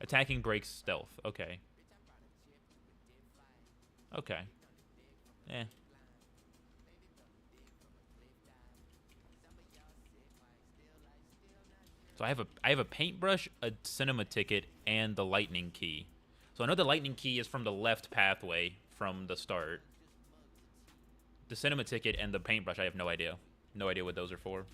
Attacking breaks stealth. Okay. Okay. So I have a paintbrush, a cinema ticket, and the lightning key. So I know the lightning key is from the left pathway from the start. The cinema ticket and the paintbrush, I have no idea. No idea what those are for.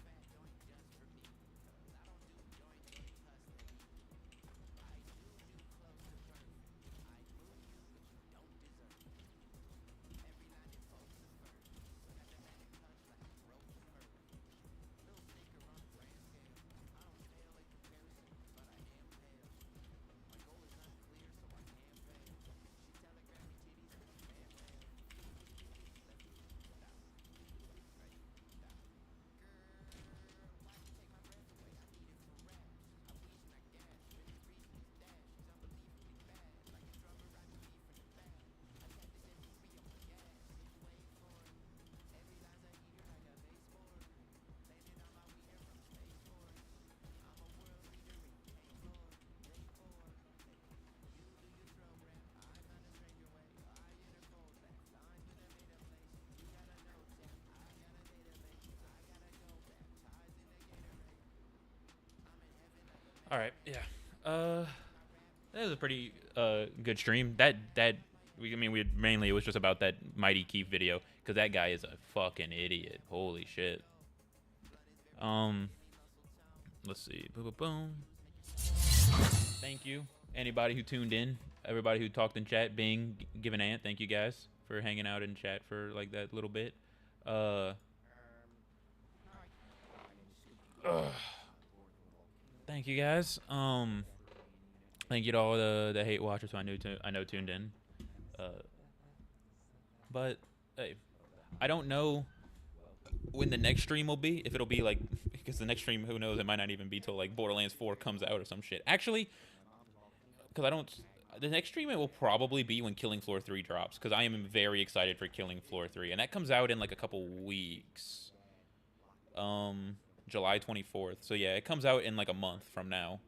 All right, yeah. That was a pretty good stream. It was just about that Mighty Keith video because that guy is a fucking idiot. Holy shit. Let's see. Boom, boom, boom. Thank you, anybody who tuned in, everybody who talked in chat. Bing, Give an Ant. Thank you guys for hanging out in chat for like that little bit. Thank you guys. Thank you to all the hate watchers who I know tuned in. But hey, I don't know when the next stream will be. If it'll be like, because the next stream, who knows? It might not even be till like Borderlands 4 comes out or some shit. Actually, because the next stream it will probably be when Killing Floor 3 drops. Because I am very excited for Killing Floor 3, and that comes out in like a couple weeks. July 24th. So yeah, it comes out in like a month from now.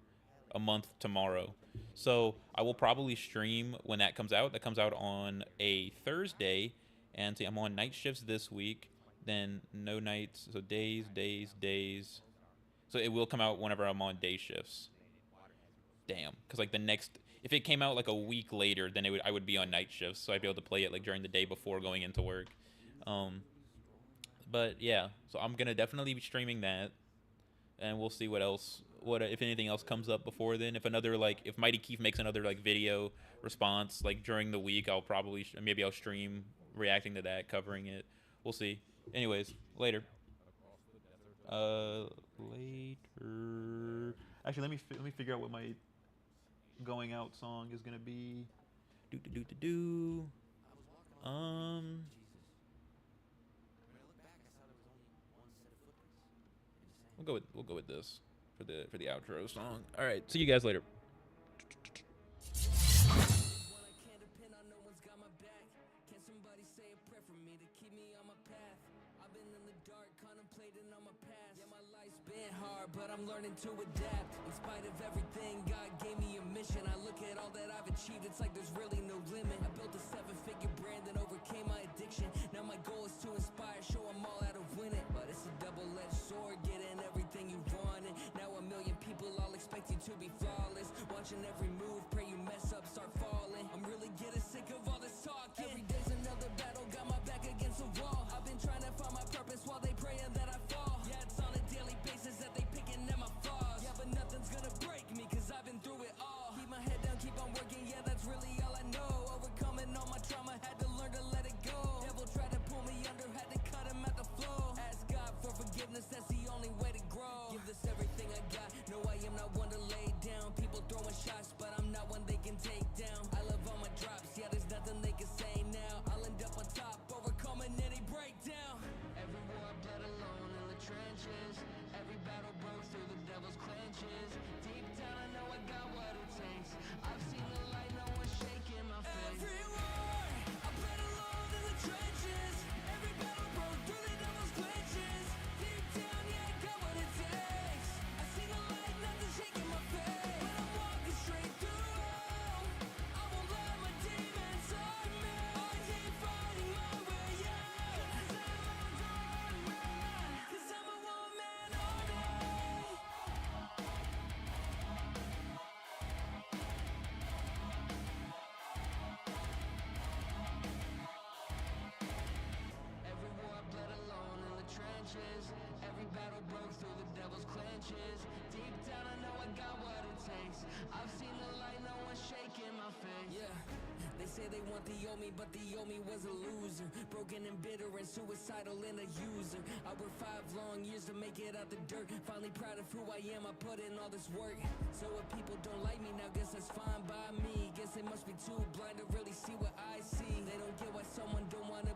A month tomorrow. So I will probably stream when that comes out. That comes out on a Thursday. And see, I'm on night shifts this week. Then no nights. So days. So it will come out whenever I'm on day shifts. Damn. Because like if it came out like a week later, then I would be on night shifts. So I'd be able to play it like during the day before going into work. But yeah, so I'm gonna definitely be streaming that, and we'll see what if anything else comes up before then. If Mighty Keith makes another like video response like during the week, I'll probably maybe I'll stream reacting to that, covering it. We'll see. Anyways, later. Later. Actually, let me figure out what my going out song is gonna be. We'll go with this for the outro song. All right, see you guys later. But I'm learning to adapt. In spite of everything, God gave me a mission. I look at all that I've achieved, it's like there's really no limit. I built a 7-figure brand and overcame my addiction. Now my goal is to inspire, show them all how to win it. But it's a double-edged sword, getting everything you wanted. Now a million people all expect you to be flawless. Watching every move, pray you mess up, start falling. I'm really getting sick of all this talk. Every day's another battle, got my back against the wall. I've been trying to find my purpose while they praying that I fall. Yeah, it's on a daily basis that they picking at my flaws. Yeah, but nothing's gonna break me, cause I've been through it all. Keep my head down, keep on working, yeah, that's really all I know. Overcoming all my trauma, had to learn to let it go. Devil tried to pull me under, had to cut him at the flow. Ask God for forgiveness, that's the only way trenches. Every battle broke through the devil's clenches. Deep down I know I got what it takes. I've seen the light, no one's shaking my face. Yeah. They say they want the old me, but the old me was a loser. Broken and bitter and suicidal and a user. I worked 5 long years to make it out the dirt. Finally proud of who I am, I put in all this work. So if people don't like me now, guess that's fine by me. Guess they must be too blind to really see what I see. They don't get why someone don't wanna